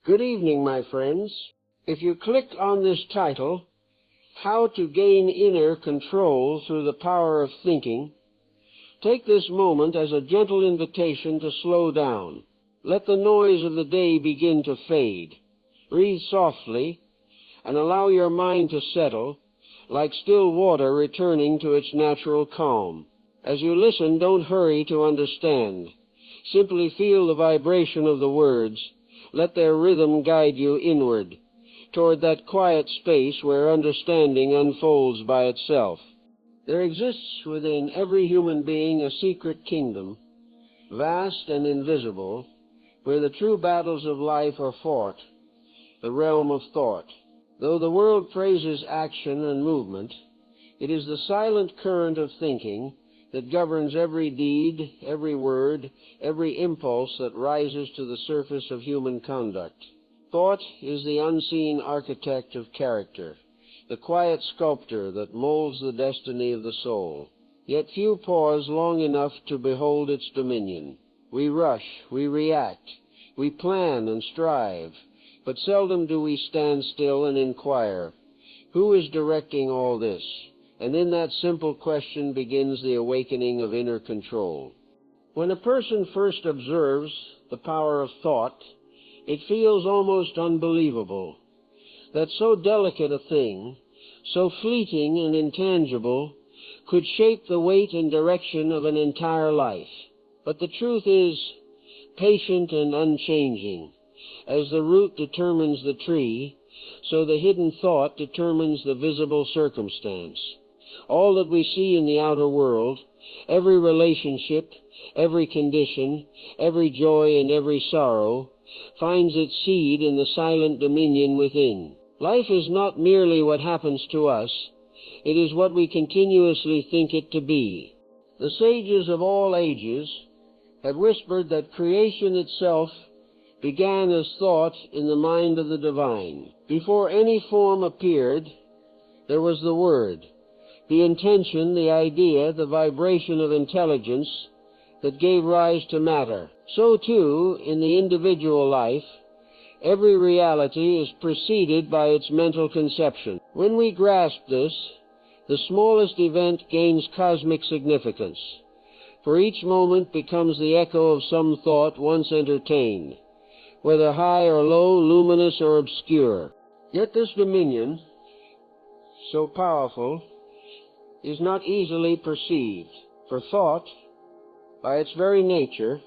Good evening, my friends. If you click on this title, How to Gain Inner Control Through the Power of Thinking, take this moment as a gentle invitation to slow down. Let the noise of the day begin to fade. Breathe softly and allow your mind to settle, like still water returning to its natural calm. As you listen, don't hurry to understand. Simply feel the vibration of the words. Let their rhythm guide you inward, toward that quiet space where understanding unfolds by itself. There exists within every human being a secret kingdom, vast and invisible, where the true battles of life are fought, the realm of thought. Though the world praises action and movement, it is the silent current of thinking that governs every deed, every word, every impulse that rises to the surface of human conduct. Thought is the unseen architect of character, the quiet sculptor that molds the destiny of the soul. Yet few pause long enough to behold its dominion. We rush, we react, we plan and strive, but seldom do we stand still and inquire, who is directing all this? And in that simple question begins the awakening of inner control. When a person first observes the power of thought, it feels almost unbelievable that so delicate a thing, so fleeting and intangible, could shape the weight and direction of an entire life. But the truth is patient and unchanging. As the root determines the tree, so the hidden thought determines the visible circumstance. All that we see in the outer world, every relationship, every condition, every joy and every sorrow, finds its seed in the silent dominion within. Life is not merely what happens to us, it is what we continuously think it to be. The sages of all ages have whispered that creation itself began as thought in the mind of the divine. Before any form appeared, there was the Word, the intention, the idea, the vibration of intelligence that gave rise to matter. So too, in the individual life, every reality is preceded by its mental conception. When we grasp this, the smallest event gains cosmic significance, for each moment becomes the echo of some thought once entertained, whether high or low, luminous or obscure. Yet this dominion, so powerful, is not easily perceived, for thought, by its very nature,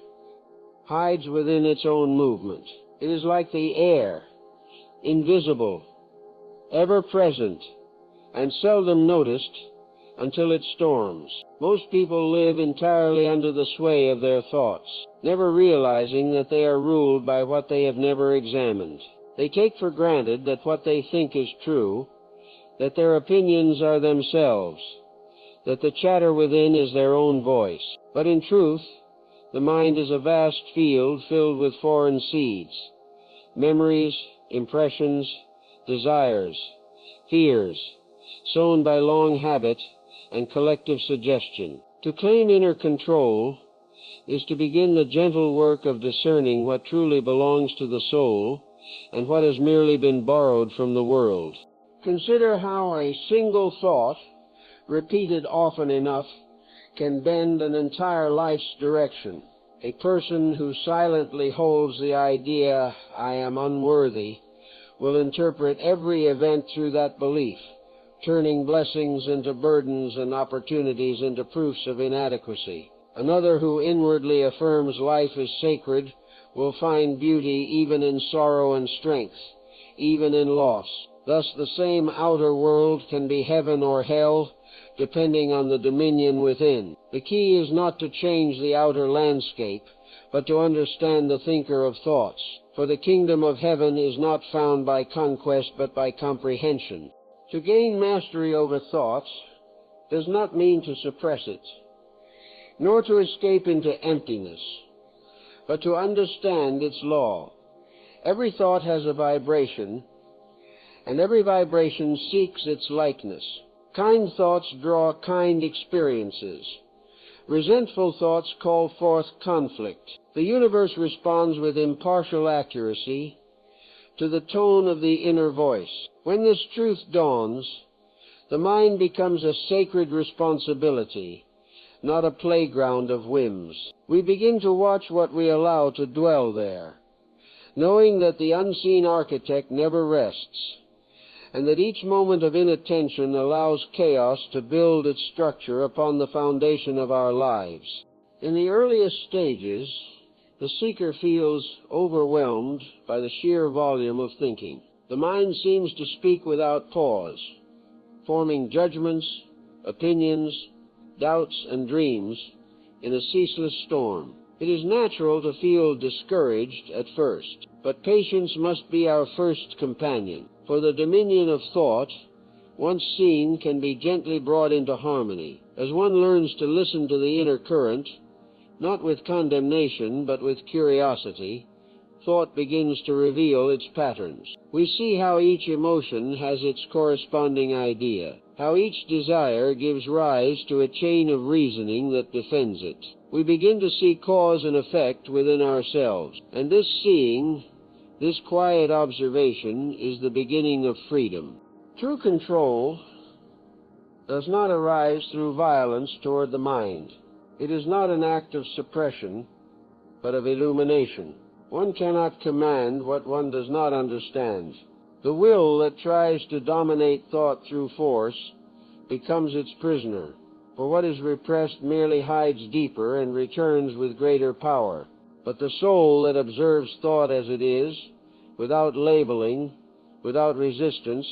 hides within its own movement. It is like the air, invisible, ever present, and seldom noticed until it storms. Most people live entirely under the sway of their thoughts, never realizing that they are ruled by what they have never examined. They take for granted that what they think is true, that their opinions are themselves, that the chatter within is their own voice. But in truth, the mind is a vast field filled with foreign seeds, memories, impressions, desires, fears, sown by long habit and collective suggestion. To claim inner control is to begin the gentle work of discerning what truly belongs to the soul and what has merely been borrowed from the world. Consider how a single thought, repeated often enough, can bend an entire life's direction. A person who silently holds the idea, "I am unworthy," will interpret every event through that belief, turning blessings into burdens and opportunities into proofs of inadequacy. Another who inwardly affirms life is sacred will find beauty even in sorrow and strength, even in loss. Thus the same outer world can be heaven or hell, depending on the dominion within. The key is not to change the outer landscape, but to understand the thinker of thoughts. For the kingdom of heaven is not found by conquest, but by comprehension. To gain mastery over thoughts does not mean to suppress it, nor to escape into emptiness, but to understand its law. Every thought has a vibration, and every vibration seeks its likeness. Kind thoughts draw kind experiences. Resentful thoughts call forth conflict. The universe responds with impartial accuracy to the tone of the inner voice. When this truth dawns, the mind becomes a sacred responsibility, not a playground of whims. We begin to watch what we allow to dwell there, knowing that the unseen architect never rests, and that each moment of inattention allows chaos to build its structure upon the foundation of our lives. In the earliest stages, the seeker feels overwhelmed by the sheer volume of thinking. The mind seems to speak without pause, forming judgments, opinions, doubts, and dreams in a ceaseless storm. It is natural to feel discouraged at first, but patience must be our first companion, for the dominion of thought, once seen, can be gently brought into harmony. As one learns to listen to the inner current, not with condemnation, but with curiosity, thought begins to reveal its patterns. We see how each emotion has its corresponding idea, how each desire gives rise to a chain of reasoning that defends it. We begin to see cause and effect within ourselves, and this seeing, this quiet observation, is the beginning of freedom. True control does not arise through violence toward the mind. It is not an act of suppression, but of illumination. One cannot command what one does not understand. The will that tries to dominate thought through force becomes its prisoner, for what is repressed merely hides deeper and returns with greater power. But the soul that observes thought as it is, without labeling, without resistance,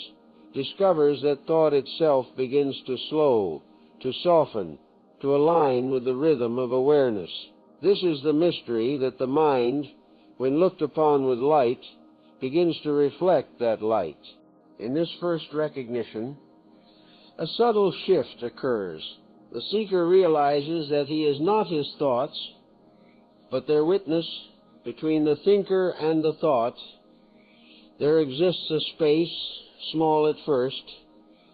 discovers that thought itself begins to slow, to soften, to align with the rhythm of awareness. This is the mystery that the mind, when looked upon with light, begins to reflect that light. In this first recognition, a subtle shift occurs. The seeker realizes that he is not his thoughts, but their witness. Between the thinker and the thought, there exists a space, small at first,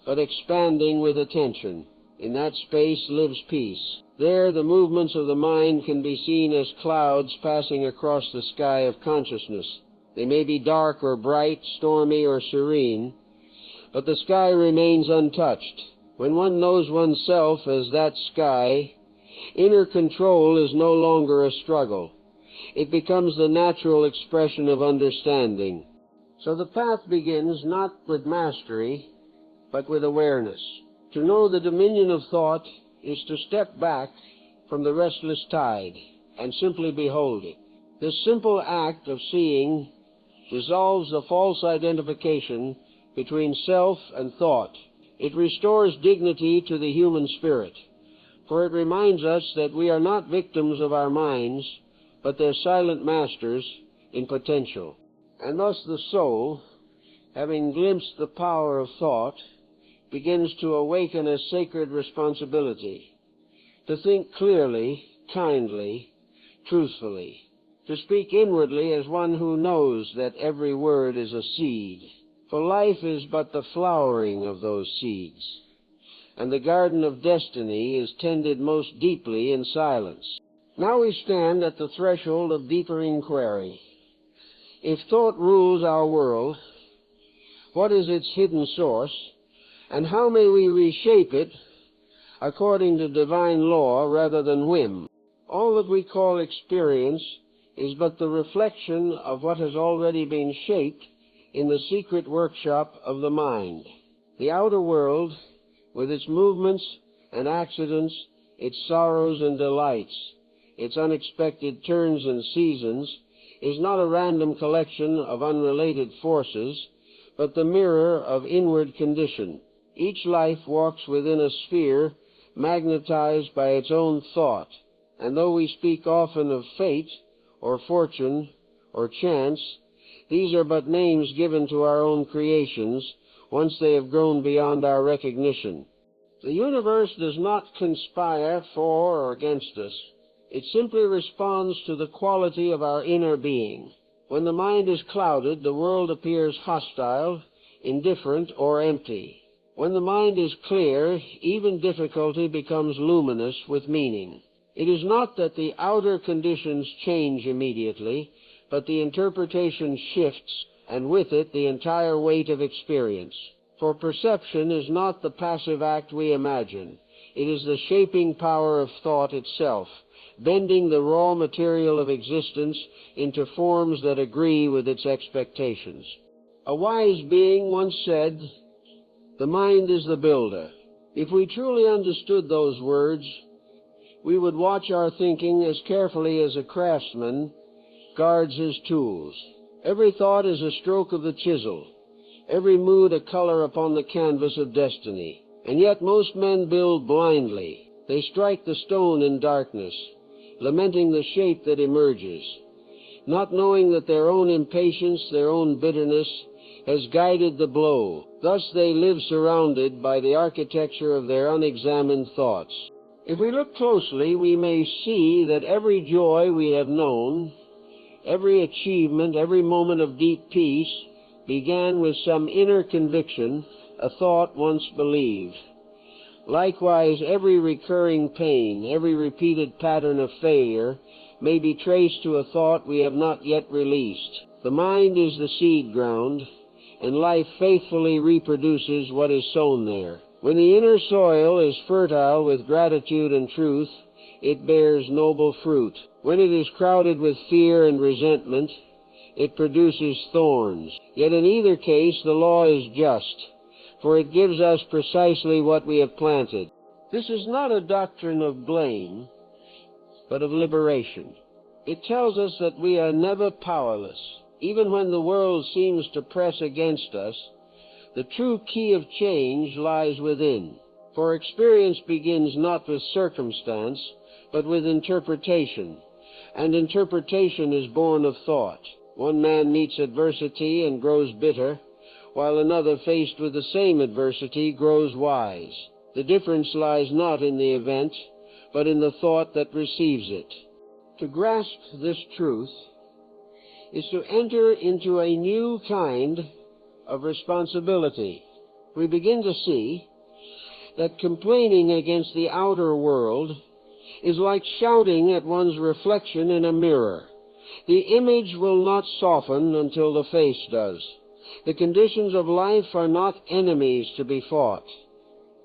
but expanding with attention. In that space lives peace. There the movements of the mind can be seen as clouds passing across the sky of consciousness. They may be dark or bright, stormy or serene, but the sky remains untouched. When one knows oneself as that sky, inner control is no longer a struggle. It becomes the natural expression of understanding. So the path begins not with mastery, but with awareness. To know the dominion of thought is to step back from the restless tide and simply behold it. This simple act of seeing dissolves the false identification between self and thought. It restores dignity to the human spirit, for it reminds us that we are not victims of our minds, but their silent masters in potential. And thus the soul, having glimpsed the power of thought, begins to awaken a sacred responsibility, to think clearly, kindly, truthfully, to speak inwardly as one who knows that every word is a seed. For life is but the flowering of those seeds, and the garden of destiny is tended most deeply in silence. Now we stand at the threshold of deeper inquiry. If thought rules our world, what is its hidden source, and how may we reshape it according to divine law rather than whim? All that we call experience is but the reflection of what has already been shaped in the secret workshop of the mind. The outer world, with its movements and accidents, its sorrows and delights, its unexpected turns and seasons, is not a random collection of unrelated forces, but the mirror of inward condition. Each life walks within a sphere magnetized by its own thought, and though we speak often of fate, or fortune, or chance, these are but names given to our own creations once they have grown beyond our recognition. The universe does not conspire for or against us. It simply responds to the quality of our inner being. When the mind is clouded, the world appears hostile, indifferent, or empty. When the mind is clear, even difficulty becomes luminous with meaning. It is not that the outer conditions change immediately, but the interpretation shifts and with it the entire weight of experience. For perception is not the passive act we imagine. It is the shaping power of thought itself, bending the raw material of existence into forms that agree with its expectations. A wise being once said, "The mind is the builder." If we truly understood those words, we would watch our thinking as carefully as a craftsman guards his tools. Every thought is a stroke of the chisel, every mood a color upon the canvas of destiny. And yet most men build blindly. They strike the stone in darkness, lamenting the shape that emerges, not knowing that their own impatience, their own bitterness, has guided the blow. Thus they live surrounded by the architecture of their unexamined thoughts. If we look closely, we may see that every joy we have known, every achievement, every moment of deep peace, began with some inner conviction, a thought once believed. Likewise, every recurring pain, every repeated pattern of failure may be traced to a thought we have not yet released. The mind is the seed ground, and life faithfully reproduces what is sown there. When the inner soil is fertile with gratitude and truth, it bears noble fruit. When it is crowded with fear and resentment, it produces thorns. Yet in either case, the law is just, for it gives us precisely what we have planted. This is not a doctrine of blame, but of liberation. It tells us that we are never powerless. Even when the world seems to press against us, the true key of change lies within. For experience begins not with circumstance, but with interpretation, and interpretation is born of thought. One man meets adversity and grows bitter, while another, faced with the same adversity, grows wise. The difference lies not in the event, but in the thought that receives it. To grasp this truth is to enter into a new kind of responsibility. We begin to see that complaining against the outer world is like shouting at one's reflection in a mirror. The image will not soften until the face does. The conditions of life are not enemies to be fought,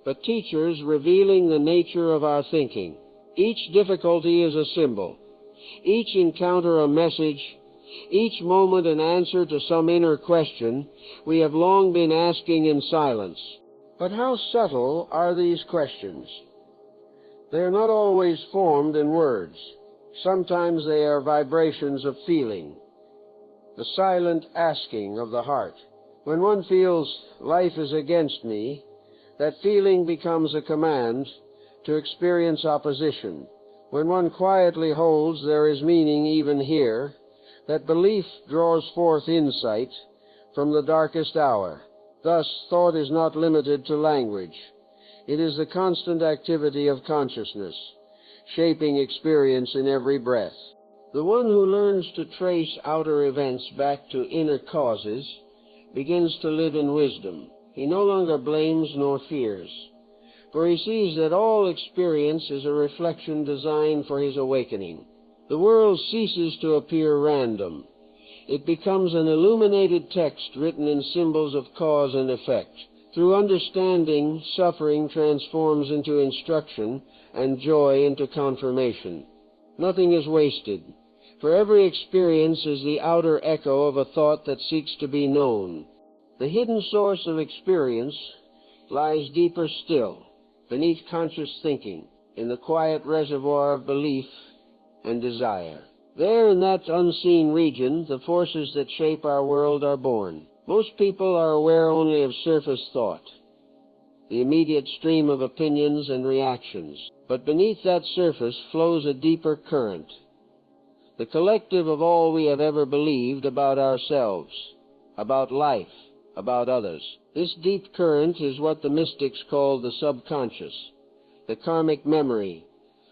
but teachers revealing the nature of our thinking. Each difficulty is a symbol, each encounter a message, each moment an answer to some inner question we have long been asking in silence. But how subtle are these questions? They are not always formed in words. Sometimes they are vibrations of feeling, the silent asking of the heart. When one feels life is against me, that feeling becomes a command to experience opposition. When one quietly holds there is meaning even here, that belief draws forth insight from the darkest hour. Thus, thought is not limited to language. It is the constant activity of consciousness, shaping experience in every breath. The one who learns to trace outer events back to inner causes begins to live in wisdom. He no longer blames nor fears, for he sees that all experience is a reflection designed for his awakening. The world ceases to appear random. It becomes an illuminated text written in symbols of cause and effect. Through understanding, suffering transforms into instruction, and joy into confirmation. Nothing is wasted, for every experience is the outer echo of a thought that seeks to be known. The hidden source of experience lies deeper still, beneath conscious thinking, in the quiet reservoir of belief and desire. There, in that unseen region, the forces that shape our world are born. Most people are aware only of surface thought, the immediate stream of opinions and reactions. But beneath that surface flows a deeper current, the collective of all we have ever believed about ourselves, about life, about others. This deep current is what the mystics call the subconscious, the karmic memory,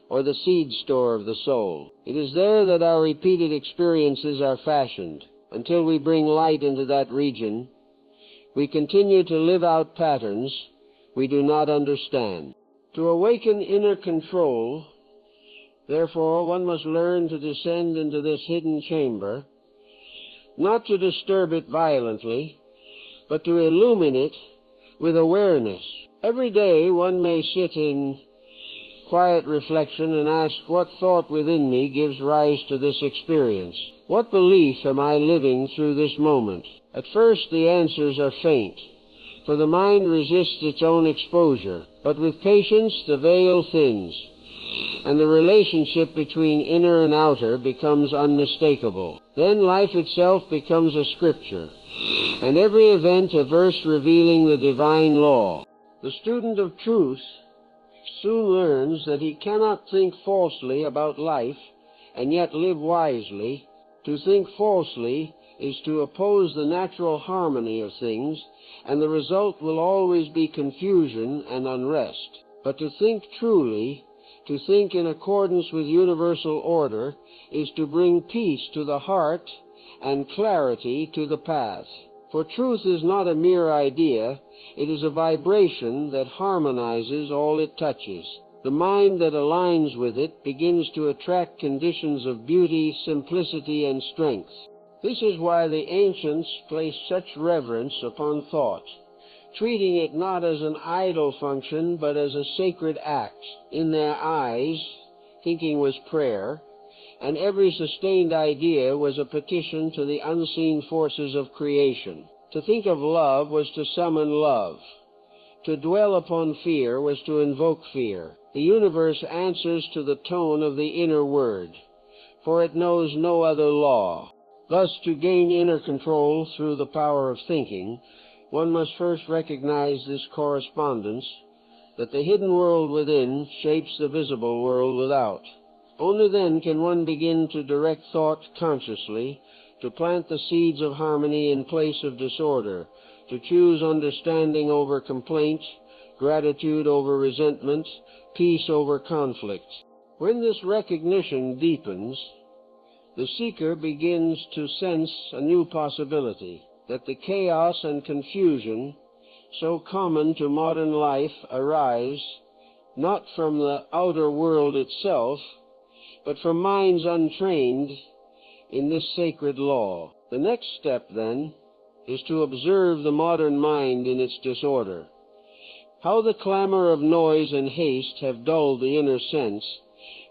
or the seed store of the soul. It is there that our repeated experiences are fashioned. Until we bring light into that region, we continue to live out patterns we do not understand. To awaken inner control, therefore, one must learn to descend into this hidden chamber, not to disturb it violently, but to illumine it with awareness. Every day one may sit in quiet reflection and ask, what thought within me gives rise to this experience? What belief am I living through this moment? At first the answers are faint, for the mind resists its own exposure. But with patience the veil thins, and the relationship between inner and outer becomes unmistakable. Then life itself becomes a scripture, and every event a verse revealing the divine law. The student of truth soon learns that he cannot think falsely about life and yet live wisely. To think falsely is to oppose the natural harmony of things, and the result will always be confusion and unrest. But to think truly, to think in accordance with universal order, is to bring peace to the heart and clarity to the path. For truth is not a mere idea, it is a vibration that harmonizes all it touches. The mind that aligns with it begins to attract conditions of beauty, simplicity, and strength. This is why the ancients placed such reverence upon thought, treating it not as an idle function, but as a sacred act. In their eyes, thinking was prayer, and every sustained idea was a petition to the unseen forces of creation. To think of love was to summon love. To dwell upon fear was to invoke fear. The universe answers to the tone of the inner word, for it knows no other law. Thus, to gain inner control through the power of thinking, one must first recognize this correspondence, that the hidden world within shapes the visible world without. Only then can one begin to direct thought consciously, to plant the seeds of harmony in place of disorder, to choose understanding over complaint, gratitude over resentment, peace over conflict. When this recognition deepens, the seeker begins to sense a new possibility, that the chaos and confusion so common to modern life arise not from the outer world itself, but from minds untrained in this sacred law. The next step, then, is to observe the modern mind in its disorder. How the clamor of noise and haste have dulled the inner sense,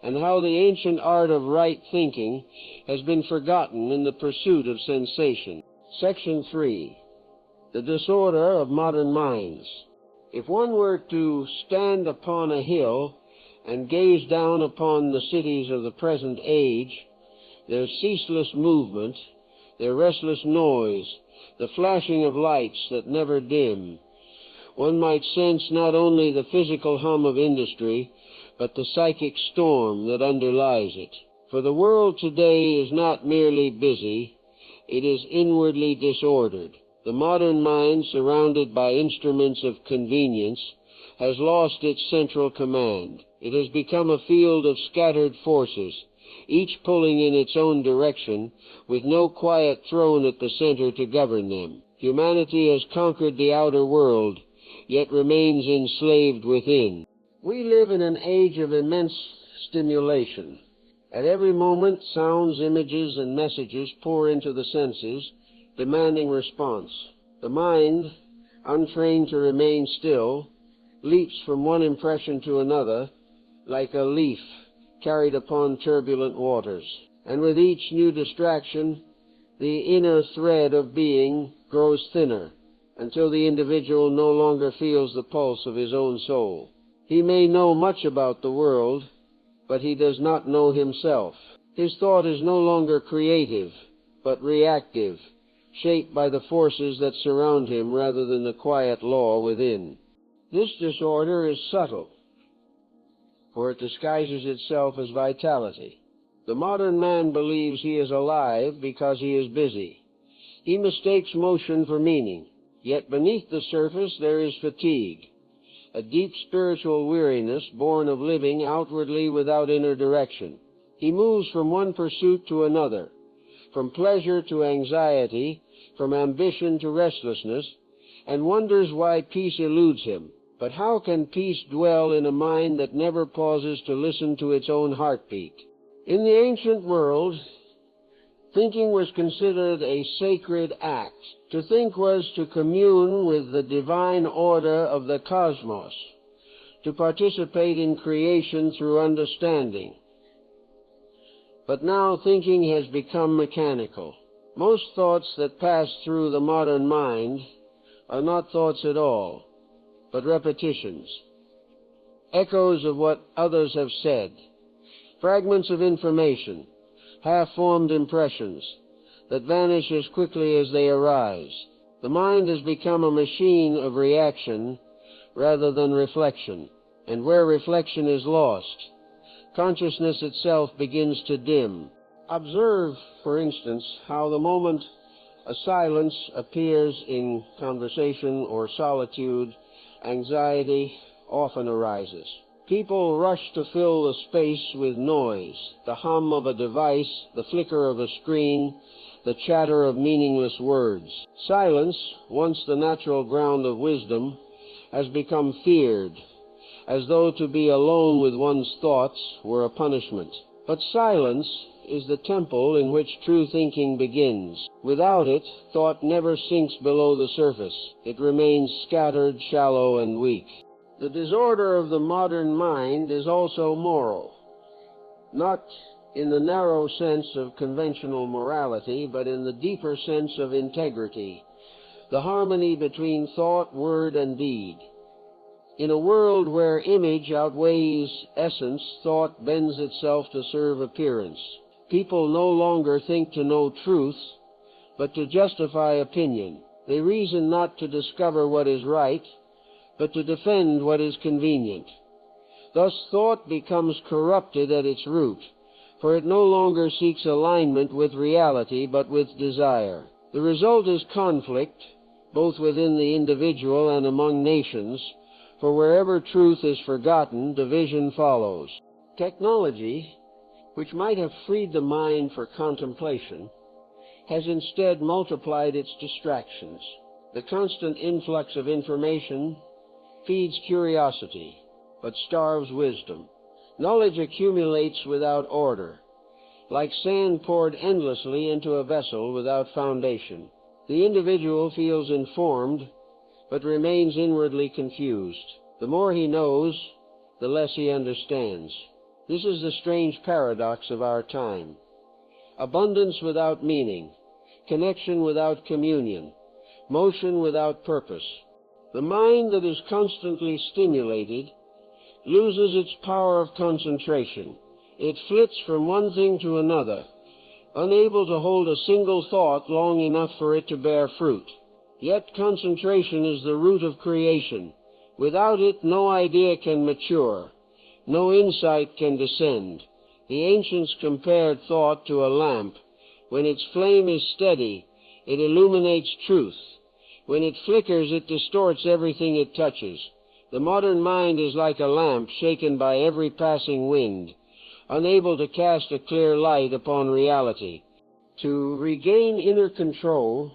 and how the ancient art of right thinking has been forgotten in the pursuit of sensation. Section 3. The disorder of modern minds. If one were to stand upon a hill and gaze down upon the cities of the present age, their ceaseless movement, their restless noise, the flashing of lights that never dim, one might sense not only the physical hum of industry, but the psychic storm that underlies it. For the world today is not merely busy, it is inwardly disordered. The modern mind, surrounded by instruments of convenience, has lost its central command. It has become a field of scattered forces, each pulling in its own direction, with no quiet throne at the center to govern them. Humanity has conquered the outer world, yet remains enslaved within. We live in an age of immense stimulation. At every moment, sounds, images, and messages pour into the senses, demanding response. The mind, untrained to remain still, leaps from one impression to another like a leaf carried upon turbulent waters. And with each new distraction, the inner thread of being grows thinner, until the individual no longer feels the pulse of his own soul. He may know much about the world, but he does not know himself. His thought is no longer creative, but reactive, shaped by the forces that surround him rather than the quiet law within. This disorder is subtle, for it disguises itself as vitality. The modern man believes he is alive because he is busy. He mistakes motion for meaning, yet beneath the surface there is fatigue, a deep spiritual weariness born of living outwardly without inner direction. He moves from one pursuit to another, from pleasure to anxiety, from ambition to restlessness, and wonders why peace eludes him. But how can peace dwell in a mind that never pauses to listen to its own heartbeat? In the ancient world, Thinking was considered a sacred act. To think was to commune with the divine order of the cosmos, to participate in creation through understanding. But now thinking has become mechanical. Most thoughts that pass through the modern mind are not thoughts at all, but repetitions, echoes of what others have said, fragments of information, half-formed impressions that vanish as quickly as they arise. The mind has become a machine of reaction rather than reflection, and where reflection is lost, consciousness itself begins to dim. Observe, for instance, how the moment a silence appears in conversation or solitude, anxiety often arises. People rush to fill the space with noise, the hum of a device, the flicker of a screen, the chatter of meaningless words. Silence, once the natural ground of wisdom, has become feared, as though to be alone with one's thoughts were a punishment. But silence is the temple in which true thinking begins. Without it, thought never sinks below the surface. It remains scattered, shallow, and weak. The disorder of the modern mind is also moral, not in the narrow sense of conventional morality, but in the deeper sense of integrity, the harmony between thought, word, and deed. In a world where image outweighs essence, thought bends itself to serve appearance. People no longer think to know truth, but to justify opinion. They reason not to discover what is right, but to defend what is convenient. Thus thought becomes corrupted at its root, for it no longer seeks alignment with reality, but with desire. The result is conflict, both within the individual and among nations, for wherever truth is forgotten, division follows. Technology, which might have freed the mind for contemplation, has instead multiplied its distractions. The constant influx of information feeds curiosity, but starves wisdom. Knowledge accumulates without order, like sand poured endlessly into a vessel without foundation. The individual feels informed, but remains inwardly confused. The more he knows, the less he understands. This is the strange paradox of our time. Abundance without meaning, connection without communion, motion without purpose. The mind that is constantly stimulated loses its power of concentration. It flits from one thing to another, unable to hold a single thought long enough for it to bear fruit. Yet concentration is the root of creation. Without it, no idea can mature, no insight can descend. The ancients compared thought to a lamp. When its flame is steady, it illuminates truth. When it flickers, it distorts everything it touches. The modern mind is like a lamp shaken by every passing wind, unable to cast a clear light upon reality. To regain inner control,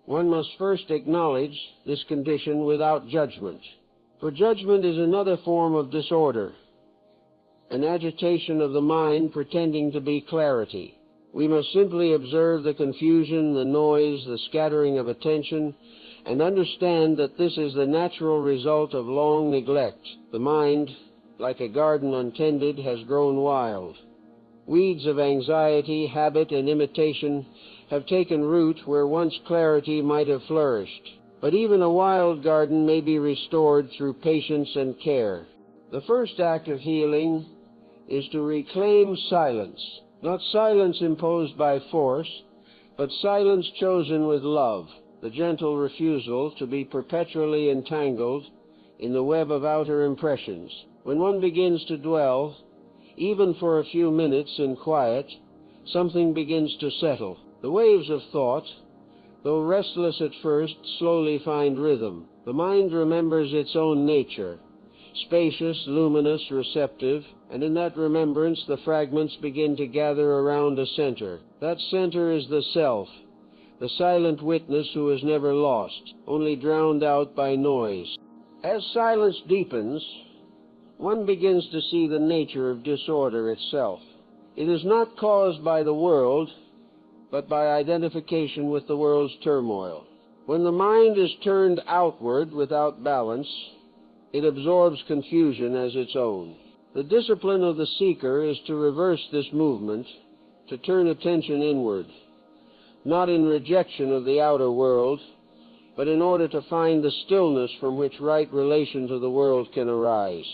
one must first acknowledge this condition without judgment. For judgment is another form of disorder, an agitation of the mind pretending to be clarity. We must simply observe the confusion, the noise, the scattering of attention, and understand that this is the natural result of long neglect. The mind, like a garden untended, has grown wild. Weeds of anxiety, habit, and imitation have taken root where once clarity might have flourished. But even a wild garden may be restored through patience and care. The first act of healing is to reclaim silence. Not silence imposed by force, but silence chosen with love, the gentle refusal to be perpetually entangled in the web of outer impressions. When one begins to dwell, even for a few minutes in quiet, something begins to settle. The waves of thought, though restless at first, slowly find rhythm. The mind remembers its own nature, spacious, luminous, receptive, and in that remembrance the fragments begin to gather around a center. That center is the self, the silent witness who is never lost, only drowned out by noise. As silence deepens, one begins to see the nature of disorder itself. It is not caused by the world, but by identification with the world's turmoil. When the mind is turned outward without balance, it absorbs confusion as its own. The discipline of the seeker is to reverse this movement, to turn attention inward, not in rejection of the outer world, but in order to find the stillness from which right relation to the world can arise.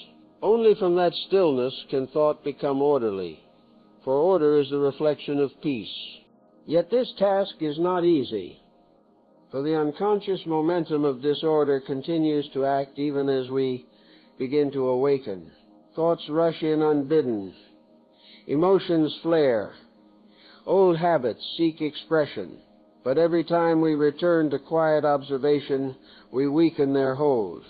Only from that stillness can thought become orderly, for order is the reflection of peace. Yet this task is not easy, for the unconscious momentum of disorder continues to act even as we begin to awaken. Thoughts rush in unbidden, emotions flare, old habits seek expression, but every time we return to quiet observation, we weaken their hold.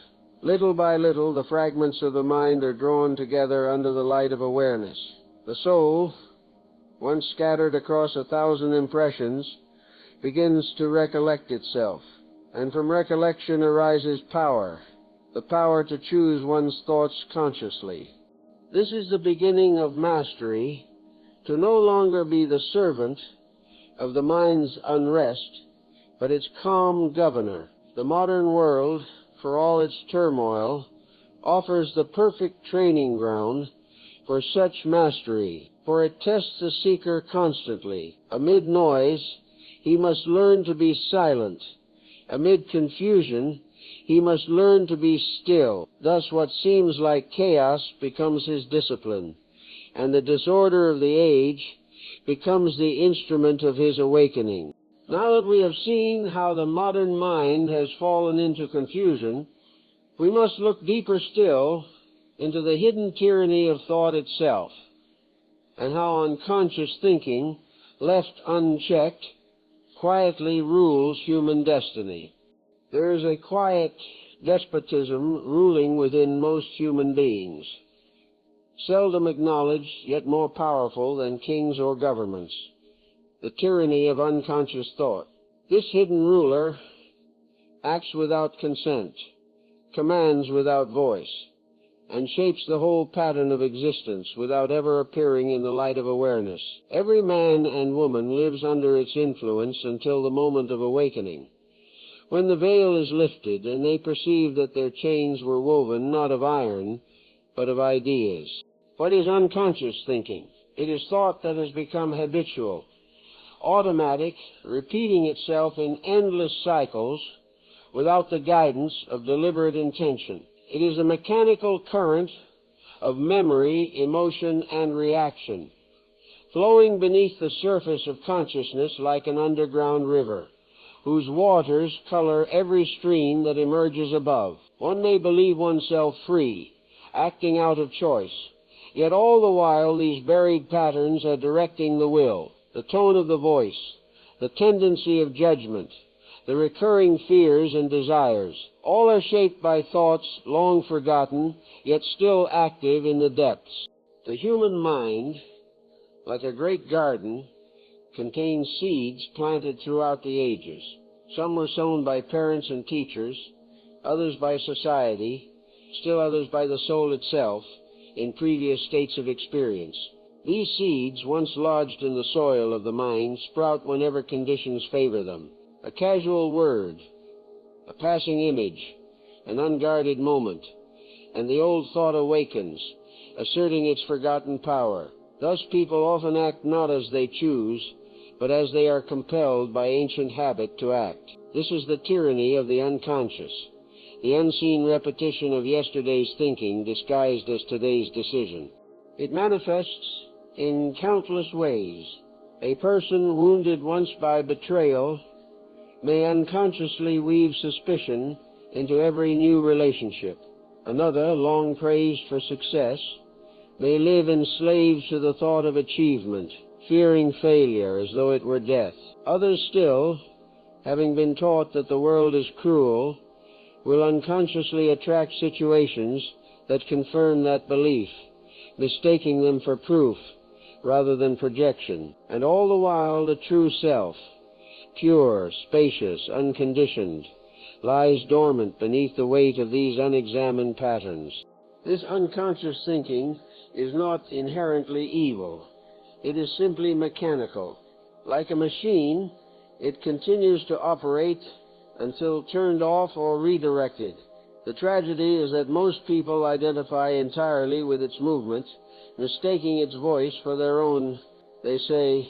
Little by little, the fragments of the mind are drawn together under the light of awareness. The soul, once scattered across 1,000 impressions, begins to recollect itself, and from recollection arises power, the power to choose one's thoughts consciously. This is the beginning of mastery, to no longer be the servant of the mind's unrest, but its calm governor. The modern world, for all its turmoil, offers the perfect training ground for such mastery, for it tests the seeker constantly. Amid noise, he must learn to be silent. Amid confusion, he must learn to be still. Thus what seems like chaos becomes his discipline, and the disorder of the age becomes the instrument of his awakening. Now that we have seen how the modern mind has fallen into confusion, we must look deeper still into the hidden tyranny of thought itself, and how unconscious thinking, left unchecked, quietly rules human destiny. There is a quiet despotism ruling within most human beings, seldom acknowledged, yet more powerful than kings or governments, the tyranny of unconscious thought. This hidden ruler acts without consent, commands without voice, and shapes the whole pattern of existence without ever appearing in the light of awareness. Every man and woman lives under its influence until the moment of awakening, when the veil is lifted and they perceive that their chains were woven not of iron, but of ideas. What is unconscious thinking? It is thought that has become habitual, automatic, repeating itself in endless cycles without the guidance of deliberate intention. It is a mechanical current of memory, emotion, and reaction, flowing beneath the surface of consciousness like an underground river, whose waters color every stream that emerges above. One may believe oneself free, acting out of choice, yet all the while these buried patterns are directing the will, the tone of the voice, the tendency of judgment, the recurring fears and desires. All are shaped by thoughts long forgotten, yet still active in the depths. The human mind, like a great garden, contains seeds planted throughout the ages. Some were sown by parents and teachers, others by society, still others by the soul itself, in previous states of experience. These seeds, once lodged in the soil of the mind, sprout whenever conditions favor them. A casual word, a passing image, an unguarded moment, and the old thought awakens, asserting its forgotten power. Thus people often act not as they choose, but as they are compelled by ancient habit to act. This is the tyranny of the unconscious, the unseen repetition of yesterday's thinking disguised as today's decision. It manifests in countless ways. A person wounded once by betrayal may unconsciously weave suspicion into every new relationship. Another, long praised for success, may live enslaved to the thought of achievement, fearing failure as though it were death. Others still, having been taught that the world is cruel, will unconsciously attract situations that confirm that belief, mistaking them for proof rather than projection. And all the while the true self, pure, spacious, unconditioned, lies dormant beneath the weight of these unexamined patterns. This unconscious thinking is not inherently evil. It is simply mechanical, Like a machine, it continues to operate until turned off or redirected. The tragedy is that most people identify entirely with its movement, mistaking its voice for their own. They say,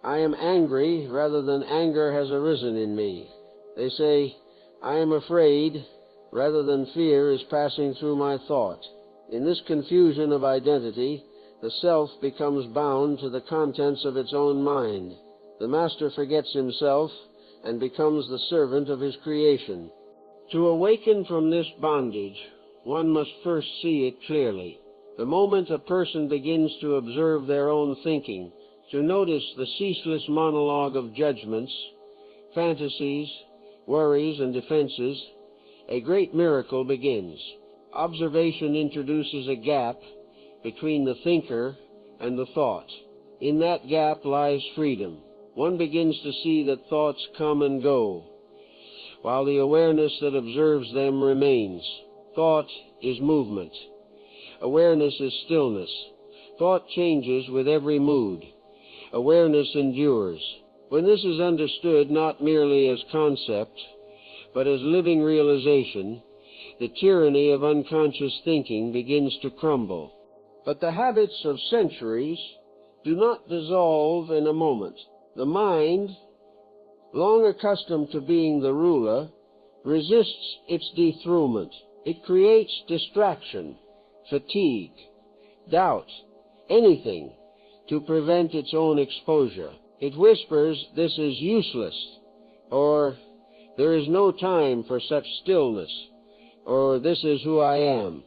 "I am angry," rather than "anger has arisen in me." They say, "I am afraid," rather than "fear is passing through my thought." In this confusion of identity, the self becomes bound to the contents of its own mind. The master forgets himself and becomes the servant of his creation. To awaken from this bondage, one must first see it clearly. The moment a person begins to observe their own thinking, to notice the ceaseless monologue of judgments, fantasies, worries, and defenses, a great miracle begins. Observation introduces a gap between the thinker and the thought. In that gap lies freedom. One begins to see that thoughts come and go, while the awareness that observes them remains. Thought is movement. Awareness is stillness. Thought changes with every mood. Awareness endures. When this is understood not merely as concept, but as living realization, the tyranny of unconscious thinking begins to crumble. But the habits of centuries do not dissolve in a moment. The mind, long accustomed to being the ruler, resists its dethronement. It creates distraction, fatigue, doubt, anything to prevent its own exposure. It whispers, "This is useless," or "There is no time for such stillness," or "This is who I am."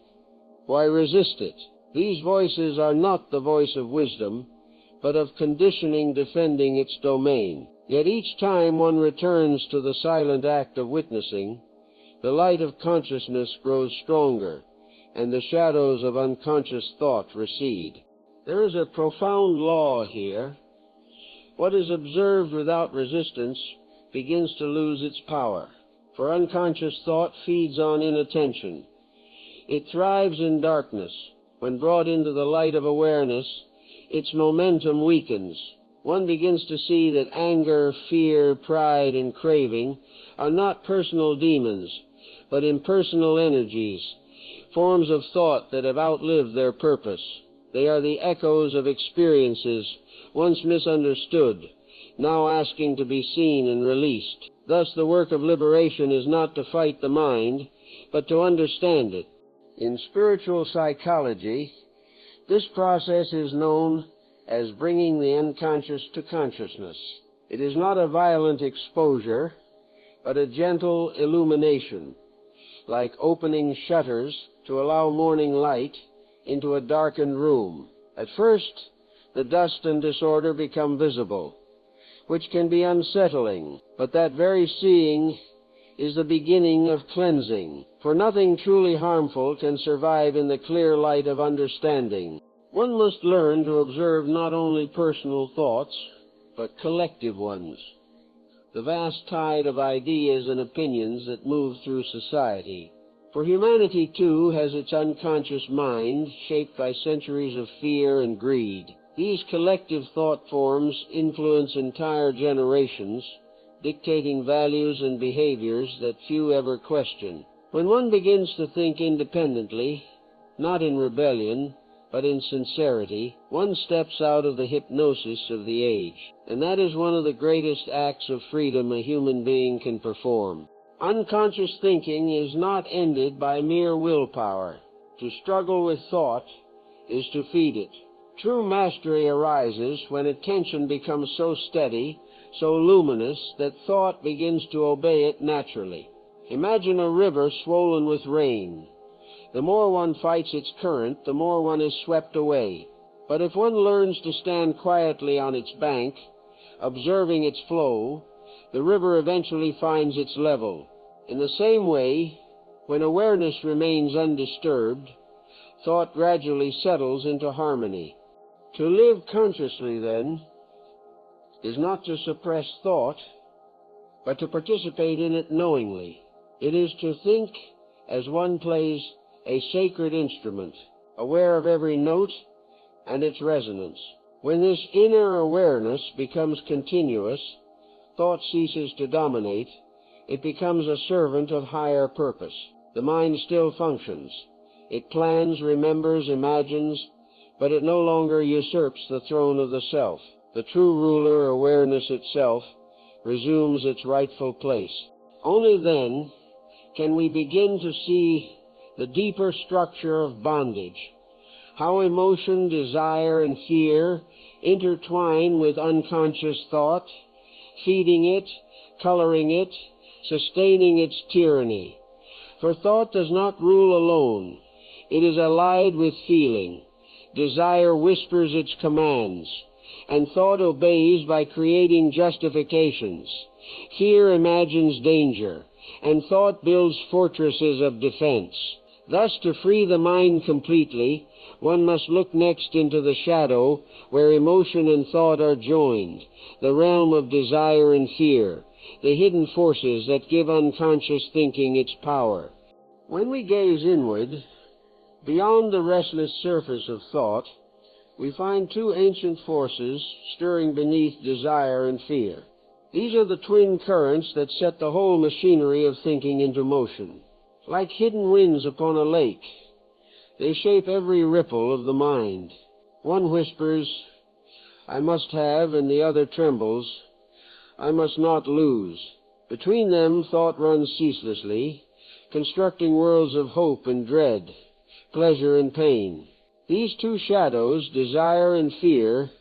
Why resist it? These voices are not the voice of wisdom, but of conditioning defending its domain. Yet each time one returns to the silent act of witnessing, the light of consciousness grows stronger, and the shadows of unconscious thought recede. There is a profound law here. What is observed without resistance begins to lose its power, for unconscious thought feeds on inattention. It thrives in darkness. When brought into the light of awareness, its momentum weakens. One begins to see that anger, fear, pride, and craving are not personal demons, but impersonal energies, forms of thought that have outlived their purpose. They are the echoes of experiences once misunderstood, now asking to be seen and released. Thus the work of liberation is not to fight the mind, but to understand it. In spiritual psychology, this process is known as bringing the unconscious to consciousness. It is not a violent exposure, but a gentle illumination, like opening shutters to allow morning light into a darkened room. At first, the dust and disorder become visible, which can be unsettling, but that very seeing is the beginning of cleansing, for nothing truly harmful can survive in the clear light of understanding. One must learn to observe not only personal thoughts, but collective ones, the vast tide of ideas and opinions that move through society. For humanity, too, has its unconscious mind, shaped by centuries of fear and greed. These collective thought forms influence entire generations, dictating values and behaviors that few ever question. When one begins to think independently, not in rebellion, but in sincerity, one steps out of the hypnosis of the age, and that is one of the greatest acts of freedom a human being can perform. Unconscious thinking is not ended by mere willpower. To struggle with thought is to feed it. True mastery arises when attention becomes so steady, so luminous, that thought begins to obey it naturally. Imagine a river swollen with rain. The more one fights its current, the more one is swept away. But if one learns to stand quietly on its bank, observing its flow, the river eventually finds its level. In the same way, when awareness remains undisturbed, thought gradually settles into harmony. To live consciously, then, is not to suppress thought, but to participate in it knowingly. It is to think as one plays a sacred instrument, aware of every note and its resonance. When this inner awareness becomes continuous, thought ceases to dominate. It becomes a servant of higher purpose. The mind still functions. It plans, remembers, imagines, but it no longer usurps the throne of the self. The true ruler, awareness itself, resumes its rightful place. Only then can we begin to see the deeper structure of bondage, how emotion, desire, and fear intertwine with unconscious thought, feeding it, coloring it, sustaining its tyranny. For thought does not rule alone. It is allied with feeling. Desire whispers its commands, and thought obeys by creating justifications. Fear imagines danger, and thought builds fortresses of defense. Thus, to free the mind completely, one must look next into the shadow where emotion and thought are joined, the realm of desire and fear, the hidden forces that give unconscious thinking its power. When we gaze inward, beyond the restless surface of thought, we find two ancient forces stirring beneath desire and fear. These are the twin currents that set the whole machinery of thinking into motion. Like hidden winds upon a lake, they shape every ripple of the mind. One whispers, "I must have," and the other trembles, "I must not lose." Between them, thought runs ceaselessly, constructing worlds of hope and dread, pleasure and pain. These two shadows, desire and fear,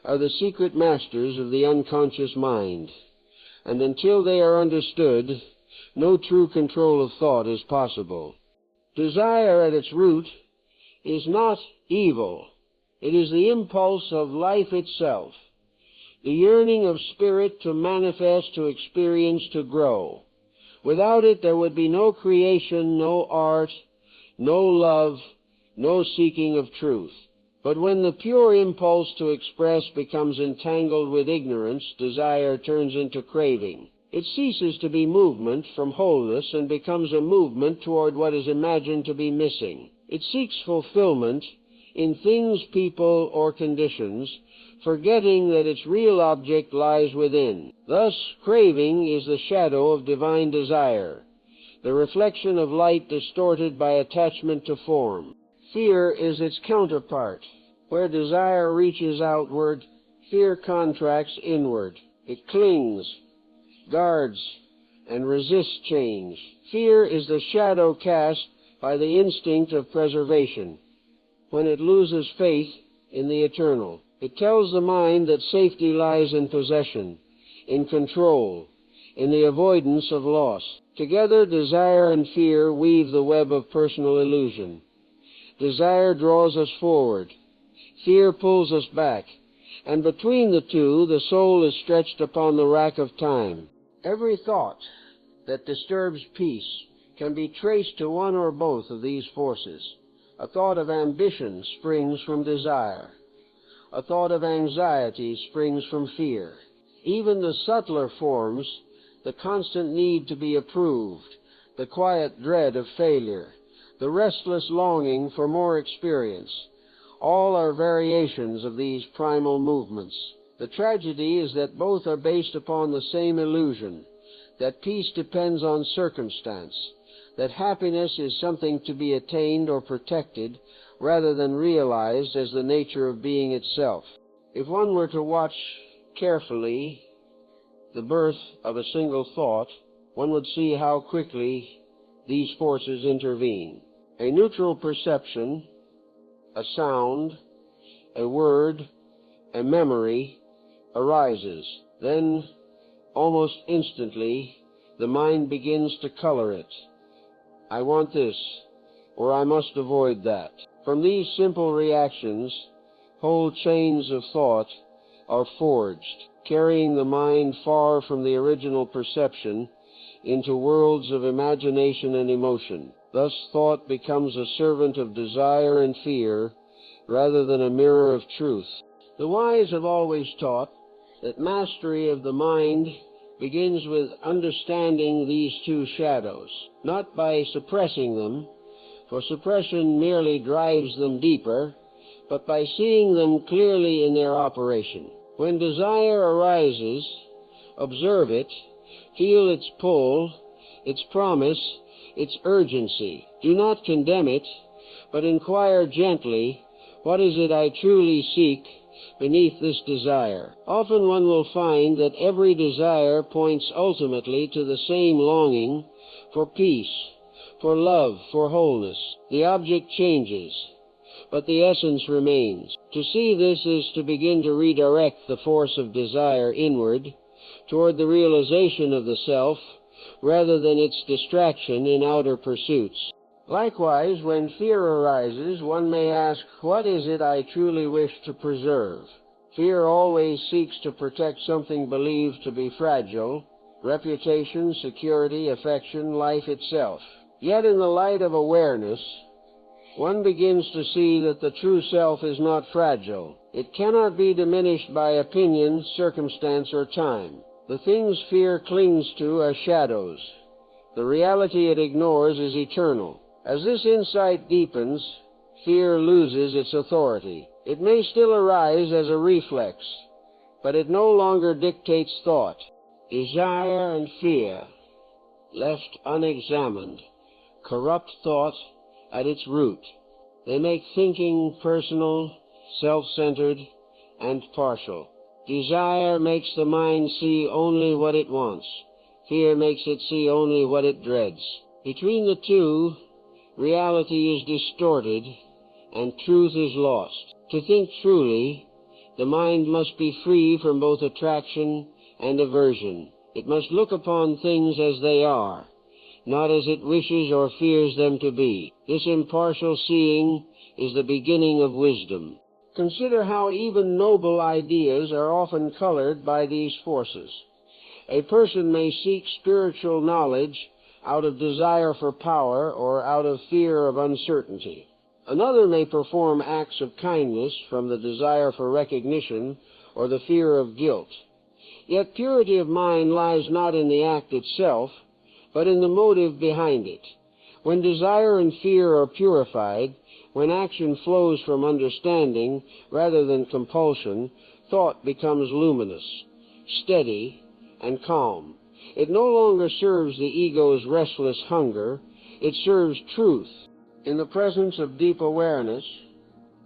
are the secret masters of the unconscious mind, and until they are understood, no true control of thought is possible. Desire at its root is not evil. It is the impulse of life itself, the yearning of spirit to manifest, to experience, to grow. Without it, there would be no creation, no art, no love, no seeking of truth. But when the pure impulse to express becomes entangled with ignorance, desire turns into craving. It ceases to be movement from wholeness and becomes a movement toward what is imagined to be missing. It seeks fulfillment in things, people, or conditions, forgetting that its real object lies within. Thus, craving is the shadow of divine desire, the reflection of light distorted by attachment to form. Fear is its counterpart. Where desire reaches outward, fear contracts inward. It clings, guards, and resists change. Fear is the shadow cast by the instinct of preservation. When it loses faith in the eternal, it tells the mind that safety lies in possession, in control, in the avoidance of loss. Together, desire and fear weave the web of personal illusion. Desire draws us forward. Fear pulls us back. And between the two, the soul is stretched upon the rack of time. Every thought that disturbs peace can be traced to one or both of these forces. A thought of ambition springs from desire. A thought of anxiety springs from fear. Even the subtler forms, the constant need to be approved, the quiet dread of failure, the restless longing for more experience, all are variations of these primal movements. The tragedy is that both are based upon the same illusion, that peace depends on circumstance, that happiness is something to be attained or protected rather than realized as the nature of being itself. If one were to watch carefully the birth of a single thought, one would see how quickly these forces intervene. A neutral perception, a sound, a word, a memory arises. Then, almost instantly, the mind begins to color it. I want this, or I must avoid that. From these simple reactions, whole chains of thought are forged, carrying the mind far from the original perception into worlds of imagination and emotion. Thus, thought becomes a servant of desire and fear rather than a mirror of truth. The wise have always taught that mastery of the mind begins with understanding these two shadows, not by suppressing them, for suppression merely drives them deeper, but by seeing them clearly in their operation. When desire arises, observe it, feel its pull, its promise, its urgency. Do not condemn it, but inquire gently, what is it I truly seek beneath this desire? Often one will find that every desire points ultimately to the same longing for peace, for love, for wholeness. The object changes, but the essence remains. To see this is to begin to redirect the force of desire inward, toward the realization of the self, rather than its distraction in outer pursuits. Likewise, when fear arises, one may ask, what is it I truly wish to preserve? Fear always seeks to protect something believed to be fragile: reputation, security, affection, life itself. Yet in the light of awareness, one begins to see that the true self is not fragile. It cannot be diminished by opinion, circumstance, or time. The things fear clings to are shadows. The reality it ignores is eternal. As this insight deepens, fear loses its authority. It may still arise as a reflex, but it no longer dictates thought. Desire and fear, left unexamined, corrupt thought at its root. They make thinking personal, self-centered, and partial. Desire makes the mind see only what it wants. Fear makes it see only what it dreads. Between the two, reality is distorted and truth is lost. To think truly, the mind must be free from both attraction and aversion. It must look upon things as they are, not as it wishes or fears them to be. This impartial seeing is the beginning of wisdom. Consider how even noble ideas are often colored by these forces. A person may seek spiritual knowledge out of desire for power or out of fear of uncertainty. Another may perform acts of kindness from the desire for recognition or the fear of guilt. Yet purity of mind lies not in the act itself, but in the motive behind it. When desire and fear are purified, when action flows from understanding rather than compulsion, thought becomes luminous, steady, and calm. It no longer serves the ego's restless hunger, it serves truth. In the presence of deep awareness,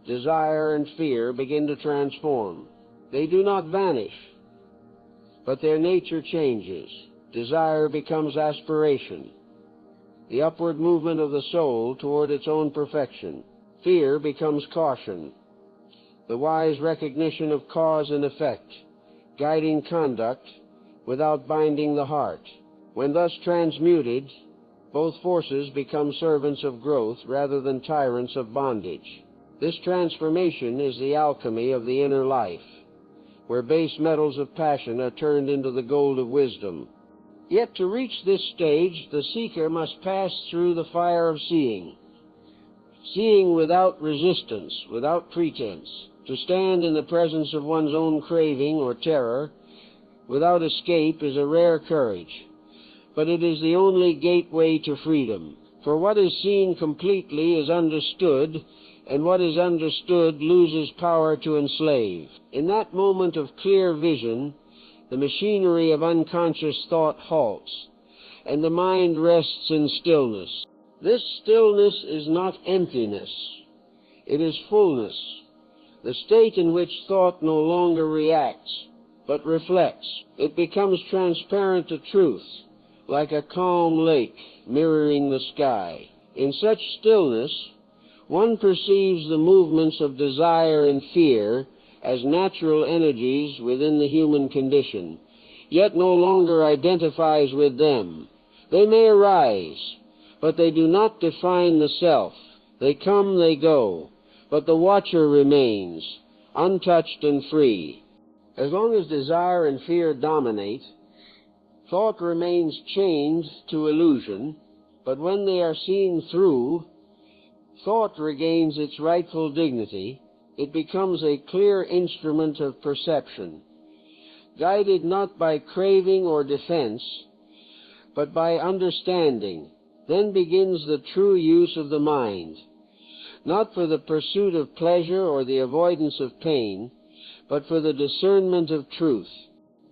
desire and fear begin to transform. They do not vanish, but their nature changes. Desire becomes aspiration, the upward movement of the soul toward its own perfection. Fear becomes caution, the wise recognition of cause and effect, guiding conduct without binding the heart. When thus transmuted, both forces become servants of growth rather than tyrants of bondage. This transformation is the alchemy of the inner life, where base metals of passion are turned into the gold of wisdom. Yet to reach this stage, the seeker must pass through the fire of seeing. Seeing without resistance, without pretense. To stand in the presence of one's own craving or terror without escape is a rare courage, but it is the only gateway to freedom. For what is seen completely is understood, and what is understood loses power to enslave. In that moment of clear vision, the machinery of unconscious thought halts, and the mind rests in stillness. This stillness is not emptiness. It is fullness, the state in which thought no longer reacts, but reflects. It becomes transparent to truth, like a calm lake mirroring the sky. In such stillness, one perceives the movements of desire and fear as natural energies within the human condition, yet no longer identifies with them. They may arise, but they do not define the self. They come, they go, but the watcher remains, untouched and free. As long as desire and fear dominate, thought remains chained to illusion, but when they are seen through, thought regains its rightful dignity. It becomes a clear instrument of perception, guided not by craving or defense, but by understanding. Then begins the true use of the mind. not for the pursuit of pleasure or the avoidance of pain, but for the discernment of truth.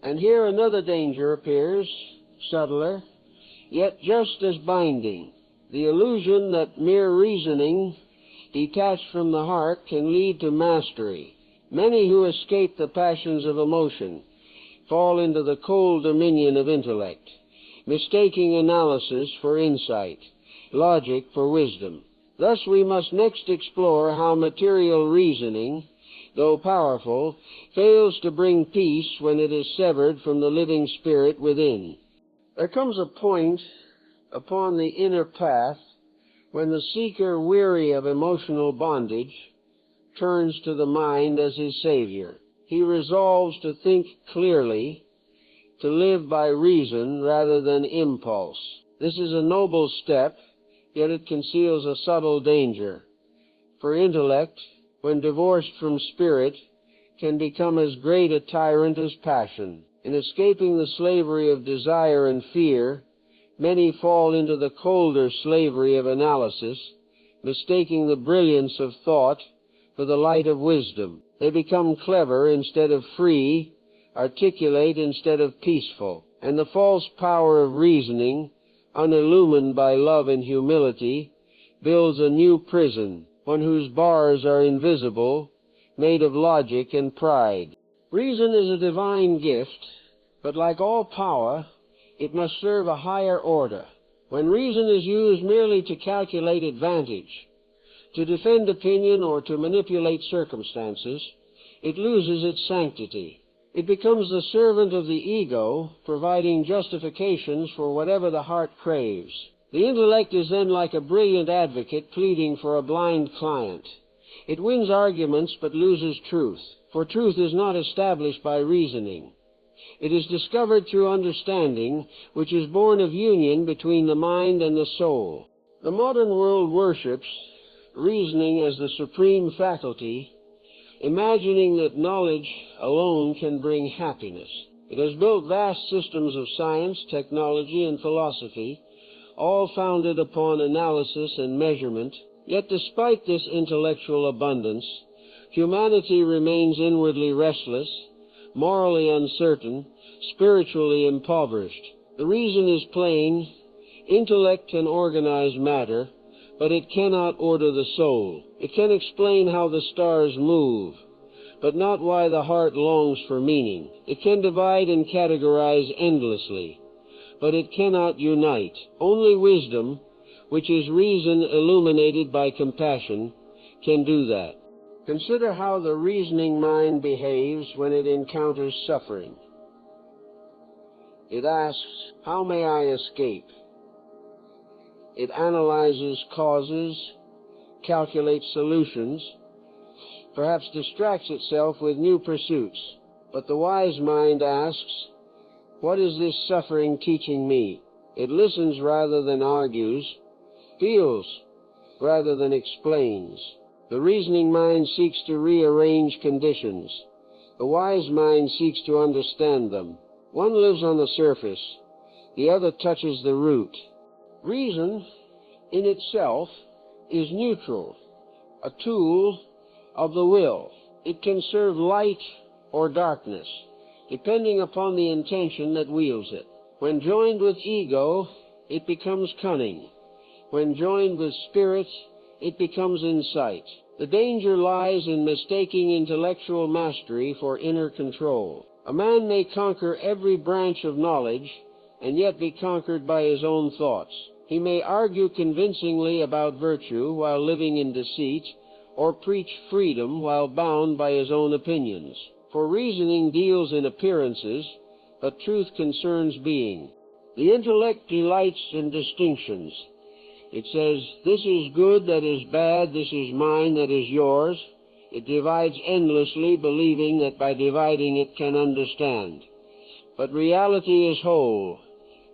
And here another danger appears, subtler, yet just as binding. The illusion that mere reasoning, detached from the heart, can lead to mastery. Many who escape the passions of emotion fall into the cold dominion of intellect, mistaking analysis for insight, logic for wisdom. Thus we must next explore how material reasoning, though powerful, fails to bring peace when it is severed from the living spirit within. There comes a point upon the inner path when the seeker, weary of emotional bondage, turns to the mind as his savior. He resolves to think clearly, to live by reason rather than impulse. This is a noble step, yet it conceals a subtle danger. For intellect, when divorced from spirit, can become as great a tyrant as passion. In escaping the slavery of desire and fear, many fall into the colder slavery of analysis, mistaking the brilliance of thought for the light of wisdom. They become clever instead of free, articulate instead of peaceful, and the false power of reasoning, unillumined by love and humility, builds a new prison, one whose bars are invisible, made of logic and pride. Reason is a divine gift, but like all power, it must serve a higher order. When reason is used merely to calculate advantage, to defend opinion, or to manipulate circumstances, it loses its sanctity. It becomes the servant of the ego, providing justifications for whatever the heart craves. The intellect is then like a brilliant advocate pleading for a blind client. It wins arguments but loses truth, for truth is not established by reasoning. It is discovered through understanding, which is born of union between the mind and the soul. The modern world worships reasoning as the supreme faculty, imagining that knowledge alone can bring happiness. It has built vast systems of science, technology, and philosophy, all founded upon analysis and measurement. Yet despite this intellectual abundance, humanity remains inwardly restless, morally uncertain, spiritually impoverished. The reason is plain. Intellect can organize matter, but it cannot order the soul. It can explain how the stars move, but not why the heart longs for meaning. It can divide and categorize endlessly, but it cannot unite. Only wisdom, which is reason illuminated by compassion, can do that. Consider how the reasoning mind behaves when it encounters suffering. It asks, "How may I escape?" It analyzes causes, calculates solutions, perhaps distracts itself with new pursuits. But the wise mind asks, "What is this suffering teaching me?" It listens rather than argues, feels rather than explains. The reasoning mind seeks to rearrange conditions. The wise mind seeks to understand them. One lives on the surface, the other touches the root. Reason, in itself, is neutral, a tool of the will. It can serve light or darkness, depending upon the intention that wields it. When joined with ego, it becomes cunning. When joined with spirit, it becomes insight. The danger lies in mistaking intellectual mastery for inner control. A man may conquer every branch of knowledge and yet be conquered by his own thoughts. He may argue convincingly about virtue while living in deceit, or preach freedom while bound by his own opinions. For reasoning deals in appearances, but truth concerns being. The intellect delights in distinctions. It says, "This is good, that is bad, this is mine, that is yours." It divides endlessly, believing that by dividing it can understand. But reality is whole,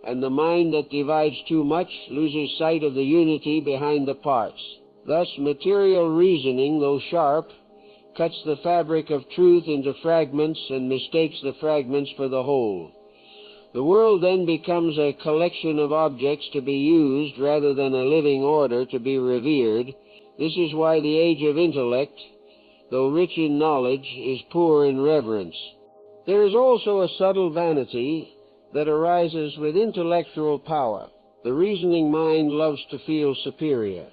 and the mind that divides too much loses sight of the unity behind the parts. Thus, material reasoning, though sharp, cuts the fabric of truth into fragments and mistakes the fragments for the whole. The world then becomes a collection of objects to be used rather than a living order to be revered, This is why the age of intellect, though rich in knowledge, is poor in reverence. There is also a subtle vanity that arises with intellectual power. The reasoning mind loves to feel superior.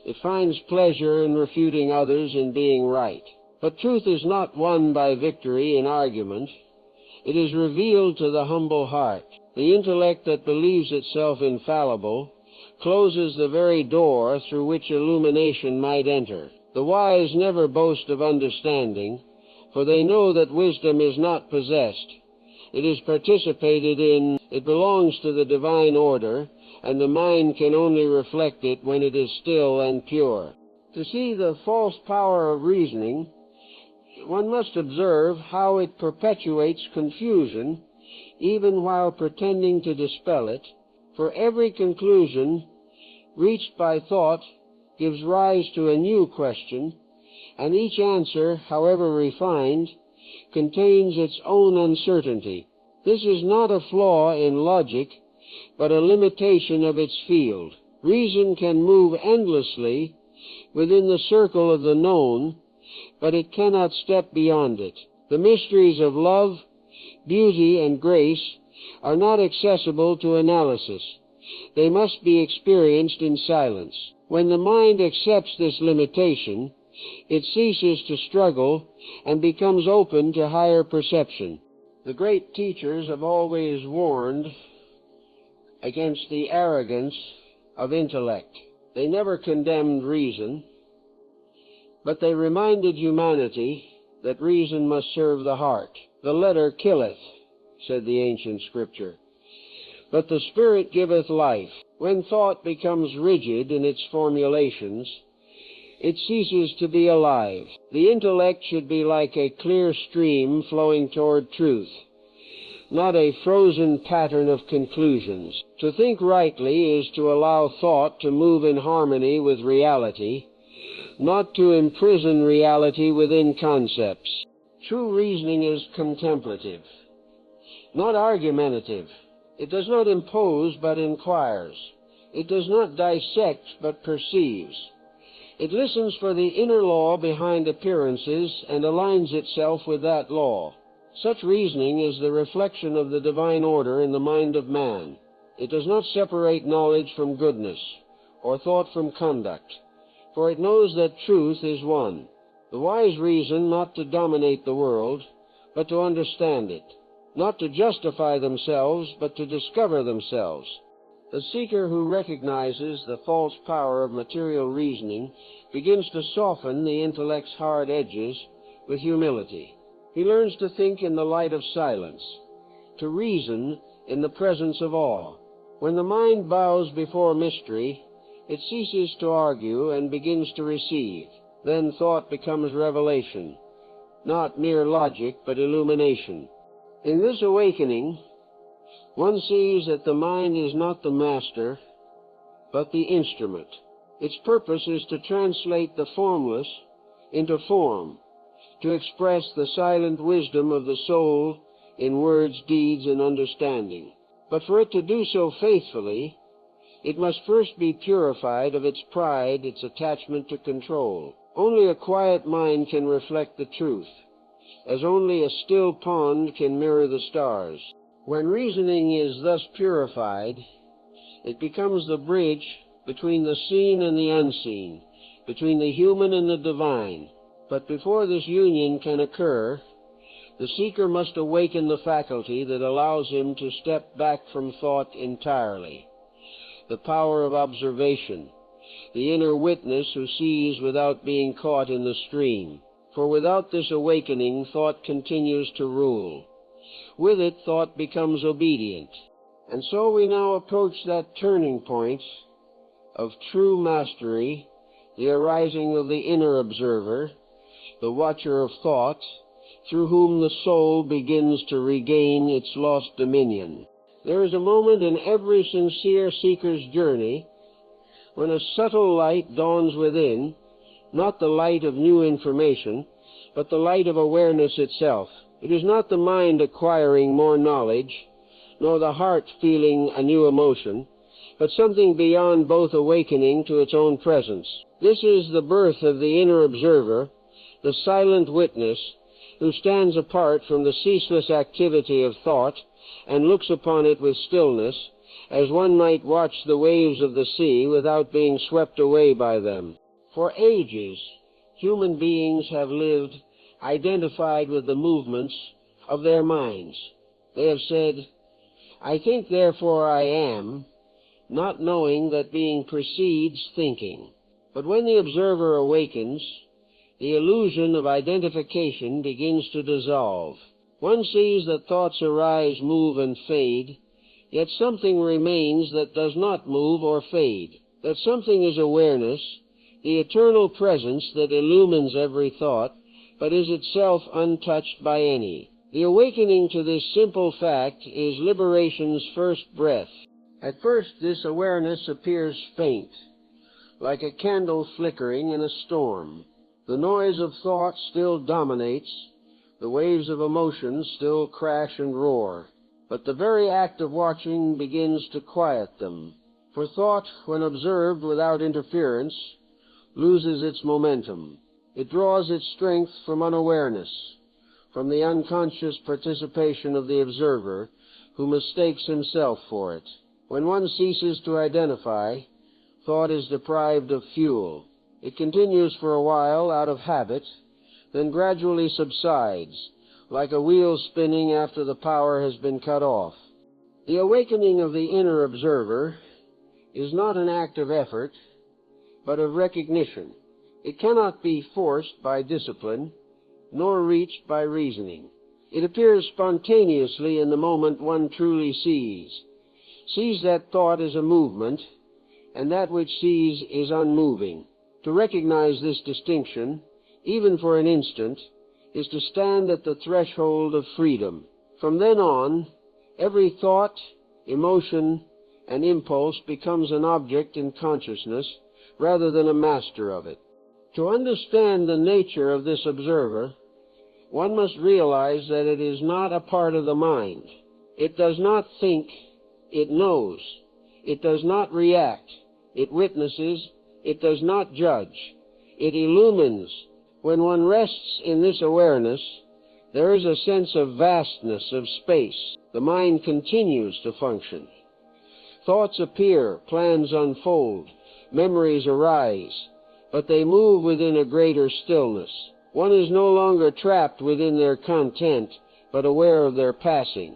It finds pleasure in refuting others in being right. But truth is not won by victory in argument. It is revealed to the humble heart. The intellect that believes itself infallible closes the very door through which illumination might enter. The wise never boast of understanding, for they know that wisdom is not possessed. It is participated in, it belongs to the divine order, and the mind can only reflect it when it is still and pure. To see the false power of reasoning, one must observe how it perpetuates confusion, even while pretending to dispel it, for every conclusion reached by thought gives rise to a new question, and each answer, however refined, contains its own uncertainty. This is not a flaw in logic, but a limitation of its field. Reason can move endlessly within the circle of the known, but it cannot step beyond it. The mysteries of love, beauty, and grace are not accessible to analysis. They must be experienced in silence. When the mind accepts this limitation, it ceases to struggle and becomes open to higher perception. The great teachers have always warned against the arrogance of intellect. They never condemned reason, but they reminded humanity that reason must serve the heart. The letter killeth, said the ancient scripture, but the spirit giveth life. When thought becomes rigid in its formulations, it ceases to be alive. The intellect should be like a clear stream flowing toward truth, not a frozen pattern of conclusions. To think rightly is to allow thought to move in harmony with reality, not to imprison reality within concepts. True reasoning is contemplative, not argumentative. It does not impose, but inquires. It does not dissect, but perceives. It listens for the inner law behind appearances and aligns itself with that law. Such reasoning is the reflection of the divine order in the mind of man. It does not separate knowledge from goodness, or thought from conduct, for it knows that truth is one. The wise reason not to dominate the world, but to understand it, not to justify themselves, but to discover themselves. The seeker who recognizes the false power of material reasoning begins to soften the intellect's hard edges with humility. He learns to think in the light of silence, to reason in the presence of awe. When the mind bows before mystery, it ceases to argue and begins to receive. Then thought becomes revelation, not mere logic, but illumination. In this awakening, one sees that the mind is not the master, but the instrument. Its purpose is to translate the formless into form, to express the silent wisdom of the soul in words, deeds, and understanding. But for it to do so faithfully, it must first be purified of its pride, its attachment to control. Only a quiet mind can reflect the truth, as only a still pond can mirror the stars. When reasoning is thus purified, it becomes the bridge between the seen and the unseen, between the human and the divine. But before this union can occur, the seeker must awaken the faculty that allows him to step back from thought entirely, the power of observation, the inner witness who sees without being caught in the stream. For without this awakening, thought continues to rule. With it, thought becomes obedient. And so we now approach that turning point of true mastery, the arising of the inner observer, the watcher of thought, through whom the soul begins to regain its lost dominion. There is a moment in every sincere seeker's journey when a subtle light dawns within, not the light of new information, but the light of awareness itself. It is not the mind acquiring more knowledge, nor the heart feeling a new emotion, but something beyond both awakening to its own presence. This is the birth of the inner observer, the silent witness, who stands apart from the ceaseless activity of thought and looks upon it with stillness, as one might watch the waves of the sea without being swept away by them. For ages, human beings have lived identified with the movements of their minds. They have said, "I think, therefore I am," not knowing that being precedes thinking. But when the observer awakens, the illusion of identification begins to dissolve. One sees that thoughts arise, move, and fade, yet something remains that does not move or fade. That something is awareness, the eternal presence that illumines every thought, but is itself untouched by any. The awakening to this simple fact is liberation's first breath. At first, this awareness appears faint, like a candle flickering in a storm. The noise of thought still dominates, the waves of emotion still crash and roar. But the very act of watching begins to quiet them. For thought, when observed without interference, loses its momentum. It draws its strength from unawareness, from the unconscious participation of the observer, who mistakes himself for it. When one ceases to identify, thought is deprived of fuel. It continues for a while out of habit, then gradually subsides, like a wheel spinning after the power has been cut off. The awakening of the inner observer is not an act of effort, but of recognition. It cannot be forced by discipline, nor reached by reasoning. It appears spontaneously in the moment one truly sees that thought is a movement, and that which sees is unmoving. To recognize this distinction, even for an instant, is to stand at the threshold of freedom. From then on, every thought, emotion, and impulse becomes an object in consciousness rather than a master of it. To understand the nature of this observer, one must realize that it is not a part of the mind. It does not think, it knows. It does not react, it witnesses. It does not judge, it illumines. When one rests in this awareness, there is a sense of vastness of space. The mind continues to function. Thoughts appear, plans unfold, memories arise, but they move within a greater stillness. One is no longer trapped within their content, but aware of their passing.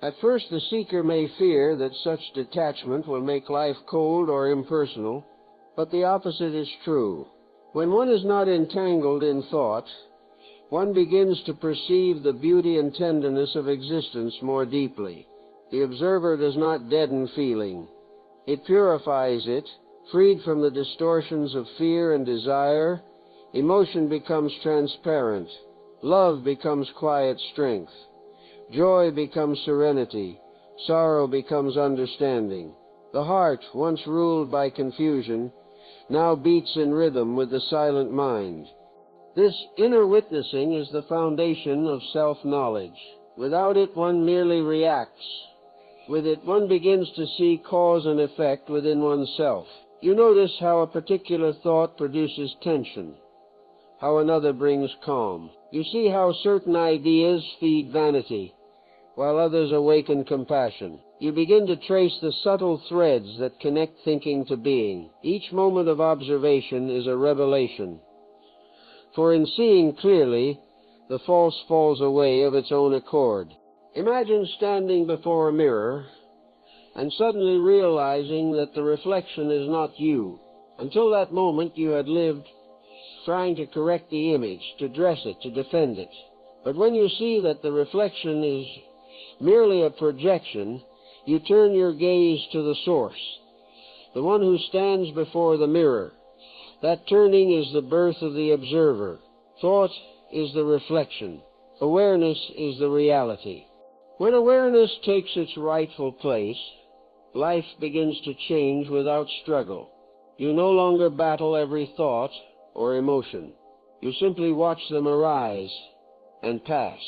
At first, the seeker may fear that such detachment will make life cold or impersonal, but the opposite is true. When one is not entangled in thought, one begins to perceive the beauty and tenderness of existence more deeply. The observer does not deaden feeling. It purifies it. Freed from the distortions of fear and desire, emotion becomes transparent. Love becomes quiet strength. Joy becomes serenity. Sorrow becomes understanding. The heart, once ruled by confusion, now beats in rhythm with the silent mind. This inner witnessing is the foundation of self-knowledge. Without it, one merely reacts. With it, one begins to see cause and effect within oneself. You notice how a particular thought produces tension, how another brings calm. You see how certain ideas feed vanity, while others awaken compassion. You begin to trace the subtle threads that connect thinking to being. Each moment of observation is a revelation. For in seeing clearly, the false falls away of its own accord. Imagine standing before a mirror and suddenly realizing that the reflection is not you. Until that moment, you had lived trying to correct the image, to dress it, to defend it. But when you see that the reflection is merely a projection, you turn your gaze to the source, the one who stands before the mirror. That turning is the birth of the observer. Thought is the reflection. Awareness is the reality. When awareness takes its rightful place, life begins to change without struggle. You no longer battle every thought or emotion. You simply watch them arise and pass.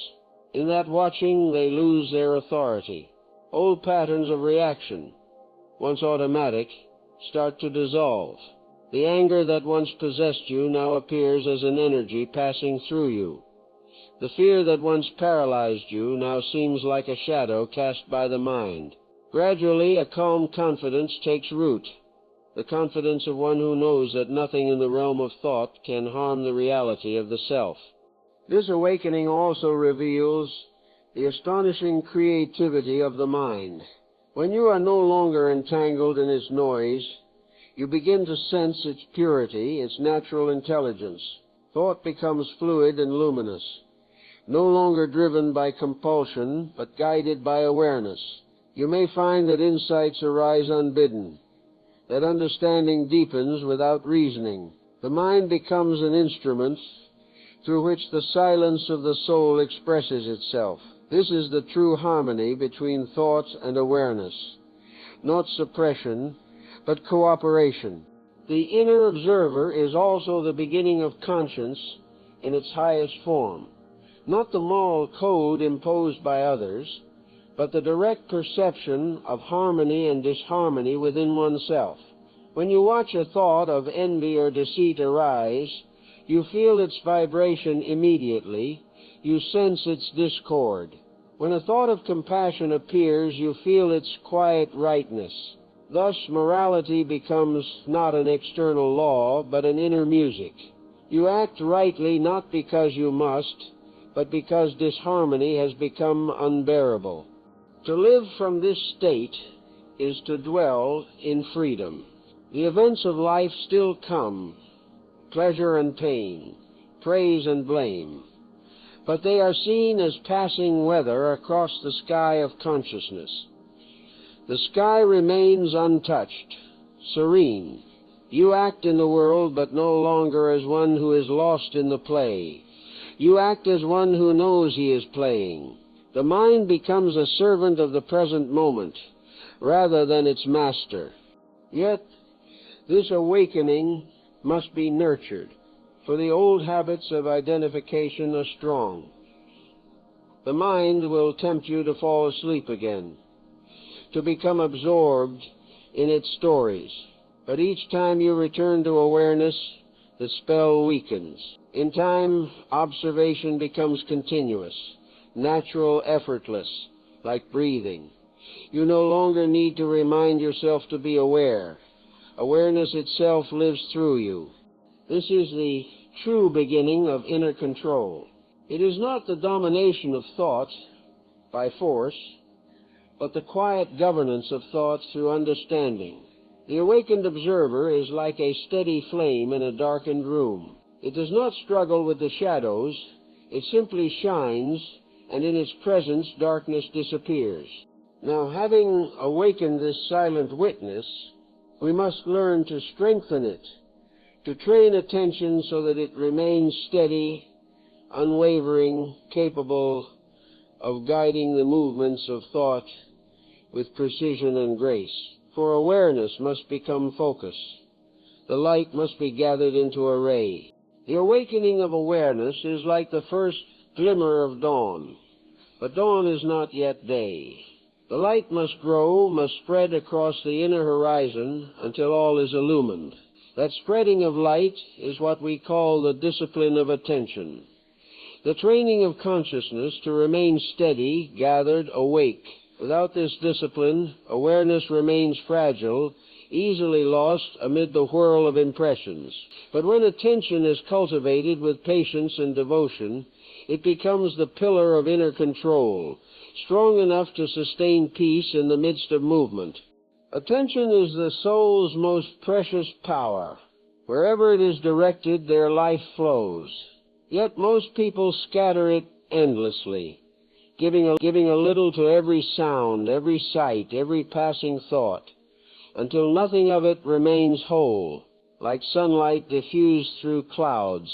In that watching, they lose their authority. Old patterns of reaction, once automatic, start to dissolve. The anger that once possessed you now appears as an energy passing through you. The fear that once paralyzed you now seems like a shadow cast by the mind. Gradually, a calm confidence takes root, the confidence of one who knows that nothing in the realm of thought can harm the reality of the self. This awakening also reveals the astonishing creativity of the mind. When you are no longer entangled in its noise, you begin to sense its purity, its natural intelligence. Thought becomes fluid and luminous, no longer driven by compulsion, but guided by awareness. You may find that insights arise unbidden, that understanding deepens without reasoning. The mind becomes an instrument through which the silence of the soul expresses itself. This is the true harmony between thought and awareness, not suppression, but cooperation. The inner observer is also the beginning of conscience in its highest form, not the moral code imposed by others, but the direct perception of harmony and disharmony within oneself. When you watch a thought of envy or deceit arise, you feel its vibration immediately, you sense its discord. When a thought of compassion appears, you feel its quiet rightness. Thus, morality becomes not an external law, but an inner music. You act rightly not because you must, but because disharmony has become unbearable. To live from this state is to dwell in freedom. The events of life still come, pleasure and pain, praise and blame, but they are seen as passing weather across the sky of consciousness. The sky remains untouched, serene. You act in the world, but no longer as one who is lost in the play. You act as one who knows he is playing. The mind becomes a servant of the present moment, rather than its master. Yet, this awakening must be nurtured, for the old habits of identification are strong. The mind will tempt you to fall asleep again, to become absorbed in its stories. But each time you return to awareness, the spell weakens. In time, observation becomes continuous, natural, effortless, like breathing. You no longer need to remind yourself to be aware. Awareness itself lives through you. This is the true beginning of inner control. It is not the domination of thought by force, but the quiet governance of thought through understanding. The awakened observer is like a steady flame in a darkened room. It does not struggle with the shadows, it simply shines, and in its presence darkness disappears. Now, having awakened this silent witness, we must learn to strengthen it, to train attention so that it remains steady, unwavering, capable of guiding the movements of thought with precision and grace. For awareness must become focus. The light must be gathered into a ray. The awakening of awareness is like the first glimmer of dawn, but dawn is not yet day. The light must grow, must spread across the inner horizon until all is illumined. That spreading of light is what we call the discipline of attention, the training of consciousness to remain steady, gathered, awake. Without this discipline, awareness remains fragile, easily lost amid the whirl of impressions. But when attention is cultivated with patience and devotion, it becomes the pillar of inner control, strong enough to sustain peace in the midst of movement. Attention is the soul's most precious power. Wherever it is directed, their life flows. Yet most people scatter it endlessly, giving a little to every sound, every sight, every passing thought, until nothing of it remains whole. Like sunlight diffused through clouds,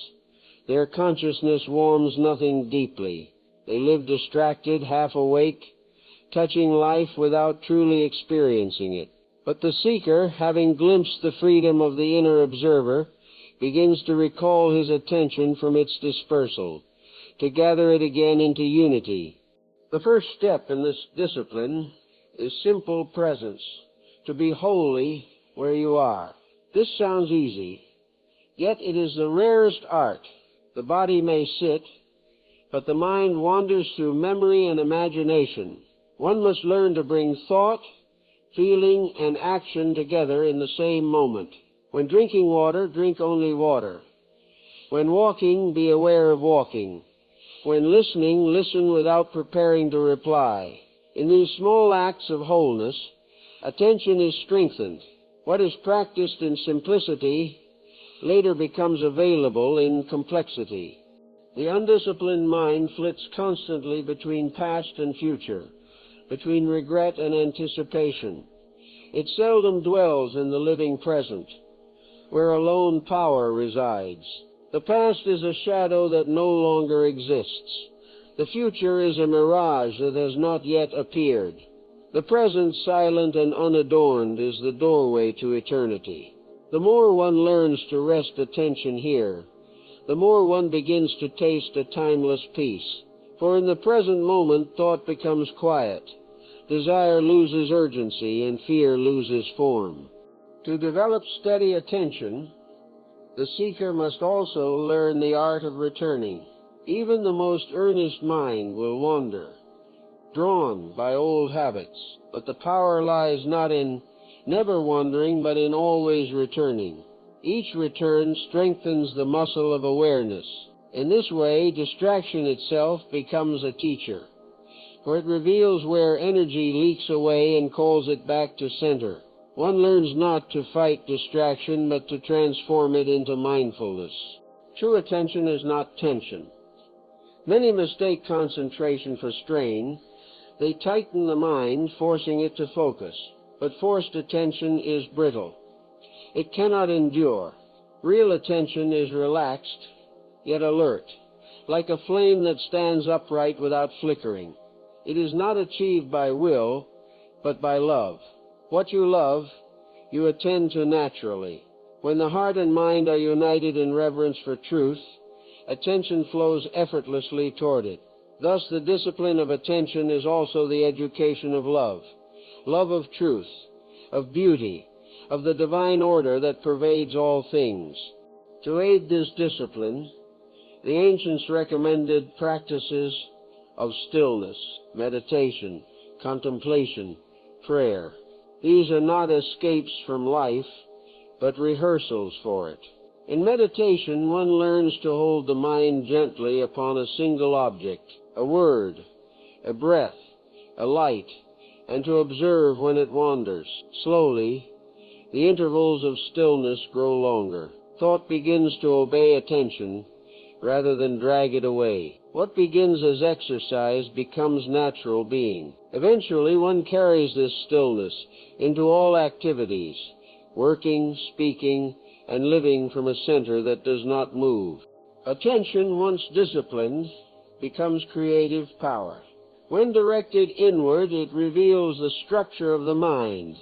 their consciousness warms nothing deeply. They live distracted, half awake, touching life without truly experiencing it. But the seeker, having glimpsed the freedom of the inner observer, begins to recall his attention from its dispersal, to gather it again into unity. The first step in this discipline is simple presence, to be wholly where you are. This sounds easy, yet it is the rarest art. The body may sit, but the mind wanders through memory and imagination. One must learn to bring thought, feeling, and action together in the same moment. When drinking water, drink only water. When walking, be aware of walking. When listening, listen without preparing to reply. In these small acts of wholeness, attention is strengthened. What is practiced in simplicity later becomes available in complexity. The undisciplined mind flits constantly between past and future, between regret and anticipation. It seldom dwells in the living present, where alone power resides. The past is a shadow that no longer exists. The future is a mirage that has not yet appeared. The present, silent and unadorned, is the doorway to eternity. The more one learns to rest attention here, the more one begins to taste a timeless peace. For in the present moment, thought becomes quiet. Desire loses urgency and fear loses form. To develop steady attention, the seeker must also learn the art of returning. Even the most earnest mind will wander, drawn by old habits, but the power lies not in never wandering, but in always returning. Each return strengthens the muscle of awareness. In this way, distraction itself becomes a teacher, for it reveals where energy leaks away and calls it back to center. One learns not to fight distraction, but to transform it into mindfulness. True attention is not tension. Many mistake concentration for strain. They tighten the mind, forcing it to focus. But forced attention is brittle. It cannot endure. Real attention is relaxed, yet alert, like a flame that stands upright without flickering. It is not achieved by will, but by love. What you love, you attend to naturally. When the heart and mind are united in reverence for truth, attention flows effortlessly toward it. Thus, the discipline of attention is also the education of love. Love of truth, of beauty, of the divine order that pervades all things. To aid this discipline, the ancients recommended practices of stillness, meditation, contemplation, prayer. These are not escapes from life, but rehearsals for it. In meditation, one learns to hold the mind gently upon a single object, a word, a breath, a light, and to observe when it wanders. Slowly, the intervals of stillness grow longer. Thought begins to obey attention rather than drag it away. What begins as exercise becomes natural being. Eventually, one carries this stillness into all activities, working, speaking, and living from a center that does not move. Attention, once disciplined, becomes creative power. When directed inward, it reveals the structure of the mind.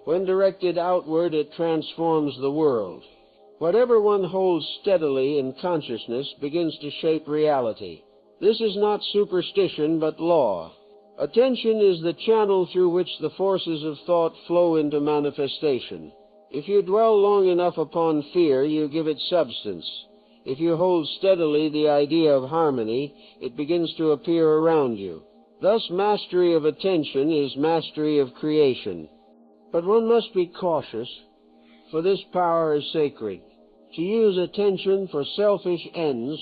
When directed outward, it transforms the world. Whatever one holds steadily in consciousness begins to shape reality. This is not superstition, but law. Attention is the channel through which the forces of thought flow into manifestation. If you dwell long enough upon fear, you give it substance. If you hold steadily the idea of harmony, it begins to appear around you. Thus, mastery of attention is mastery of creation. But one must be cautious, for this power is sacred. To use attention for selfish ends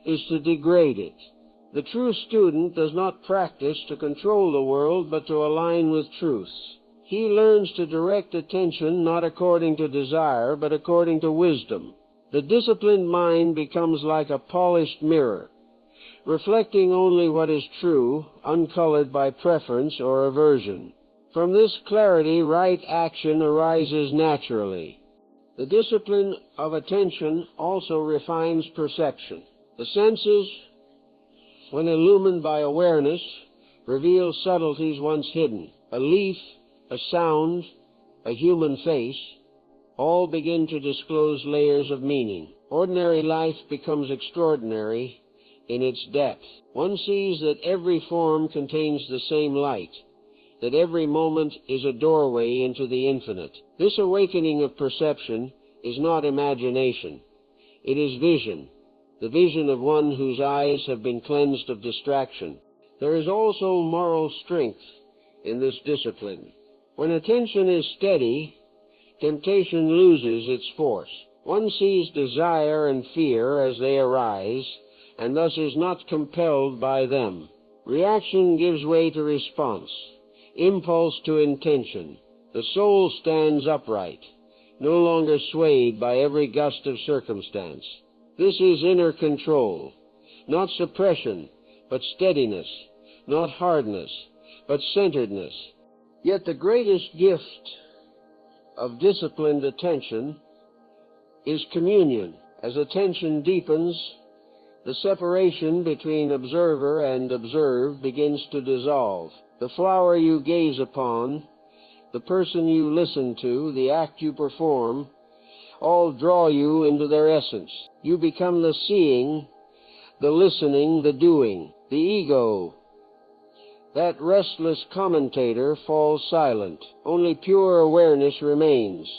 is to degrade it. The true student does not practice to control the world, but to align with truth. He learns to direct attention not according to desire, but according to wisdom. The disciplined mind becomes like a polished mirror, reflecting only what is true, uncolored by preference or aversion. From this clarity, right action arises naturally. The discipline of attention also refines perception. The senses, when illumined by awareness, reveal subtleties once hidden. A leaf, a sound, a human face, all begin to disclose layers of meaning. Ordinary life becomes extraordinary in its depth. One sees that every form contains the same light, that every moment is a doorway into the infinite. This awakening of perception is not imagination. It is vision, the vision of one whose eyes have been cleansed of distraction. There is also moral strength in this discipline. When attention is steady, temptation loses its force. One sees desire and fear as they arise, and thus is not compelled by them. Reaction gives way to response, impulse to intention. The soul stands upright, no longer swayed by every gust of circumstance. This is inner control, not suppression, but steadiness, not hardness, but centeredness. Yet the greatest gift of disciplined attention is communion. As attention deepens, the separation between observer and observed begins to dissolve. The flower you gaze upon, the person you listen to, the act you perform, all draw you into their essence. You become the seeing, the listening, the doing. The ego, that restless commentator, falls silent. Only pure awareness remains,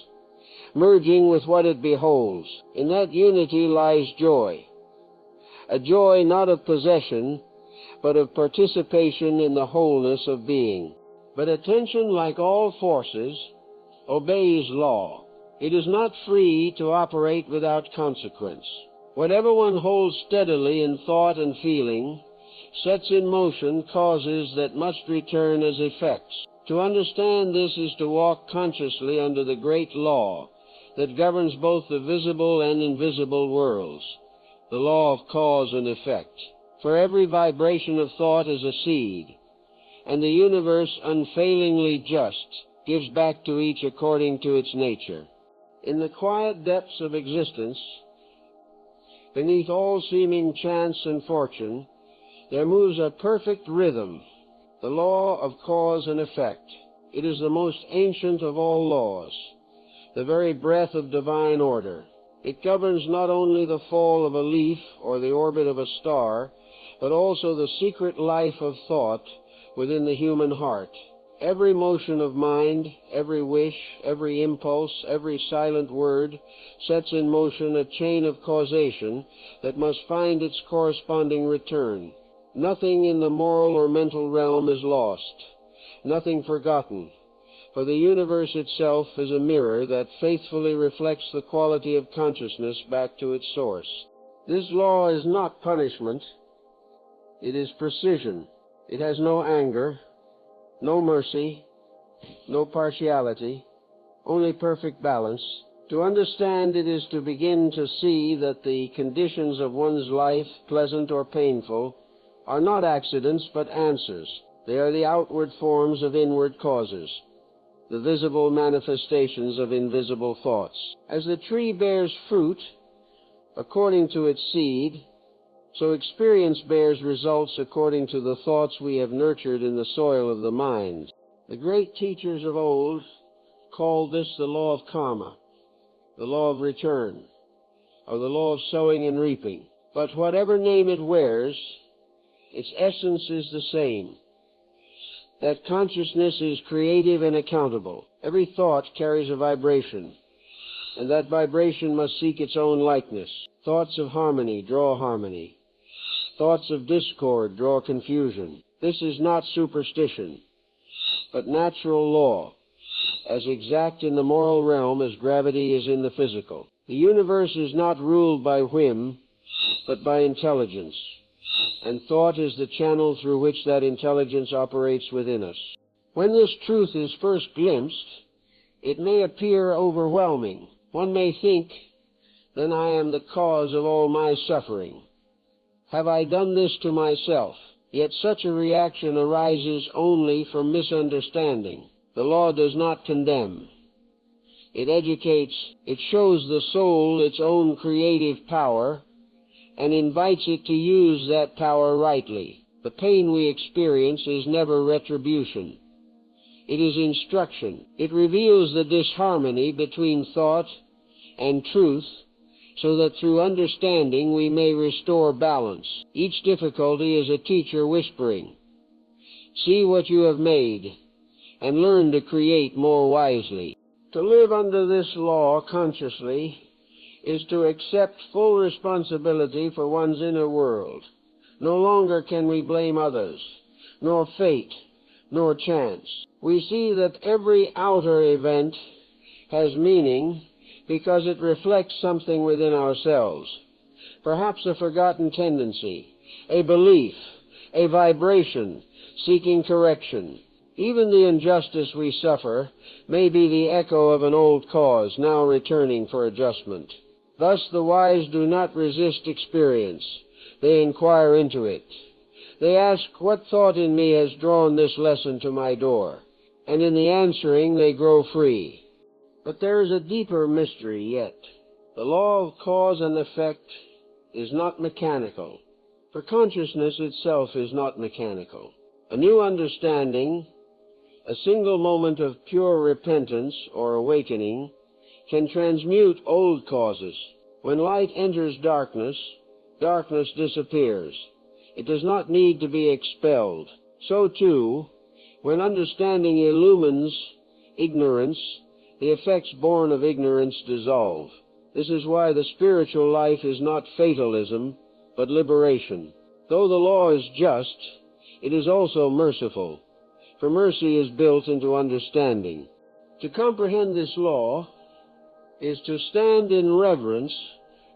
merging with what it beholds. In that unity lies joy, a joy not of possession, but of participation in the wholeness of being. But attention, like all forces, obeys law. It is not free to operate without consequence. Whatever one holds steadily in thought and feeling sets in motion causes that must return as effects. To understand this is to walk consciously under the great law that governs both the visible and invisible worlds, the law of cause and effect. For every vibration of thought is a seed, and the universe, unfailingly just, gives back to each according to its nature. In the quiet depths of existence, beneath all seeming chance and fortune, there moves a perfect rhythm, the law of cause and effect. It is the most ancient of all laws, the very breath of divine order. It governs not only the fall of a leaf or the orbit of a star, but also the secret life of thought within the human heart. Every motion of mind, every wish, every impulse, every silent word sets in motion a chain of causation that must find its corresponding return. Nothing in the moral or mental realm is lost, nothing forgotten, for the universe itself is a mirror that faithfully reflects the quality of consciousness back to its source. This law is not punishment, it is precision. It has no anger, no mercy, no partiality, only perfect balance. To understand it is to begin to see that the conditions of one's life, pleasant or painful, are not accidents but answers. They are the outward forms of inward causes, the visible manifestations of invisible thoughts. As the tree bears fruit according to its seed, so experience bears results according to the thoughts we have nurtured in the soil of the mind. The great teachers of old called this the law of karma, the law of return, or the law of sowing and reaping. But whatever name it wears, its essence is the same, that consciousness is creative and accountable. Every thought carries a vibration, and that vibration must seek its own likeness. Thoughts of harmony draw harmony. Thoughts of discord draw confusion. This is not superstition, but natural law, as exact in the moral realm as gravity is in the physical. The universe is not ruled by whim, but by intelligence, and thought is the channel through which that intelligence operates within us. When this truth is first glimpsed, it may appear overwhelming. One may think, then I am the cause of all my suffering. Have I done this to myself? Yet such a reaction arises only from misunderstanding. The law does not condemn. It educates, it shows the soul its own creative power, and invites it to use that power rightly. The pain we experience is never retribution. It is instruction. It reveals the disharmony between thought and truth, so that through understanding we may restore balance. Each difficulty is a teacher whispering, "See what you have made. and learn to create more wisely. To live under this law consciously is to accept full responsibility for one's inner world. No longer can we blame others, nor fate, nor chance. We see that every outer event has meaning because it reflects something within ourselves. Perhaps a forgotten tendency, a belief, a vibration seeking correction. Even the injustice we suffer may be the echo of an old cause now returning for adjustment. Thus the wise do not resist experience. They inquire into it. They ask, what thought in me has drawn this lesson to my door? And in the answering they grow free. But there is a deeper mystery yet. The law of cause and effect is not mechanical, for consciousness itself is not mechanical. A new understanding, a single moment of pure repentance or awakening, can transmute old causes. When light enters darkness, darkness disappears. It does not need to be expelled. So too, when understanding illumines ignorance, the effects born of ignorance dissolve. This is why the spiritual life is not fatalism, but liberation. Though the law is just, it is also merciful, for mercy is built into understanding. To comprehend this law is to stand in reverence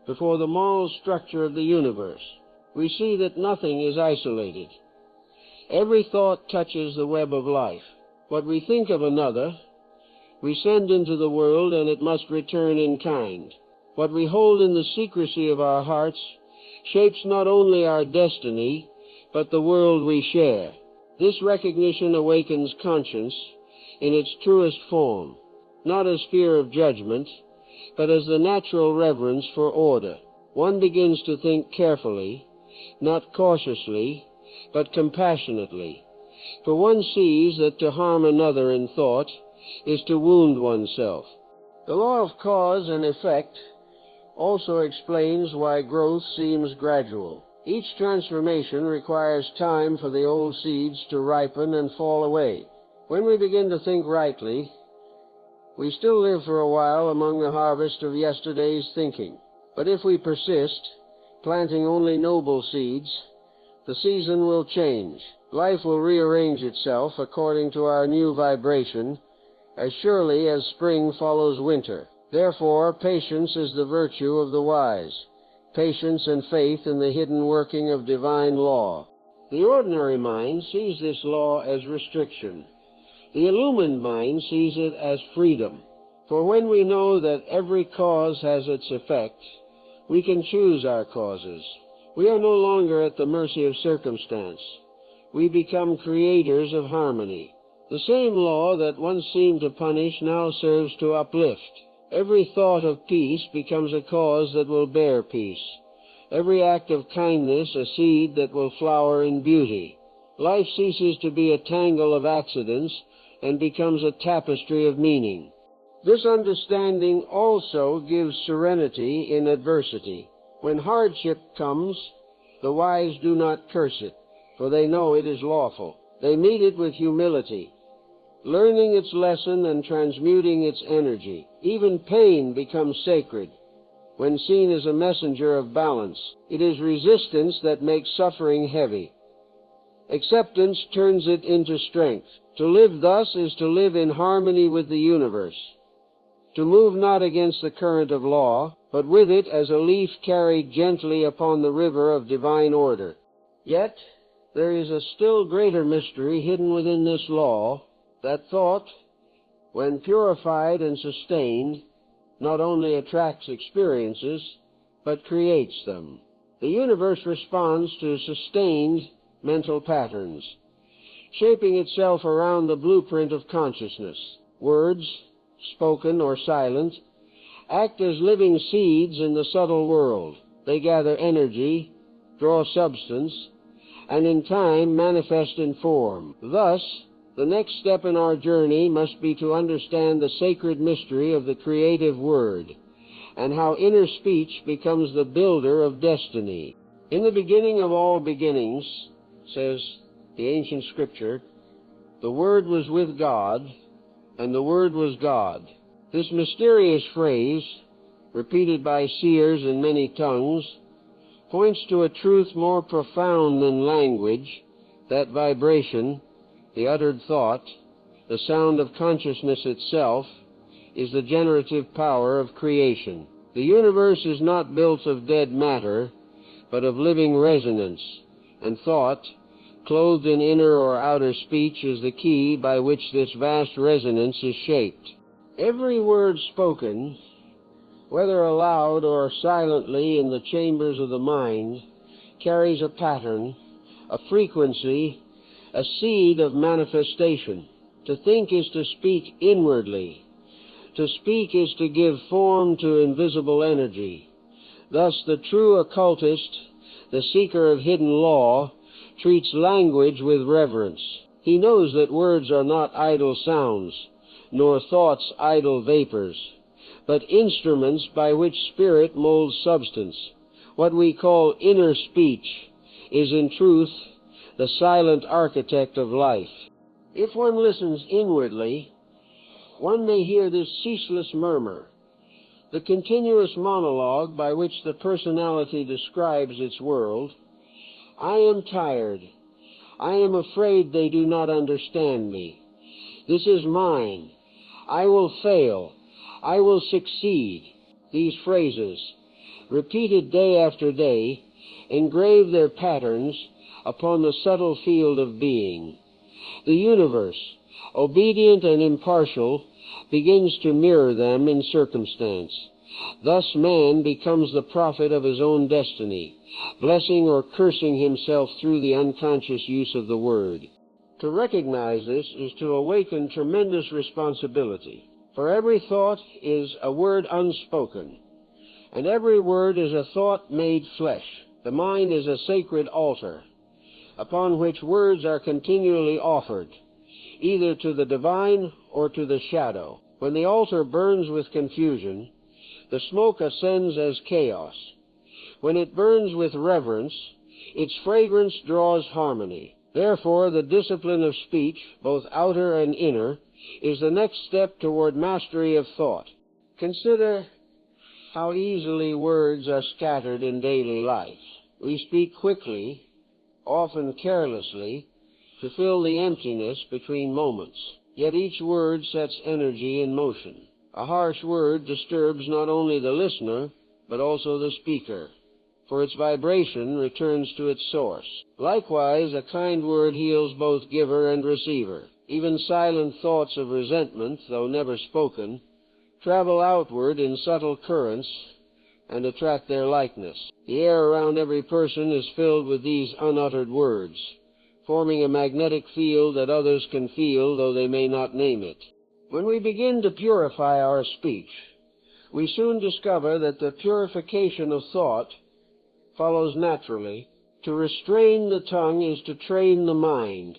before the moral structure of the universe. We see that nothing is isolated. Every thought touches the web of life. What we think of another, we send into the world, and it must return in kind. What we hold in the secrecy of our hearts shapes not only our destiny, but the world we share. This recognition awakens conscience in its truest form, not as fear of judgment, but as the natural reverence for order. One begins to think carefully, not cautiously, but compassionately, for one sees that to harm another in thought is to wound oneself. The law of cause and effect also explains why growth seems gradual. Each transformation requires time for the old seeds to ripen and fall away. When we begin to think rightly, we still live for a while among the harvest of yesterday's thinking. But if we persist, planting only noble seeds, the season will change. Life will rearrange itself according to our new vibration, as surely as spring follows winter. Therefore, patience is the virtue of the wise, patience and faith in the hidden working of divine law. The ordinary mind sees this law as restriction. The illumined mind sees it as freedom. For when we know that every cause has its effect, we can choose our causes. We are no longer at the mercy of circumstance. We become creators of harmony. The same law that once seemed to punish now serves to uplift. Every thought of peace becomes a cause that will bear peace. Every act of kindness a seed that will flower in beauty. Life ceases to be a tangle of accidents and becomes a tapestry of meaning. This understanding also gives serenity in adversity. When hardship comes, the wise do not curse it, for they know it is lawful. They meet it with humility, learning its lesson and transmuting its energy. Even pain becomes sacred when seen as a messenger of balance. It is resistance that makes suffering heavy. Acceptance turns it into strength. To live thus is to live in harmony with the universe, to move not against the current of law, but with it as a leaf carried gently upon the river of divine order. Yet there is a still greater mystery hidden within this law, that thought, when purified and sustained, not only attracts experiences, but creates them. The universe responds to sustained mental patterns, shaping itself around the blueprint of consciousness. Words, spoken or silent, act as living seeds in the subtle world. They gather energy, draw substance, and in time manifest in form. Thus, the next step in our journey must be to understand the sacred mystery of the creative word, and how inner speech becomes the builder of destiny. In the beginning of all beginnings, says the ancient scripture, "The Word was with God, and the Word was God." This mysterious phrase, repeated by seers in many tongues, points to a truth more profound than language, that vibration, the uttered thought, the sound of consciousness itself, is the generative power of creation. The universe is not built of dead matter, but of living resonance, and thought, clothed in inner or outer speech, is the key by which this vast resonance is shaped. Every word spoken, whether aloud or silently in the chambers of the mind, carries a pattern, a frequency, a seed of manifestation. To think is to speak inwardly. To speak is to give form to invisible energy. Thus the true occultist, the seeker of hidden law, treats language with reverence. He knows that words are not idle sounds, nor thoughts idle vapors, but instruments by which spirit molds substance. What we call inner speech is in truth the silent architect of life. If one listens inwardly, one may hear this ceaseless murmur, the continuous monologue by which the personality describes its world. "I am tired. I am afraid they do not understand me. This is mine. I will fail. I will succeed." These phrases, repeated day after day, engrave their patterns upon the subtle field of being. The universe, obedient and impartial, begins to mirror them in circumstance. Thus man becomes the prophet of his own destiny, blessing or cursing himself through the unconscious use of the word. To recognize this is to awaken tremendous responsibility. For every thought is a word unspoken, and every word is a thought made flesh. The mind is a sacred altar, upon which words are continually offered, either to the divine or to the shadow. When the altar burns with confusion, the smoke ascends as chaos. When it burns with reverence, its fragrance draws harmony. Therefore, the discipline of speech, both outer and inner, is the next step toward mastery of thought. Consider how easily words are scattered in daily life. We speak quickly, often carelessly, to fill the emptiness between moments. Yet each word sets energy in motion. A harsh word disturbs not only the listener, but also the speaker, for its vibration returns to its source. Likewise, a kind word heals both giver and receiver. Even silent thoughts of resentment, though never spoken, travel outward in subtle currents and attract their likeness. The air around every person is filled with these unuttered words, forming a magnetic field that others can feel, though they may not name it. When we begin to purify our speech, we soon discover that the purification of thought follows naturally. To restrain the tongue is to train the mind,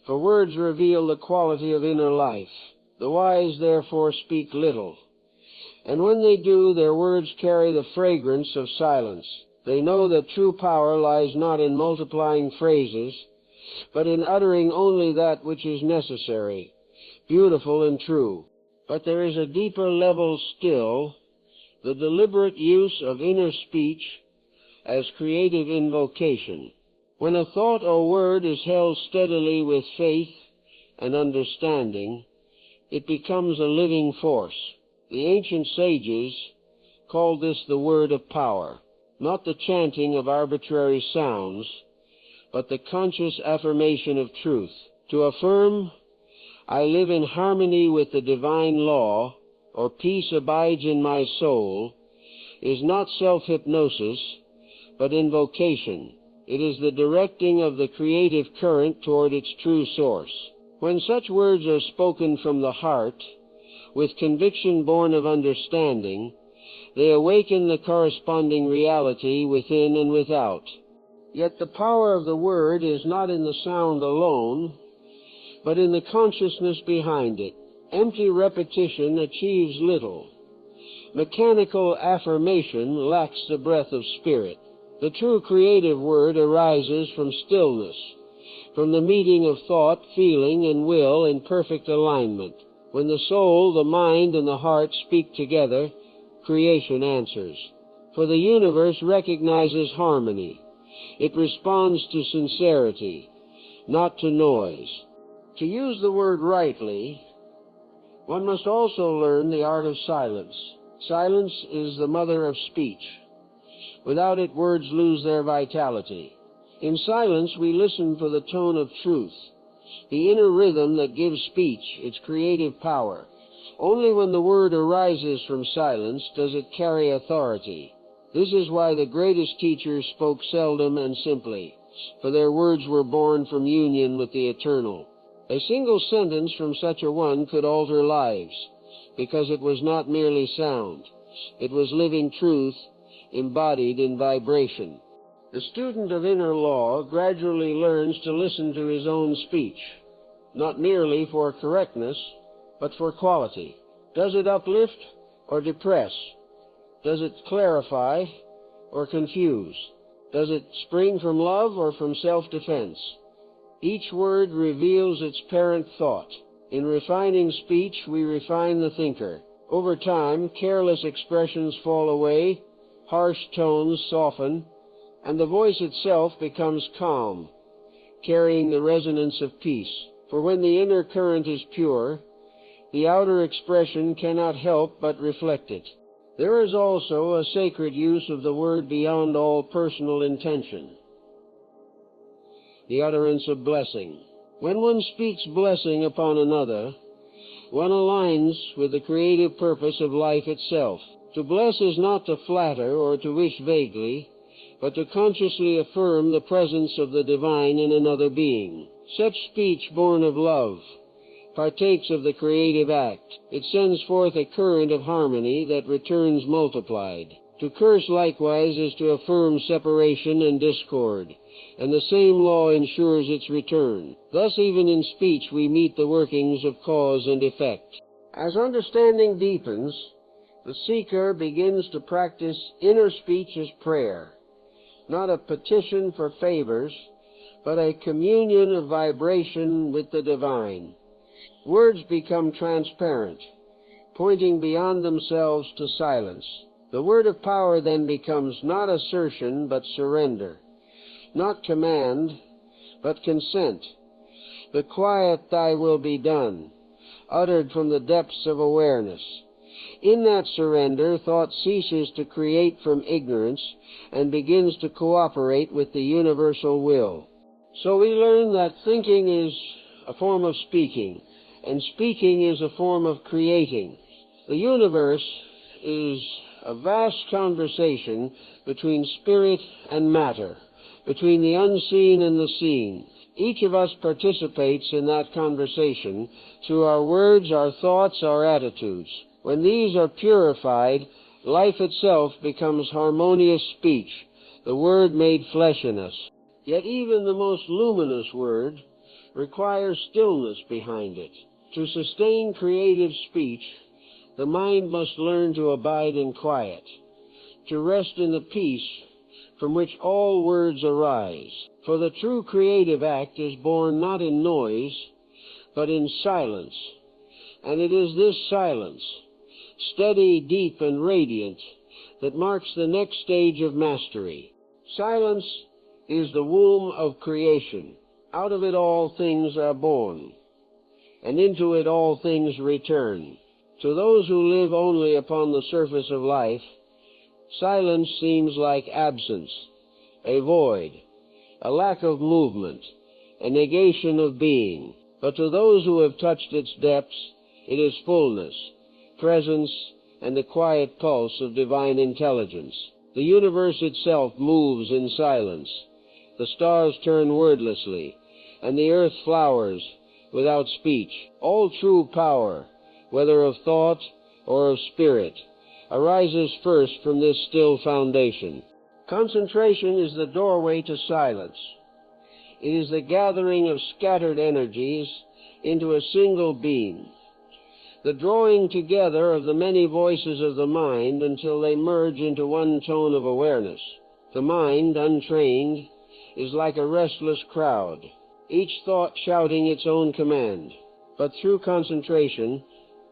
for words reveal the quality of inner life. The wise, therefore, speak little, and when they do, their words carry the fragrance of silence. They know that true power lies not in multiplying phrases, but in uttering only that which is necessary, beautiful and true. But there is a deeper level still, the deliberate use of inner speech as creative invocation. When a thought or word is held steadily with faith and understanding, it becomes a living force. The ancient sages called this the word of power, not the chanting of arbitrary sounds, but the conscious affirmation of truth. To affirm, "I live in harmony with the divine law," or "peace abides in my soul," is not self-hypnosis, but invocation. It is the directing of the creative current toward its true source. When such words are spoken from the heart, with conviction born of understanding, they awaken the corresponding reality within and without. Yet the power of the word is not in the sound alone, but in the consciousness behind it. Empty repetition achieves little. Mechanical affirmation lacks the breath of spirit. The true creative word arises from stillness, from the meeting of thought, feeling, and will in perfect alignment. When the soul, the mind, and the heart speak together, creation answers. For the universe recognizes harmony. It responds to sincerity, not to noise. To use the word rightly, one must also learn the art of silence. Silence is the mother of speech. Without it, words lose their vitality. In silence, we listen for the tone of truth, the inner rhythm that gives speech its creative power. Only when the word arises from silence does it carry authority. This is why the greatest teachers spoke seldom and simply, for their words were born from union with the eternal. A single sentence from such a one could alter lives, because it was not merely sound. It was living truth embodied in vibration. The student of inner law gradually learns to listen to his own speech, not merely for correctness, but for quality. Does it uplift or depress? Does it clarify or confuse? Does it spring from love or from self-defense? Each word reveals its parent thought. In refining speech, we refine the thinker. Over time, careless expressions fall away, harsh tones soften, and the voice itself becomes calm, carrying the resonance of peace. For when the inner current is pure, the outer expression cannot help but reflect it. There is also a sacred use of the word beyond all personal intention, the utterance of blessing. When one speaks blessing upon another, one aligns with the creative purpose of life itself. To bless is not to flatter or to wish vaguely, but to consciously affirm the presence of the divine in another being. Such speech, born of love, partakes of the creative act. It sends forth a current of harmony that returns multiplied. To curse likewise is to affirm separation and discord, and the same law ensures its return. Thus even in speech we meet the workings of cause and effect. As understanding deepens, the seeker begins to practice inner speech as prayer, not a petition for favors, but a communion of vibration with the divine. Words become transparent, pointing beyond themselves to silence. The word of power then becomes not assertion, but surrender, not command, but consent. The quiet "Thy will be done," uttered from the depths of awareness. In that surrender, thought ceases to create from ignorance and begins to cooperate with the universal will. So we learn that thinking is a form of speaking, and speaking is a form of creating. The universe is a vast conversation between spirit and matter, between the unseen and the seen. Each of us participates in that conversation through our words, our thoughts, our attitudes. When these are purified, life itself becomes harmonious speech, the word made flesh in us. Yet even the most luminous word requires stillness behind it. To sustain creative speech, the mind must learn to abide in quiet, to rest in the peace from which all words arise. For the true creative act is born not in noise, but in silence. And it is this silence, steady, deep, and radiant, that marks the next stage of mastery. Silence is the womb of creation. Out of it all things are born, and into it all things return. To those who live only upon the surface of life, silence seems like absence, a void, a lack of movement, a negation of being. But to those who have touched its depths, it is fullness, presence, and the quiet pulse of divine intelligence. The universe itself moves in silence. The stars turn wordlessly, and the earth flowers without speech. All true power, whether of thought or of spirit, arises first from this still foundation. Concentration is the doorway to silence. It is the gathering of scattered energies into a single beam, the drawing together of the many voices of the mind until they merge into one tone of awareness. The mind, untrained, is like a restless crowd. each thought shouting its own command. But through concentration,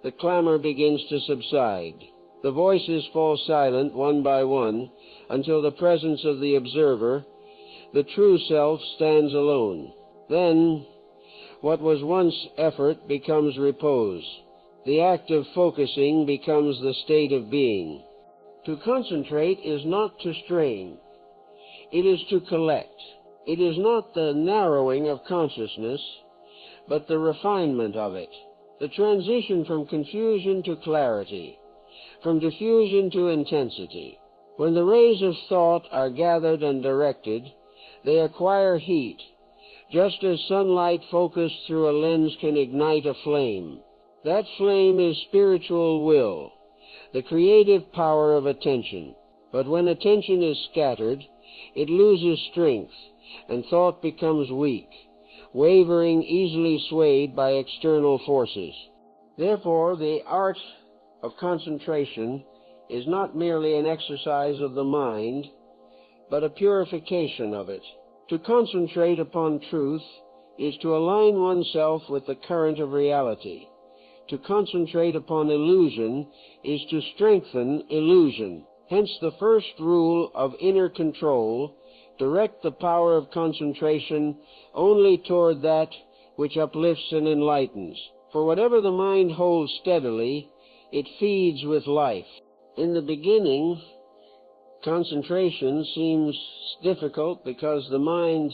the clamor begins to subside. The voices fall silent one by one until the presence of the observer, the true self, stands alone. Then, what was once effort becomes repose. The act of focusing becomes the state of being. To concentrate is not to strain. It is to collect. It is not the narrowing of consciousness, but the refinement of it, the transition from confusion to clarity, from diffusion to intensity. When the rays of thought are gathered and directed, they acquire heat, just as sunlight focused through a lens can ignite a flame. That flame is spiritual will, the creative power of attention. But when attention is scattered, it loses strength, and thought becomes weak, wavering, easily swayed by external forces. Therefore, the art of concentration is not merely an exercise of the mind, but a purification of it. To concentrate upon truth is to align oneself with the current of reality. To concentrate upon illusion is to strengthen illusion. Hence the first rule of inner control: direct the power of concentration only toward that which uplifts and enlightens. For whatever the mind holds steadily, it feeds with life. In the beginning, concentration seems difficult because the mind,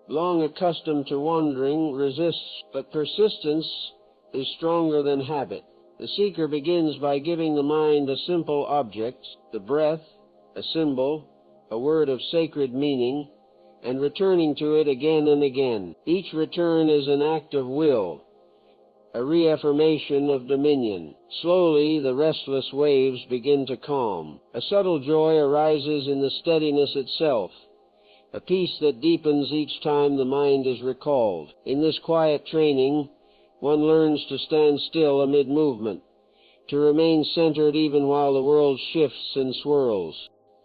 long accustomed to wandering, resists, but persistence is stronger than habit. The seeker begins by giving the mind a simple object, the breath, a symbol, a word of sacred meaning, and returning to it again and again. Each return is an act of will, a reaffirmation of dominion. Slowly, the restless waves begin to calm. A subtle joy arises in the steadiness itself, a peace that deepens each time the mind is recalled. In this quiet training, one learns to stand still amid movement, to remain centered even while the world shifts and swirls.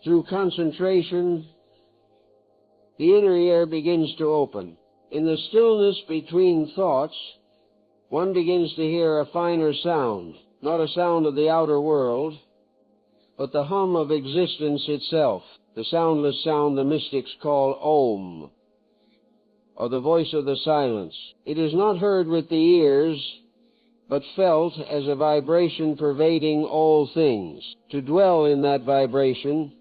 Through concentration, the inner ear begins to open. In the stillness between thoughts, one begins to hear a finer sound, not a sound of the outer world, but the hum of existence itself, the soundless sound the mystics call Om, or the voice of the silence. It is not heard with the ears, but felt as a vibration pervading all things. To dwell in that vibration,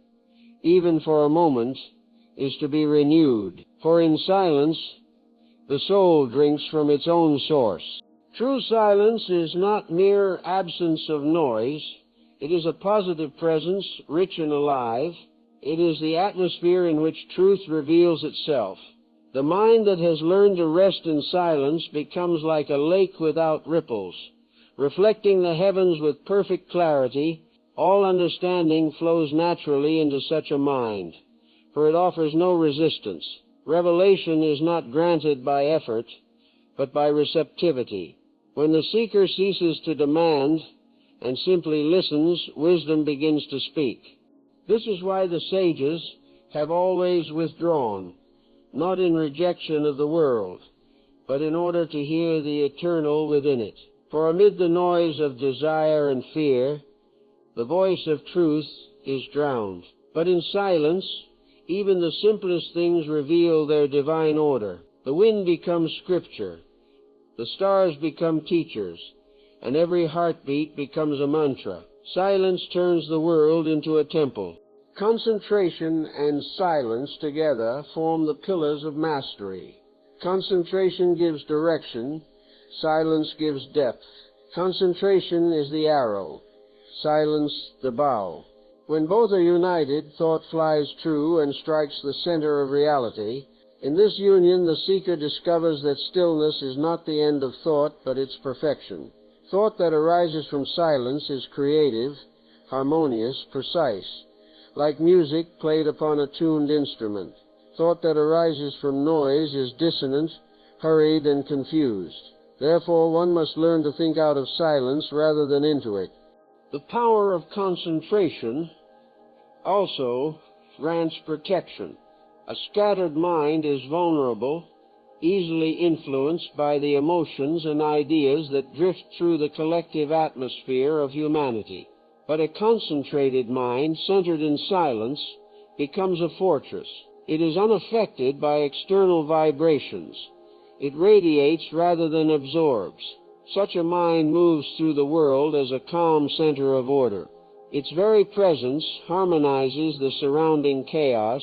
even for a moment, is to be renewed, for in silence the soul drinks from its own source. True silence is not mere absence of noise. It is a positive presence, rich and alive. It is the atmosphere in which truth reveals itself. The mind that has learned to rest in silence becomes like a lake without ripples, reflecting the heavens with perfect clarity. All understanding flows naturally into such a mind, for it offers no resistance. Revelation is not granted by effort, but by receptivity. When the seeker ceases to demand and simply listens, wisdom begins to speak. This is why the sages have always withdrawn, not in rejection of the world, but in order to hear the eternal within it. For amid the noise of desire and fear, the voice of truth is drowned. But in silence, even the simplest things reveal their divine order. The wind becomes scripture, the stars become teachers, and every heartbeat becomes a mantra. Silence turns the world into a temple. Concentration and silence together form the pillars of mastery. Concentration gives direction, silence gives depth. Concentration is the arrow, silence the bow. When both are united, thought flies true and strikes the center of reality. In this union, the seeker discovers that stillness is not the end of thought, but its perfection. Thought that arises from silence is creative, harmonious, precise, like music played upon a tuned instrument. Thought that arises from noise is dissonant, hurried, and confused. Therefore, one must learn to think out of silence rather than into it. The power of concentration also grants protection. A scattered mind is vulnerable easily influenced by the emotions and ideas that drift through the collective atmosphere of humanity. But a concentrated mind, centered in silence, becomes a fortress. It is unaffected by external vibrations. It radiates rather than absorbs. Such a mind moves through the world as a calm center of order. Its very presence harmonizes the surrounding chaos,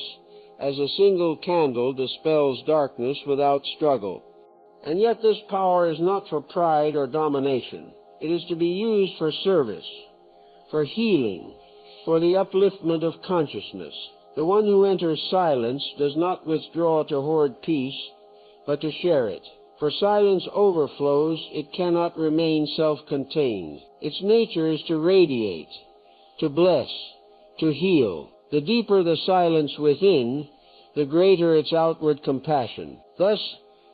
as a single candle dispels darkness without struggle. And yet this power is not for pride or domination. It is to be used for service, for healing, for the upliftment of consciousness. The one who enters silence does not withdraw to hoard peace, but to share it. For silence overflows, it cannot remain self-contained. Its nature is to radiate, to bless, to heal. The deeper the silence within, the greater its outward compassion. Thus,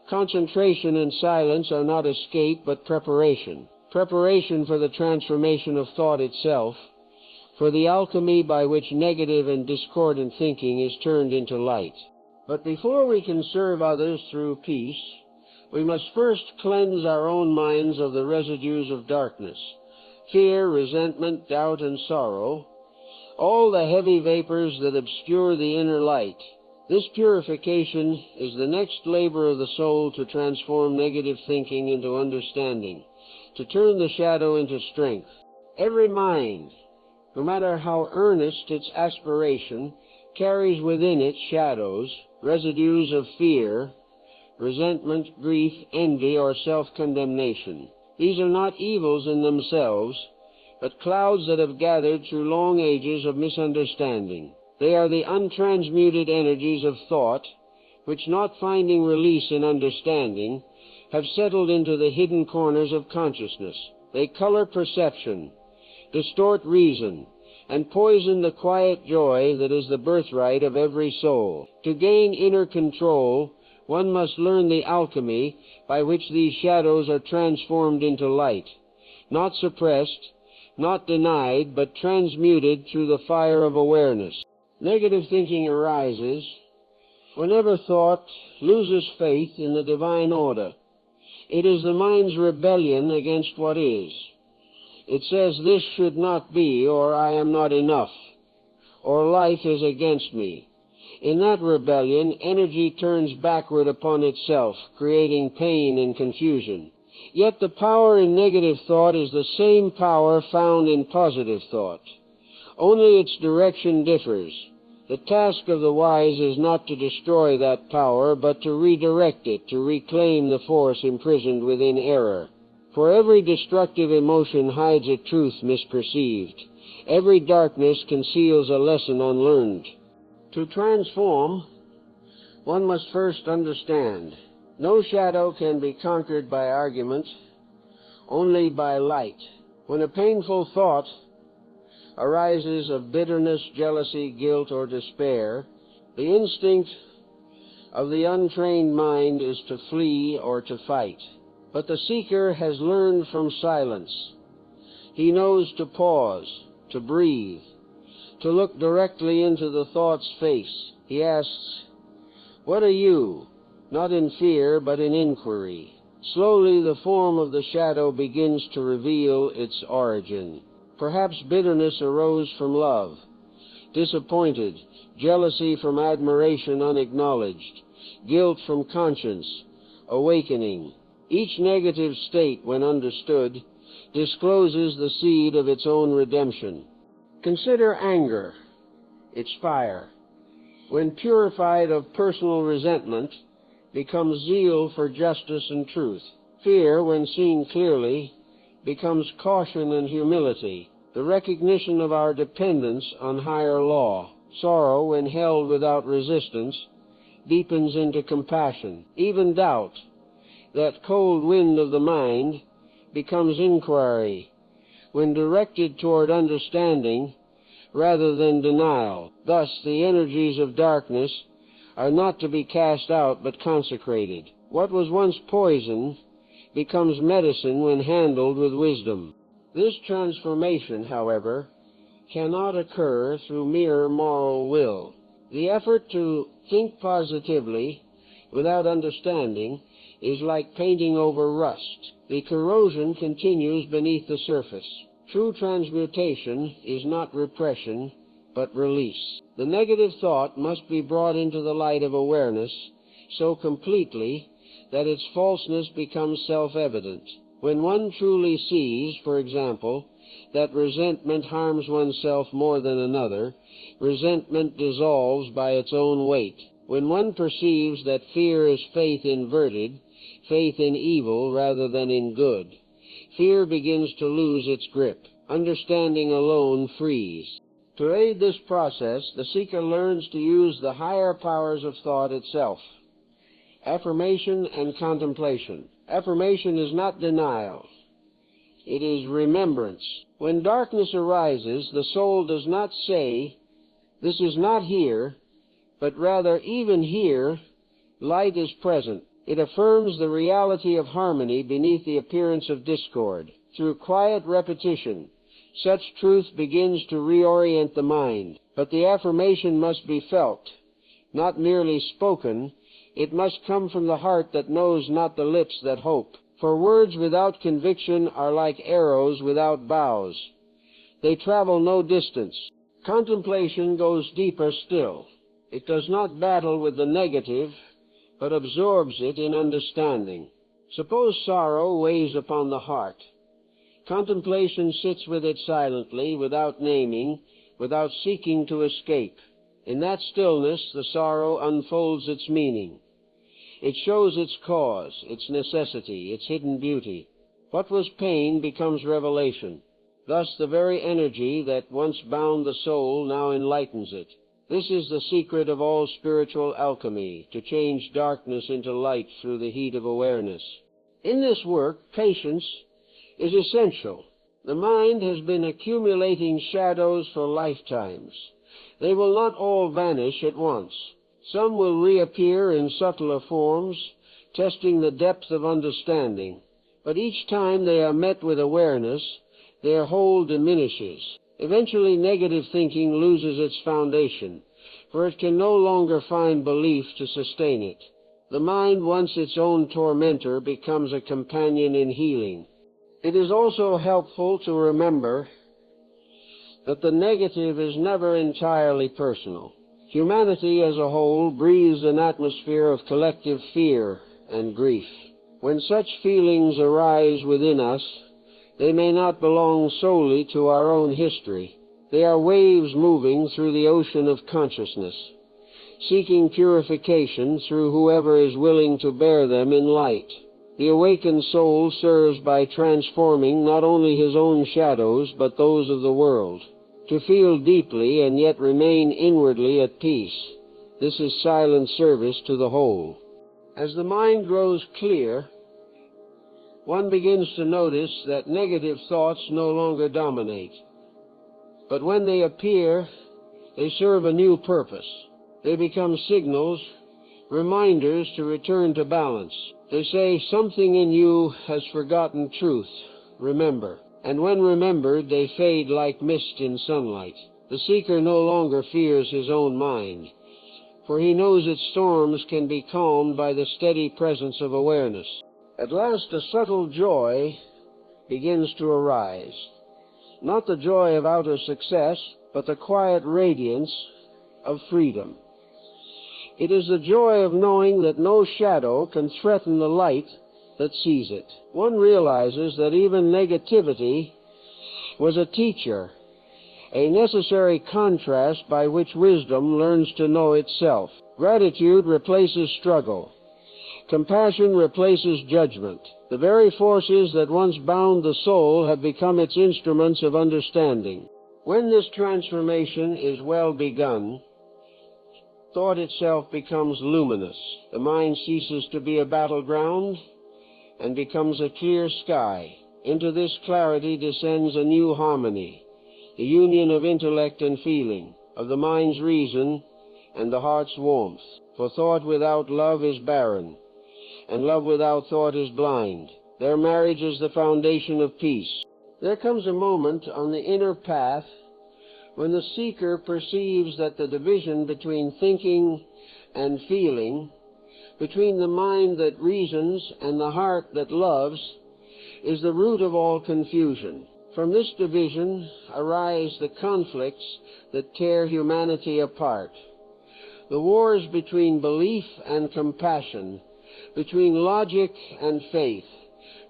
concentration and silence are not escape, but preparation. Preparation for the transformation of thought itself, for the alchemy by which negative and discordant thinking is turned into light. But before we can serve others through peace, we must first cleanse our own minds of the residues of darkness, fear, resentment, doubt, and sorrow, all the heavy vapors that obscure the inner light. This purification is the next labor of the soul to transform negative thinking into understanding, to turn the shadow into strength. Every mind, no matter how earnest its aspiration, carries within it shadows, residues of fear, resentment, grief, envy, or self-condemnation. These are not evils in themselves, but clouds that have gathered through long ages of misunderstanding. They are the untransmuted energies of thought, which, not finding release in understanding, have settled into the hidden corners of consciousness. They color perception, distort reason, and poison the quiet joy that is the birthright of every soul. To gain inner control, one must learn the alchemy by which these shadows are transformed into light, not suppressed, not denied, but transmuted through the fire of awareness. Negative thinking arises whenever thought loses faith in the divine order. It is the mind's rebellion against what is. It says, this should not be, or I am not enough, or life is against me. In that rebellion, energy turns backward upon itself, creating pain and confusion. Yet the power in negative thought is the same power found in positive thought. Only its direction differs. The task of the wise is not to destroy that power, but to redirect it, to reclaim the force imprisoned within error. For every destructive emotion hides a truth misperceived. Every darkness conceals a lesson unlearned. To transform, one must first understand. No shadow can be conquered by argument, only by light. When a painful thought arises of bitterness, jealousy, guilt, or despair, the instinct of the untrained mind is to flee or to fight. But the seeker has learned from silence. He knows to pause, to breathe, to look directly into the thought's face. He asks, "What are you?" Not in fear, but in inquiry. Slowly the form of the shadow begins to reveal its origin. Perhaps bitterness arose from love, disappointed, jealousy from admiration unacknowledged, guilt from conscience, awakening. Each negative state, when understood, discloses the seed of its own redemption. Consider anger, its fire. When purified of personal resentment, becomes zeal for justice and truth. Fear, when seen clearly, becomes caution and humility, the recognition of our dependence on higher law. Sorrow, when held without resistance, deepens into compassion. Even doubt, that cold wind of the mind, becomes inquiry, when directed toward understanding rather than denial. Thus, the energies of darkness are not to be cast out but consecrated. What was once poison becomes medicine when handled with wisdom. This transformation, however, cannot occur through mere moral will. The effort to think positively without understanding is like painting over rust. The corrosion continues beneath the surface. True transmutation is not repression, but release. The negative thought must be brought into the light of awareness so completely that its falseness becomes self-evident. When one truly sees, for example, that resentment harms oneself more than another, resentment dissolves by its own weight. When one perceives that fear is faith inverted, faith in evil rather than in good, fear begins to lose its grip. Understanding alone frees. To aid this process, the seeker learns to use the higher powers of thought itself. Affirmation and contemplation. Affirmation is not denial. It is remembrance. When darkness arises, the soul does not say, "This is not here," but rather, "Even here, light is present." It affirms the reality of harmony beneath the appearance of discord. Through quiet repetition, such truth begins to reorient the mind. But the affirmation must be felt, not merely spoken. It must come from the heart that knows, not the lips that hope. For words without conviction are like arrows without bows. They travel no distance. Contemplation goes deeper still. It does not battle with the negative, but absorbs it in understanding. Suppose sorrow weighs upon the heart. Contemplation sits with it silently, without naming, without seeking to escape. In that stillness, the sorrow unfolds its meaning. It shows its cause, its necessity, its hidden beauty. What was pain becomes revelation. Thus the very energy that once bound the soul now enlightens it. This is the secret of all spiritual alchemy, to change darkness into light through the heat of awareness. In this work, patience is essential. The mind has been accumulating shadows for lifetimes. They will not all vanish at once. Some will reappear in subtler forms, testing the depth of understanding. But each time they are met with awareness, their hold diminishes. Eventually, negative thinking loses its foundation, for it can no longer find belief to sustain it. The mind, once its own tormentor, becomes a companion in healing. It is also helpful to remember that the negative is never entirely personal. Humanity as a whole breathes an atmosphere of collective fear and grief. When such feelings arise within us, they may not belong solely to our own history. They are waves moving through the ocean of consciousness, seeking purification through whoever is willing to bear them in light. The awakened soul serves by transforming not only his own shadows, but those of the world. To feel deeply and yet remain inwardly at peace, this is silent service to the whole. As the mind grows clear, one begins to notice that negative thoughts no longer dominate. But when they appear, they serve a new purpose. They become signals, reminders to return to balance. They say, "Something in you has forgotten truth. Remember." And when remembered, they fade like mist in sunlight. The seeker no longer fears his own mind, for he knows its storms can be calmed by the steady presence of awareness. At last, a subtle joy begins to arise. Not the joy of outer success, but the quiet radiance of freedom. It is the joy of knowing that no shadow can threaten the light that sees it. One realizes that even negativity was a teacher, a necessary contrast by which wisdom learns to know itself. Gratitude replaces struggle. Compassion replaces judgment. The very forces that once bound the soul have become its instruments of understanding. When this transformation is well begun, thought itself becomes luminous. The mind ceases to be a battleground and becomes a clear sky. Into this clarity descends a new harmony, the union of intellect and feeling, of the mind's reason and the heart's warmth. For thought without love is barren, and love without thought is blind. Their marriage is the foundation of peace. There comes a moment on the inner path when the seeker perceives that the division between thinking and feeling between the mind that reasons and the heart that loves is the root of all confusion. From this division arise the conflicts that tear humanity apart. The wars between belief and compassion, between logic and faith,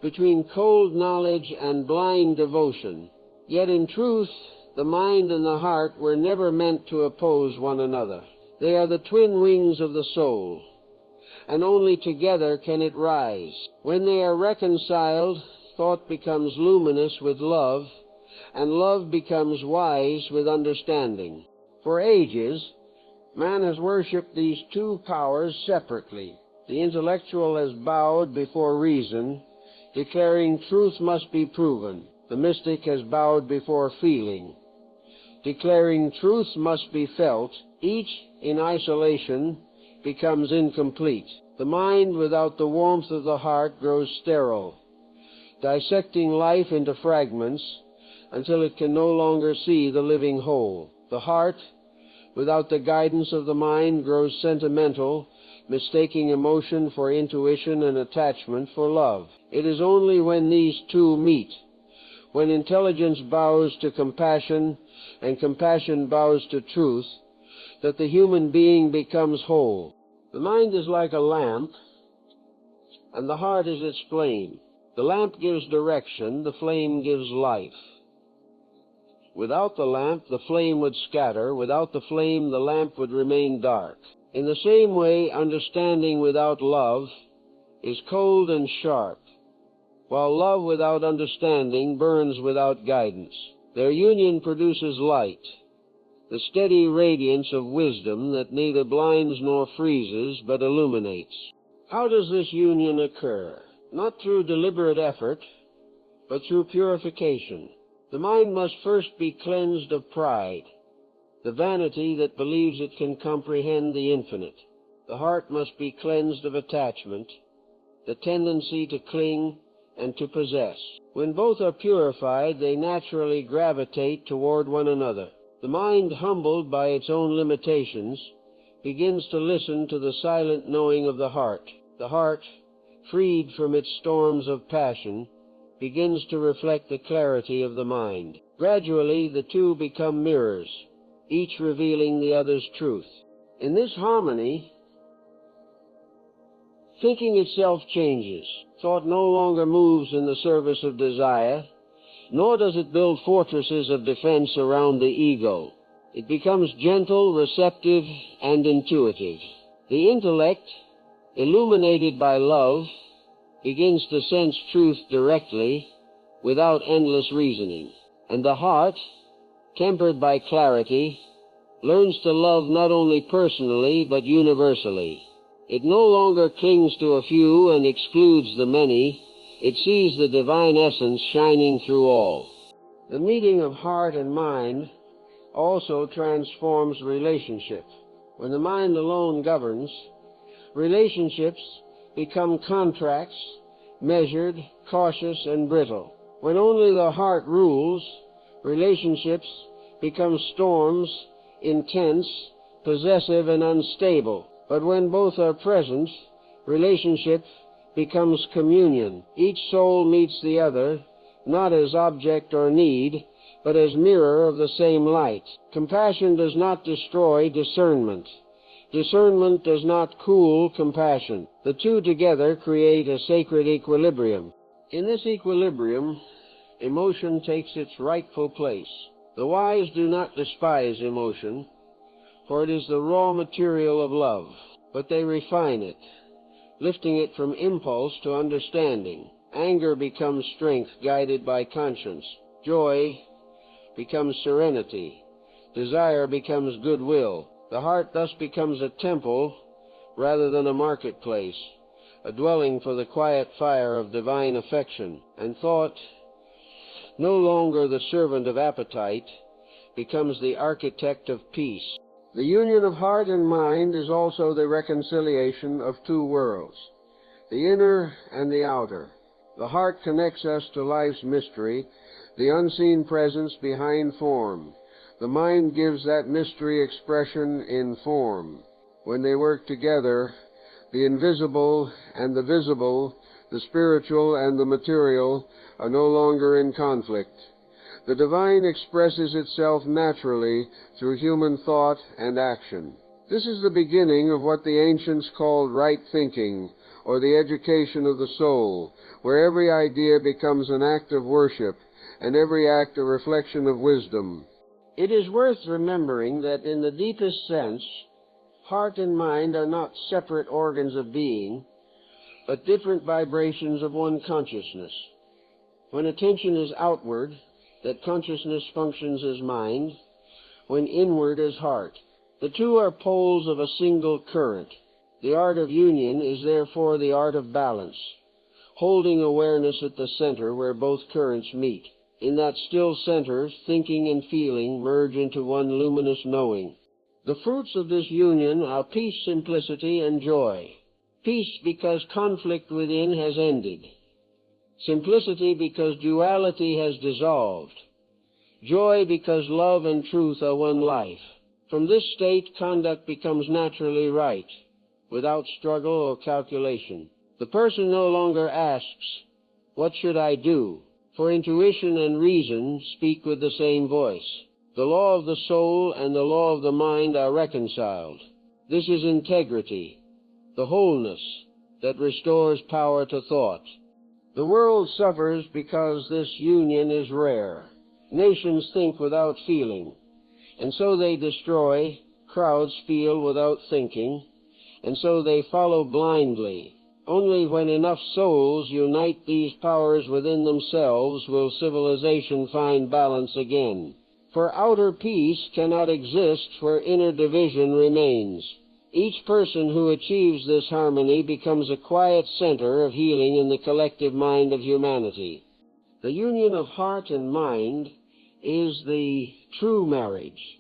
between cold knowledge and blind devotion. Yet in truth, the mind and the heart were never meant to oppose one another. They are the twin wings of the soul, and only together can it rise. When they are reconciled, thought becomes luminous with love, and love becomes wise with understanding. For ages, man has worshipped these two powers separately. The intellectual has bowed before reason, declaring truth must be proven. The mystic has bowed before feeling, declaring truth must be felt. Each, in isolation, becomes incomplete. The mind without the warmth of the heart grows sterile, dissecting life into fragments until it can no longer see the living whole. The heart, without the guidance of the mind, grows sentimental, mistaking emotion for intuition and attachment for love. It is only when these two meet, when intelligence bows to compassion and compassion bows to truth, that the human being becomes whole. The mind is like a lamp, and the heart is its flame. The lamp gives direction, the flame gives life. Without the lamp, the flame would scatter. Without the flame, the lamp would remain dark. In the same way, understanding without love is cold and sharp, while love without understanding burns without guidance. Their union produces light, the steady radiance of wisdom that neither blinds nor freezes, but illuminates. How does this union occur? Not through deliberate effort, but through purification. The mind must first be cleansed of pride, the vanity that believes it can comprehend the infinite. The heart must be cleansed of attachment, the tendency to cling and to possess. When both are purified, they naturally gravitate toward one another. The mind, humbled by its own limitations, begins to listen to the silent knowing of the heart. The heart, freed from its storms of passion, begins to reflect the clarity of the mind. Gradually, the two become mirrors, each revealing the other's truth. In this harmony, thinking itself changes. Thought no longer moves in the service of desire, nor does it build fortresses of defense around the ego. It becomes gentle, receptive, and intuitive. The intellect, illuminated by love, begins to sense truth directly, without endless reasoning. And the heart, tempered by clarity, learns to love not only personally, but universally. It no longer clings to a few and excludes the many. It sees the divine essence shining through all. The meeting of heart and mind also transforms relationship. When the mind alone governs, relationships become contracts, measured, cautious, and brittle. When only the heart rules, relationships become storms, intense, possessive, and unstable. But when both are present, relationship becomes communion. Each soul meets the other, not as object or need, but as mirror of the same light. Compassion does not destroy discernment. Discernment does not cool compassion. The two together create a sacred equilibrium. In this equilibrium, emotion takes its rightful place. The wise do not despise emotion, for it is the raw material of love, but they refine it, lifting it from impulse to understanding. Anger becomes strength guided by conscience. Joy becomes serenity. Desire becomes goodwill. The heart thus becomes a temple rather than a marketplace, a dwelling for the quiet fire of divine affection. And thought, no longer the servant of appetite, becomes the architect of peace. The union of heart and mind is also the reconciliation of two worlds, the inner and the outer. The heart connects us to life's mystery, the unseen presence behind form. The mind gives that mystery expression in form. When they work together, The invisible and the visible, the spiritual and the material, are no longer in conflict. The divine expresses itself naturally through human thought and action. This is the beginning of what the ancients called right thinking, or the education of the soul, where every idea becomes an act of worship, and every act a reflection of wisdom. It is worth remembering that in the deepest sense, heart and mind are not separate organs of being, but different vibrations of one consciousness. When attention is outward, that consciousness functions as mind, when inward as heart. The two are poles of a single current. The art of union is therefore the art of balance, holding awareness at the center where both currents meet. In that still center, thinking and feeling merge into one luminous knowing. The fruits of this union are peace, simplicity, and joy. Peace because conflict within has ended. Simplicity because duality has dissolved. Joy because love and truth are one life. From this state, conduct becomes naturally right, without struggle or calculation. The person no longer asks, "What should I do?" For intuition and reason speak with the same voice. The law of the soul and the law of the mind are reconciled. This is integrity, the wholeness that restores power to thought. The world suffers because this union is rare. Nations think without feeling, and so they destroy. Crowds feel without thinking, and so they follow blindly. Only when enough souls unite these powers within themselves will civilization find balance again. For outer peace cannot exist where inner division remains. Each person who achieves this harmony becomes a quiet center of healing in the collective mind of humanity. The union of heart and mind is the true marriage,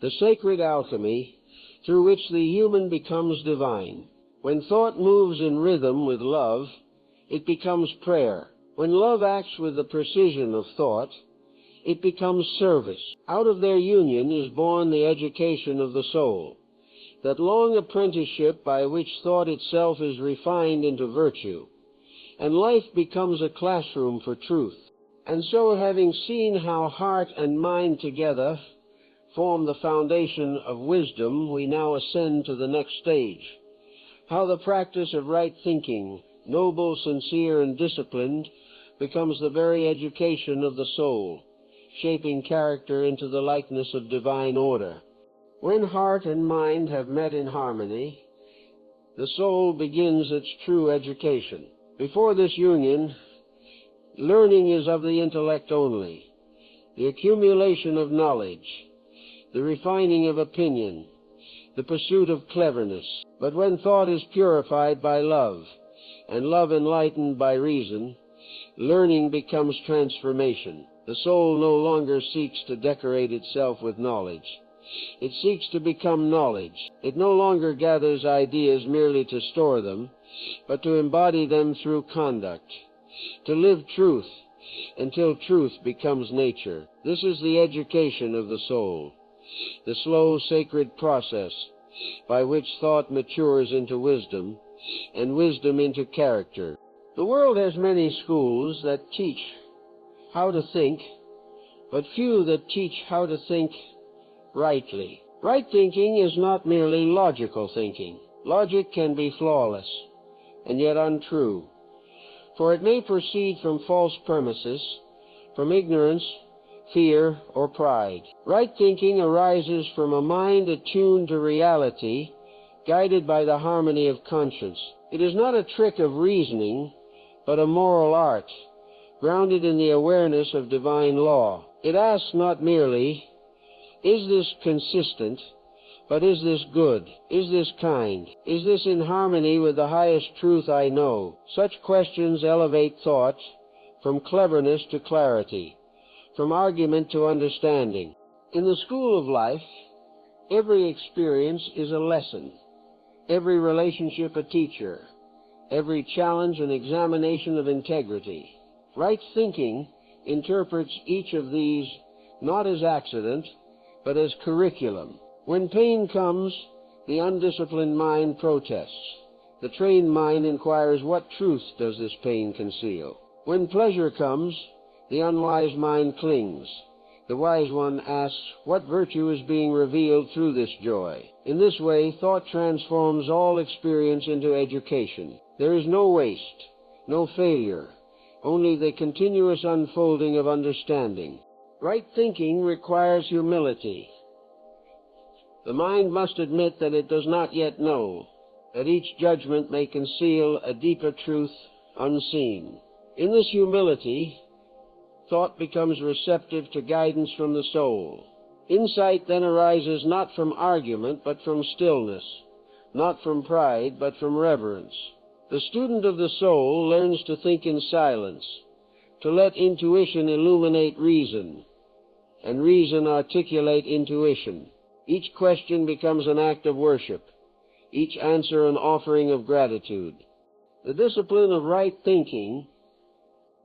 the sacred alchemy through which the human becomes divine. When thought moves in rhythm with love, it becomes prayer. When love acts with the precision of thought, it becomes service. Out of their union is born the education of the soul, that long apprenticeship by which thought itself is refined into virtue, and life becomes a classroom for truth. And so, having seen how heart and mind together form the foundation of wisdom, we now ascend to the next stage. How the practice of right thinking, noble, sincere, and disciplined, becomes the very education of the soul, shaping character into the likeness of divine order. When heart and mind have met in harmony, the soul begins its true education. Before this union, learning is of the intellect only, the accumulation of knowledge, the refining of opinion, the pursuit of cleverness. But when thought is purified by love, and love enlightened by reason, learning becomes transformation. The soul no longer seeks to decorate itself with knowledge. It seeks to become knowledge. It no longer gathers ideas merely to store them, but to embody them through conduct, to live truth until truth becomes nature. This is the education of the soul, the slow, sacred process by which thought matures into wisdom, and wisdom into character. The world has many schools that teach how to think, but few that teach how to think rightly. Right thinking is not merely logical thinking. Logic can be flawless, and yet untrue, for it may proceed from false premises, from ignorance, fear, or pride. Right thinking arises from a mind attuned to reality, guided by the harmony of conscience. It is not a trick of reasoning, but a moral art, grounded in the awareness of divine law. It asks not merely, is this consistent, but is this good? Is this kind? Is this in harmony with the highest truth I know? Such questions elevate thought from cleverness to clarity, from argument to understanding. In the school of life, every experience is a lesson, every relationship a teacher, every challenge an examination of integrity. Right thinking interprets each of these not as accident, but as curriculum. When pain comes, the undisciplined mind protests. The trained mind inquires, what truth does this pain conceal? When pleasure comes, the unwise mind clings. The wise one asks, what virtue is being revealed through this joy? In this way, thought transforms all experience into education. There is no waste, no failure, only the continuous unfolding of understanding. Right thinking requires humility. The mind must admit that it does not yet know, that each judgment may conceal a deeper truth unseen. In this humility, thought becomes receptive to guidance from the soul. Insight then arises not from argument, but from stillness, not from pride, but from reverence. The student of the soul learns to think in silence, to let intuition illuminate reason, and reason articulate intuition. Each question becomes an act of worship, each answer an offering of gratitude. The discipline of right thinking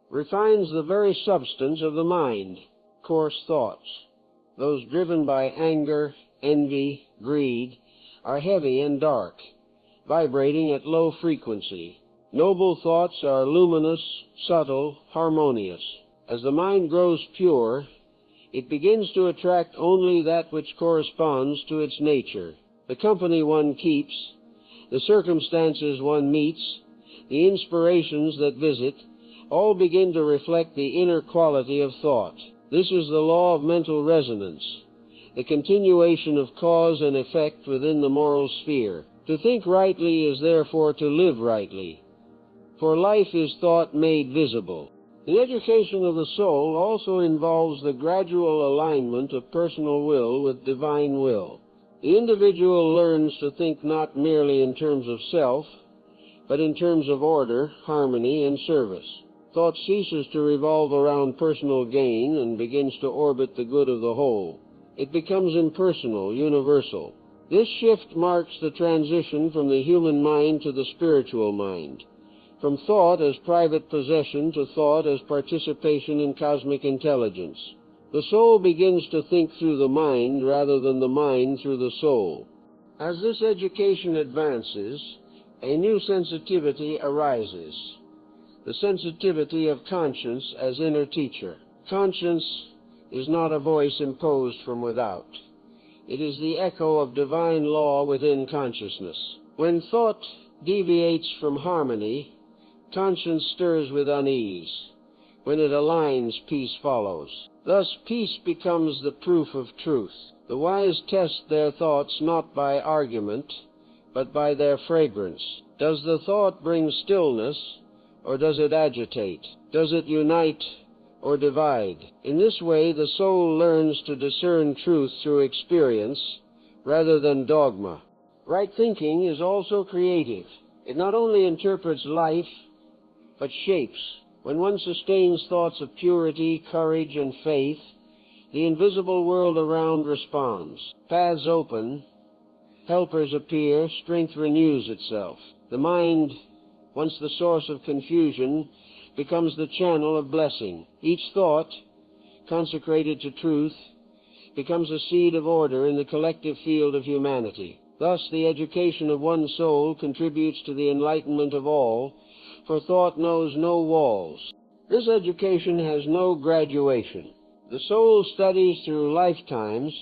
refines the very substance of the mind. Coarse thoughts, those driven by anger, envy, greed, are heavy and dark, vibrating at low frequency. Noble thoughts are luminous, subtle, harmonious. As the mind grows pure, it begins to attract only that which corresponds to its nature. The company one keeps, the circumstances one meets, the inspirations that visit, all begin to reflect the inner quality of thought. This is the law of mental resonance, the continuation of cause and effect within the moral sphere. To think rightly is therefore to live rightly, for life is thought made visible. The education of the soul also involves the gradual alignment of personal will with divine will. The individual learns to think not merely in terms of self, but in terms of order, harmony, and service. Thought ceases to revolve around personal gain and begins to orbit the good of the whole. It becomes impersonal, universal. This shift marks the transition from the human mind to the spiritual mind, from thought as private possession to thought as participation in cosmic intelligence. The soul begins to think through the mind rather than the mind through the soul. As this education advances, a new sensitivity arises, the sensitivity of conscience as inner teacher. Conscience is not a voice imposed from without. It is the echo of divine law within consciousness. When thought deviates from harmony, conscience stirs with unease. When it aligns, peace follows. Thus, peace becomes the proof of truth. The wise test their thoughts not by argument, but by their fragrance. Does the thought bring stillness, or does it agitate? Does it unite or divide? In this way, the soul learns to discern truth through experience rather than dogma. Right thinking is also creative. It not only interprets life, but shapes. When one sustains thoughts of purity, courage, and faith, the invisible world around responds. Paths open, helpers appear, strength renews itself. The mind, once the source of confusion, becomes the channel of blessing. Each thought, consecrated to truth, becomes a seed of order in the collective field of humanity. Thus, the education of one soul contributes to the enlightenment of all, for thought knows no walls. This education has no graduation. The soul studies through lifetimes,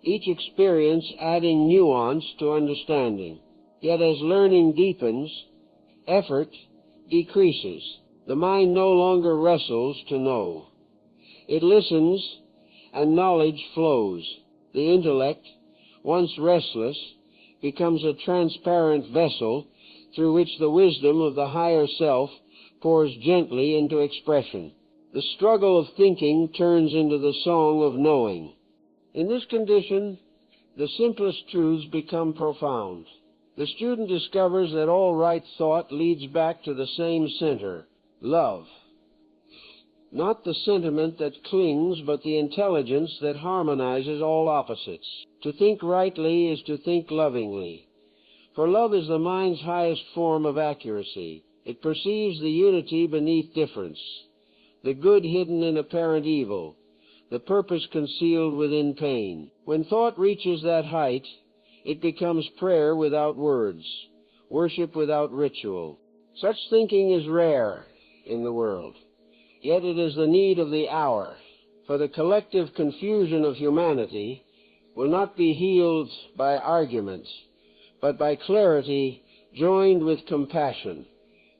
each experience adding nuance to understanding. Yet as learning deepens, effort decreases. The mind no longer wrestles to know. It listens, and knowledge flows. The intellect, once restless, becomes a transparent vessel through which the wisdom of the higher self pours gently into expression. The struggle of thinking turns into the song of knowing. In this condition, the simplest truths become profound. The student discovers that all right thought leads back to the same center, love. Not the sentiment that clings, but the intelligence that harmonizes all opposites. To think rightly is to think lovingly, for love is the mind's highest form of accuracy. It perceives the unity beneath difference, the good hidden in apparent evil, the purpose concealed within pain. When thought reaches that height, it becomes prayer without words, worship without ritual. Such thinking is rare in the world, yet it is the need of the hour, for the collective confusion of humanity will not be healed by arguments, but by clarity joined with compassion,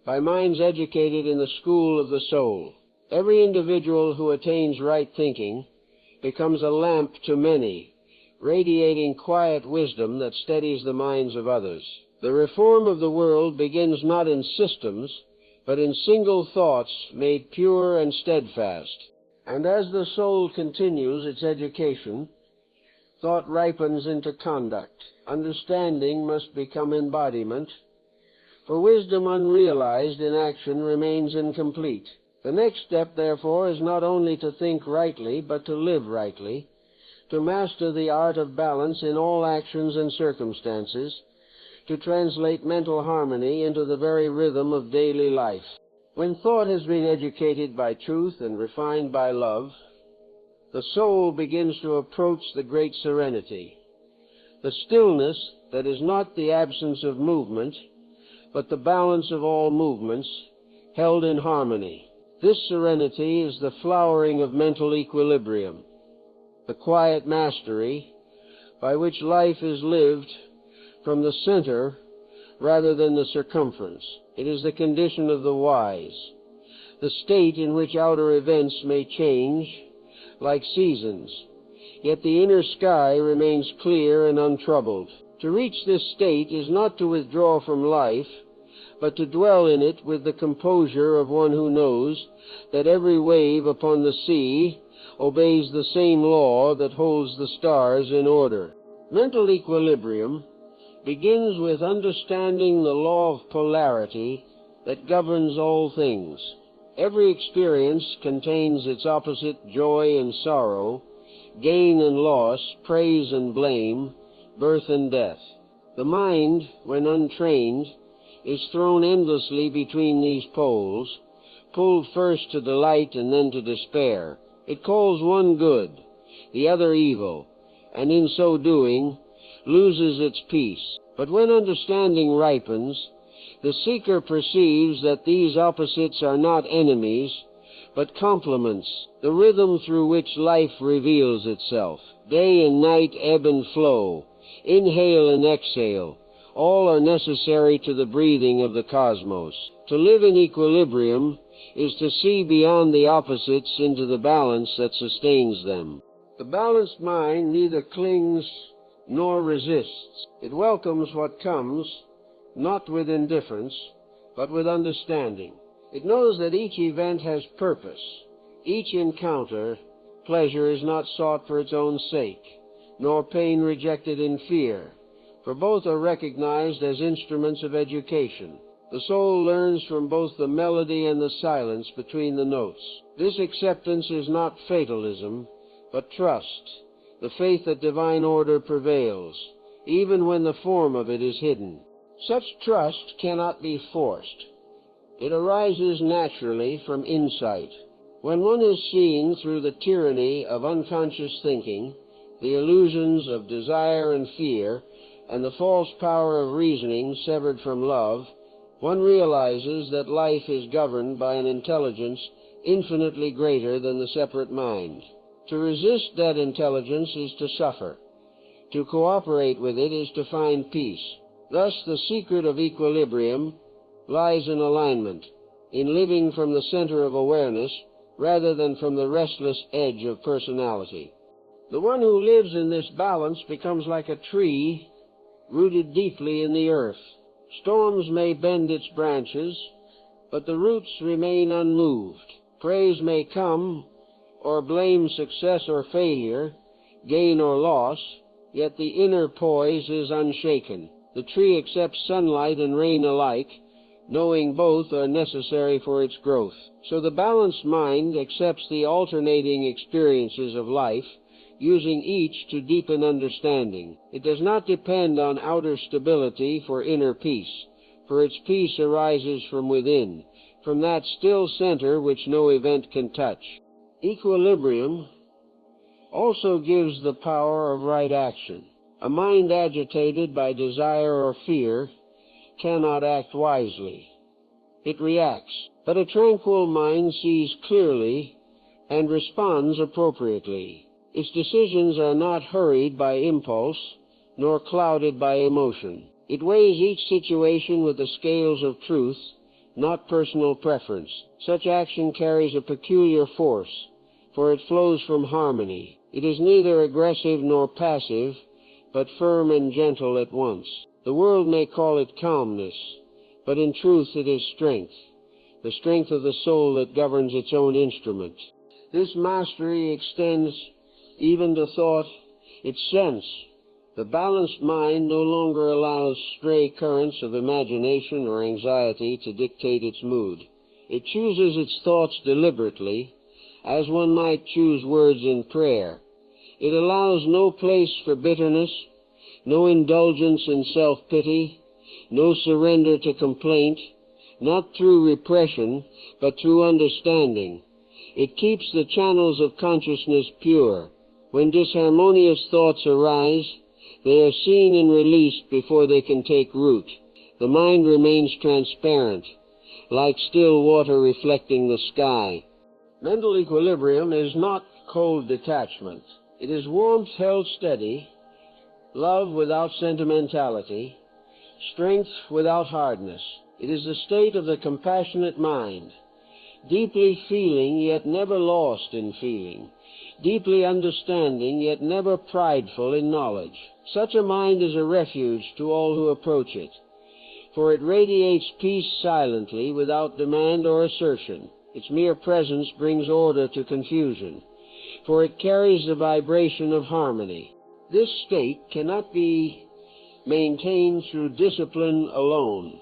by minds educated in the school of the soul. Every individual who attains right thinking becomes a lamp to many, radiating quiet wisdom that steadies the minds of others. The reform of the world begins not in systems, but in single thoughts made pure and steadfast. And as the soul continues its education, thought ripens into conduct. Understanding must become embodiment, for wisdom unrealized in action remains incomplete. The next step, therefore, is not only to think rightly, but to live rightly, to master the art of balance in all actions and circumstances, to translate mental harmony into the very rhythm of daily life. When thought has been educated by truth and refined by love, the soul begins to approach the great serenity, the stillness that is not the absence of movement, but the balance of all movements held in harmony. This serenity is the flowering of mental equilibrium, the quiet mastery by which life is lived from the center rather than the circumference. It is the condition of the wise, the state in which outer events may change like seasons, yet the inner sky remains clear and untroubled. To reach this state is not to withdraw from life, but to dwell in it with the composure of one who knows that every wave upon the sea obeys the same law that holds the stars in order. Mental equilibrium begins with understanding the law of polarity that governs all things. Every experience contains its opposite joy and sorrow, gain and loss, praise and blame, birth and death. The mind, when untrained, is thrown endlessly between these poles, pulled first to delight and then to despair. It calls one good, the other evil, and in so doing loses its peace. But when understanding ripens, the seeker perceives that these opposites are not enemies, but complements, the rhythm through which life reveals itself. Day and night ebb and flow, inhale and exhale, all are necessary to the breathing of the cosmos. To live in equilibrium is to see beyond the opposites into the balance that sustains them. The balanced mind neither clings nor resists. It welcomes what comes, not with indifference, but with understanding. It knows that each event has purpose. Each encounter, pleasure is not sought for its own sake, nor pain rejected in fear, for both are recognized as instruments of education. The soul learns from both the melody and the silence between the notes. This acceptance is not fatalism, but trust, the faith that divine order prevails, even when the form of it is hidden. Such trust cannot be forced. It arises naturally from insight. When one is seeing through the tyranny of unconscious thinking, the illusions of desire and fear, and the false power of reasoning severed from love, one realizes that life is governed by an intelligence infinitely greater than the separate mind. To resist that intelligence is to suffer. To cooperate with it is to find peace. Thus the secret of equilibrium lies in alignment, in living from the center of awareness rather than from the restless edge of personality. The one who lives in this balance becomes like a tree rooted deeply in the earth. Storms may bend its branches, but the roots remain unmoved. Praise may come, or blame success or failure, gain or loss, yet the inner poise is unshaken. The tree accepts sunlight and rain alike, knowing both are necessary for its growth. So the balanced mind accepts the alternating experiences of life, using each to deepen understanding. It does not depend on outer stability for inner peace, for its peace arises from within, from that still center which no event can touch. Equilibrium also gives the power of right action. A mind agitated by desire or fear cannot act wisely. It reacts, but a tranquil mind sees clearly and responds appropriately. Its decisions are not hurried by impulse, nor clouded by emotion. It weighs each situation with the scales of truth, not personal preference. Such action carries a peculiar force, for it flows from harmony. It is neither aggressive nor passive, but firm and gentle at once. The world may call it calmness, but in truth it is strength, the strength of the soul that governs its own instrument. This mastery extends even to thought, its sense. The balanced mind no longer allows stray currents of imagination or anxiety to dictate its mood. It chooses its thoughts deliberately, as one might choose words in prayer. It allows no place for bitterness, no indulgence in self-pity, no surrender to complaint, not through repression, but through understanding. It keeps the channels of consciousness pure. When disharmonious thoughts arise, they are seen and released before they can take root. The mind remains transparent, like still water reflecting the sky. Mental equilibrium is not cold detachment. It is warmth held steady, love without sentimentality, strength without hardness. It is the state of the compassionate mind, deeply feeling yet never lost in feeling, deeply understanding yet never prideful in knowledge. Such a mind is a refuge to all who approach it, for it radiates peace silently without demand or assertion. Its mere presence brings order to confusion, for it carries the vibration of harmony. This state cannot be maintained through discipline alone.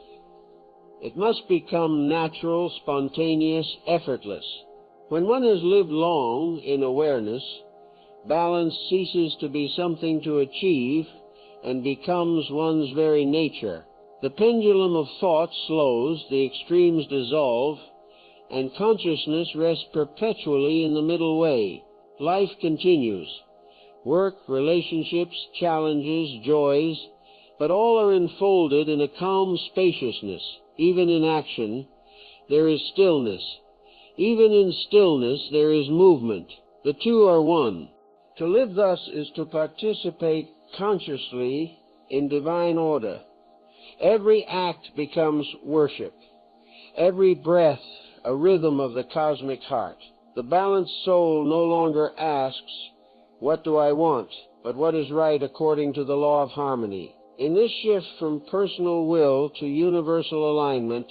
It must become natural, spontaneous, effortless. When one has lived long in awareness, balance ceases to be something to achieve and becomes one's very nature. The pendulum of thought slows, the extremes dissolve, and consciousness rests perpetually in the middle way. Life continues. Work, relationships, challenges, joys, but all are enfolded in a calm spaciousness. Even in action, there is stillness. Even in stillness, there is movement. The two are one. To live thus is to participate consciously in divine order. Every act becomes worship. Every breath a rhythm of the cosmic heart. The balanced soul no longer asks, "What do I want?" but what is right according to the law of harmony. In this shift from personal will to universal alignment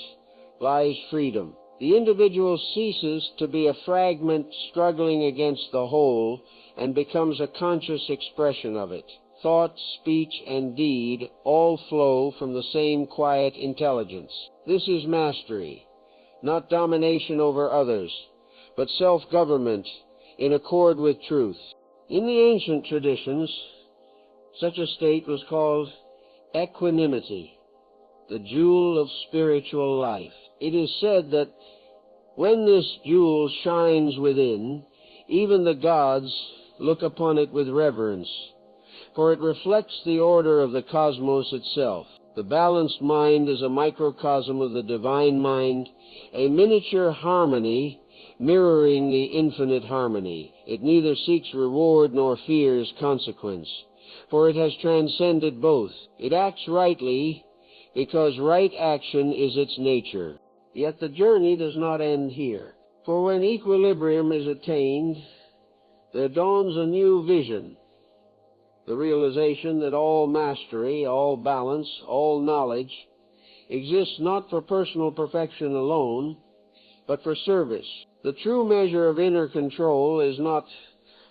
lies freedom. The individual ceases to be a fragment struggling against the whole and becomes a conscious expression of it. Thought, speech, and deed all flow from the same quiet intelligence. This is mastery, not domination over others, but self-government in accord with truth. In the ancient traditions, such a state was called equanimity, the jewel of spiritual life. It is said that when this jewel shines within, even the gods look upon it with reverence, for it reflects the order of the cosmos itself. The balanced mind is a microcosm of the divine mind, a miniature harmony mirroring the infinite harmony. It neither seeks reward nor fears consequence, for it has transcended both. It acts rightly because right action is its nature. Yet the journey does not end here, for when equilibrium is attained, there dawns a new vision, the realization that all mastery, all balance, all knowledge exists not for personal perfection alone, but for service. The true measure of inner control is not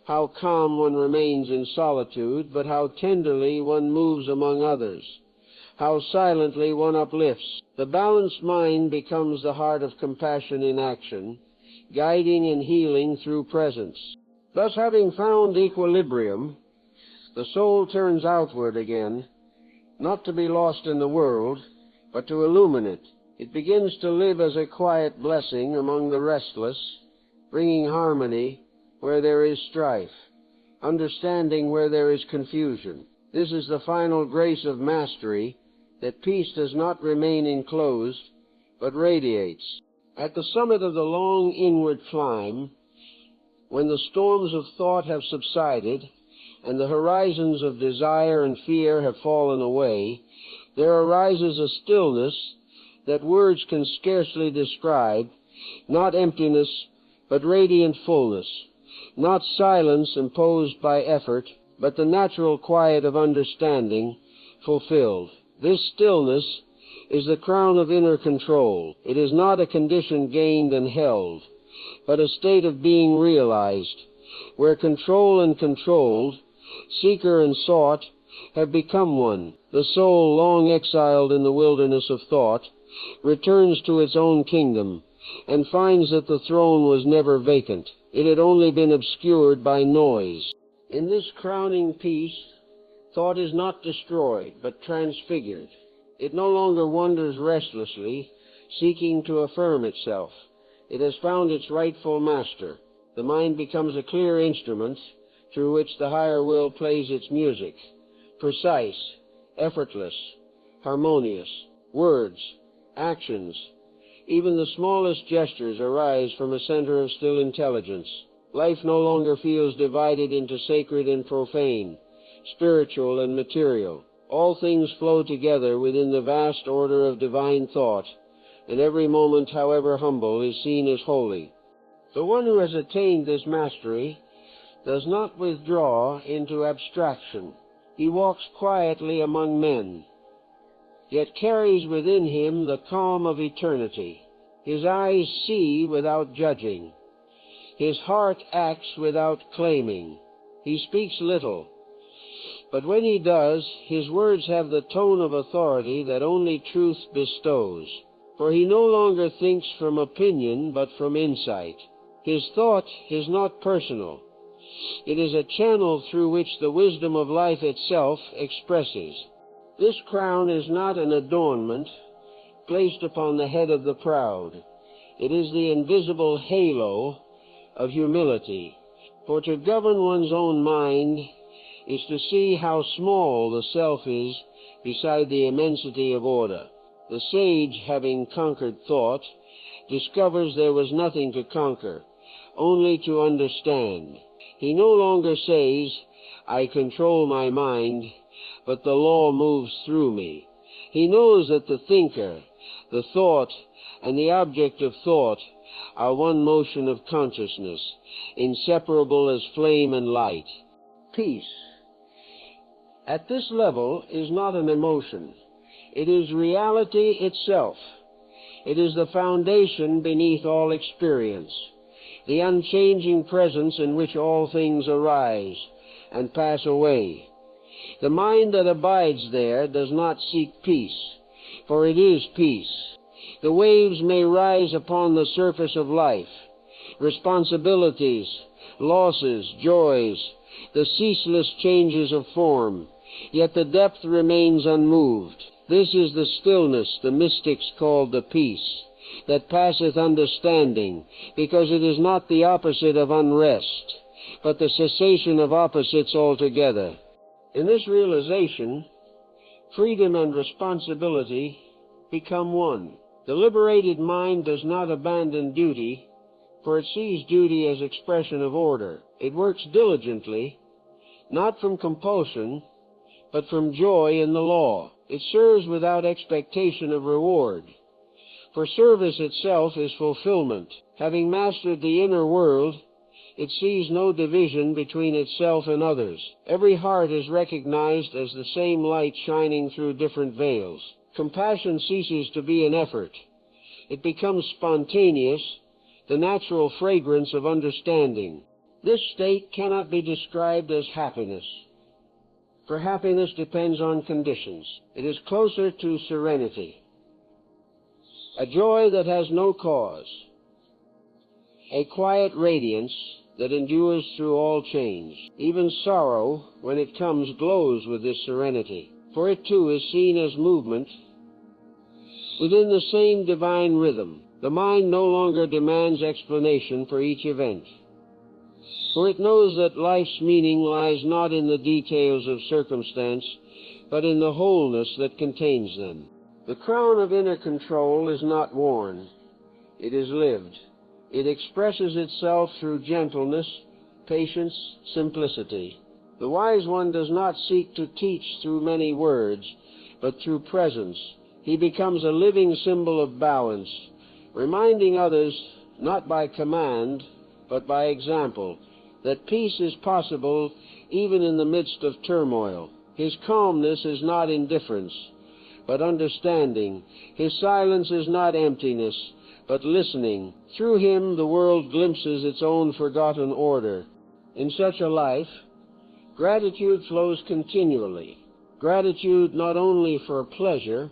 how calm one remains in solitude, but how tenderly one moves among others, how silently one uplifts. The balanced mind becomes the heart of compassion in action, guiding and healing through presence. Thus, having found equilibrium, the soul turns outward again, not to be lost in the world, but to illumine it. It begins to live as a quiet blessing among the restless, bringing harmony where there is strife, understanding where there is confusion. This is the final grace of mastery that peace does not remain enclosed, but radiates. At the summit of the long inward climb, when the storms of thought have subsided, and the horizons of desire and fear have fallen away, there arises a stillness that words can scarcely describe, not emptiness, but radiant fullness, not silence imposed by effort, but the natural quiet of understanding fulfilled. This stillness is the crown of inner control. It is not a condition gained and held, but a state of being realized, where control and controlled, seeker and sought, have become one. The soul, long exiled in the wilderness of thought, returns to its own kingdom, and finds that the throne was never vacant. It had only been obscured by noise. In this crowning peace, thought is not destroyed, but transfigured. It no longer wanders restlessly, seeking to affirm itself. It has found its rightful master. The mind becomes a clear instrument through which the higher will plays its music, precise, effortless, harmonious. Words, actions, even the smallest gestures arise from a center of still intelligence. Life no longer feels divided into sacred and profane, spiritual and material. All things flow together within the vast order of divine thought, and every moment, however humble, is seen as holy. The one who has attained this mastery does not withdraw into abstraction. He walks quietly among men, yet carries within him the calm of eternity. His eyes see without judging. His heart acts without claiming. He speaks little, but when he does, his words have the tone of authority that only truth bestows. For he no longer thinks from opinion, but from insight. His thought is not personal. It is a channel through which the wisdom of life itself expresses. This crown is not an adornment placed upon the head of the proud. It is the invisible halo of humility. For to govern one's own mind is to see how small the self is beside the immensity of order. The sage, having conquered thought, discovers there was nothing to conquer, only to understand. He no longer says, "I control my mind," but the law moves through me. He knows that the thinker, the thought, and the object of thought are one motion of consciousness, inseparable as flame and light. Peace, at this level, is not an emotion. It is reality itself. It is the foundation beneath all experience, the unchanging presence in which all things arise and pass away. The mind that abides there does not seek peace, for it is peace. The waves may rise upon the surface of life, responsibilities, losses, joys, the ceaseless changes of form, yet the depth remains unmoved. This is the stillness the mystics call the peace, that passeth understanding, because it is not the opposite of unrest, but the cessation of opposites altogether. In this realization, freedom and responsibility become one. The liberated mind does not abandon duty, for it sees duty as expression of order. It works diligently, not from compulsion, but from joy in the law. It serves without expectation of reward, for service itself is fulfillment. Having mastered the inner world, it sees no division between itself and others. Every heart is recognized as the same light shining through different veils. Compassion ceases to be an effort. It becomes spontaneous, the natural fragrance of understanding. This state cannot be described as happiness, for happiness depends on conditions. It is closer to serenity, a joy that has no cause, a quiet radiance that endures through all change. Even sorrow, when it comes, glows with this serenity, for it too is seen as movement within the same divine rhythm. The mind no longer demands explanation for each event, for it knows that life's meaning lies not in the details of circumstance, but in the wholeness that contains them. The crown of inner control is not worn. It is lived. It expresses itself through gentleness, patience, simplicity. The wise one does not seek to teach through many words, but through presence. He becomes a living symbol of balance, reminding others, not by command, but by example, that peace is possible even in the midst of turmoil. His calmness is not indifference, but understanding. His silence is not emptiness, but listening. Through him the world glimpses its own forgotten order. In such a life, gratitude flows continually. Gratitude not only for pleasure,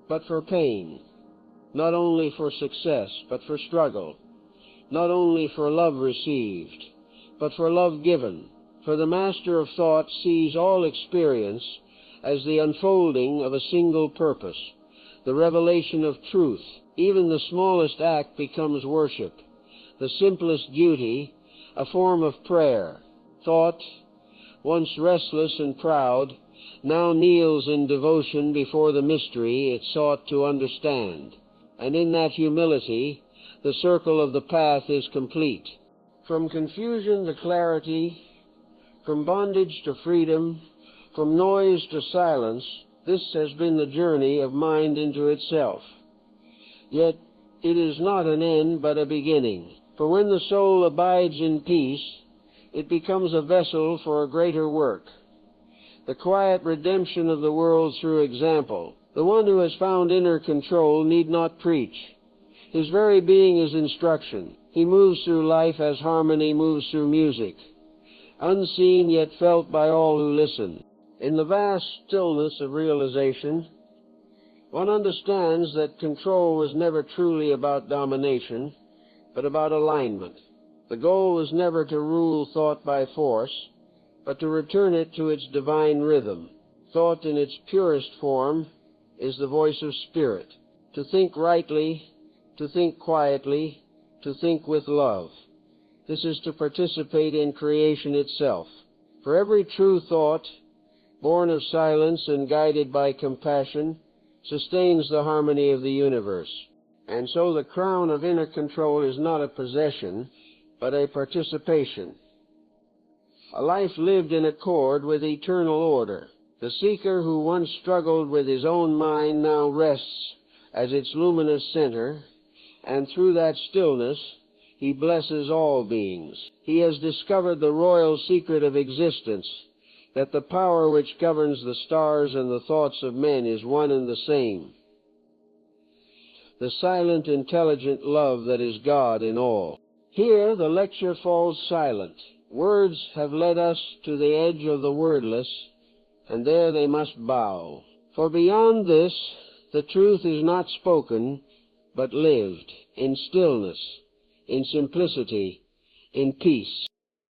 but for pain. Not only for success, but for struggle. Not only for love received, but for love given. For the master of thought sees all experience as the unfolding of a single purpose, the revelation of truth. Even the smallest act becomes worship, the simplest duty a form of prayer. Thought, once restless and proud, now kneels in devotion before the mystery it sought to understand. And in that humility, the circle of the path is complete. From confusion to clarity, from bondage to freedom, from noise to silence, this has been the journey of mind into itself. Yet it is not an end, but a beginning. For when the soul abides in peace, it becomes a vessel for a greater work, the quiet redemption of the world through example. The one who has found inner control need not preach. His very being is instruction. He moves through life as harmony moves through music, unseen yet felt by all who listen. In the vast stillness of realization, one understands that control was never truly about domination, but about alignment. The goal was never to rule thought by force, but to return it to its divine rhythm. Thought in its purest form is the voice of spirit. To think rightly, to think quietly, to think with love. This is to participate in creation itself. For every true thought, born of silence and guided by compassion, sustains the harmony of the universe. And so the crown of inner control is not a possession, but a participation. A life lived in accord with eternal order. The seeker who once struggled with his own mind now rests as its luminous center, and through that stillness he blesses all beings. He has discovered the royal secret of existence, that the power which governs the stars and the thoughts of men is one and the same. The silent, intelligent love that is God in all. Here the lecture falls silent. Words have led us to the edge of the wordless, and there they must bow. For beyond this, the truth is not spoken, but lived, in stillness, in simplicity, in peace.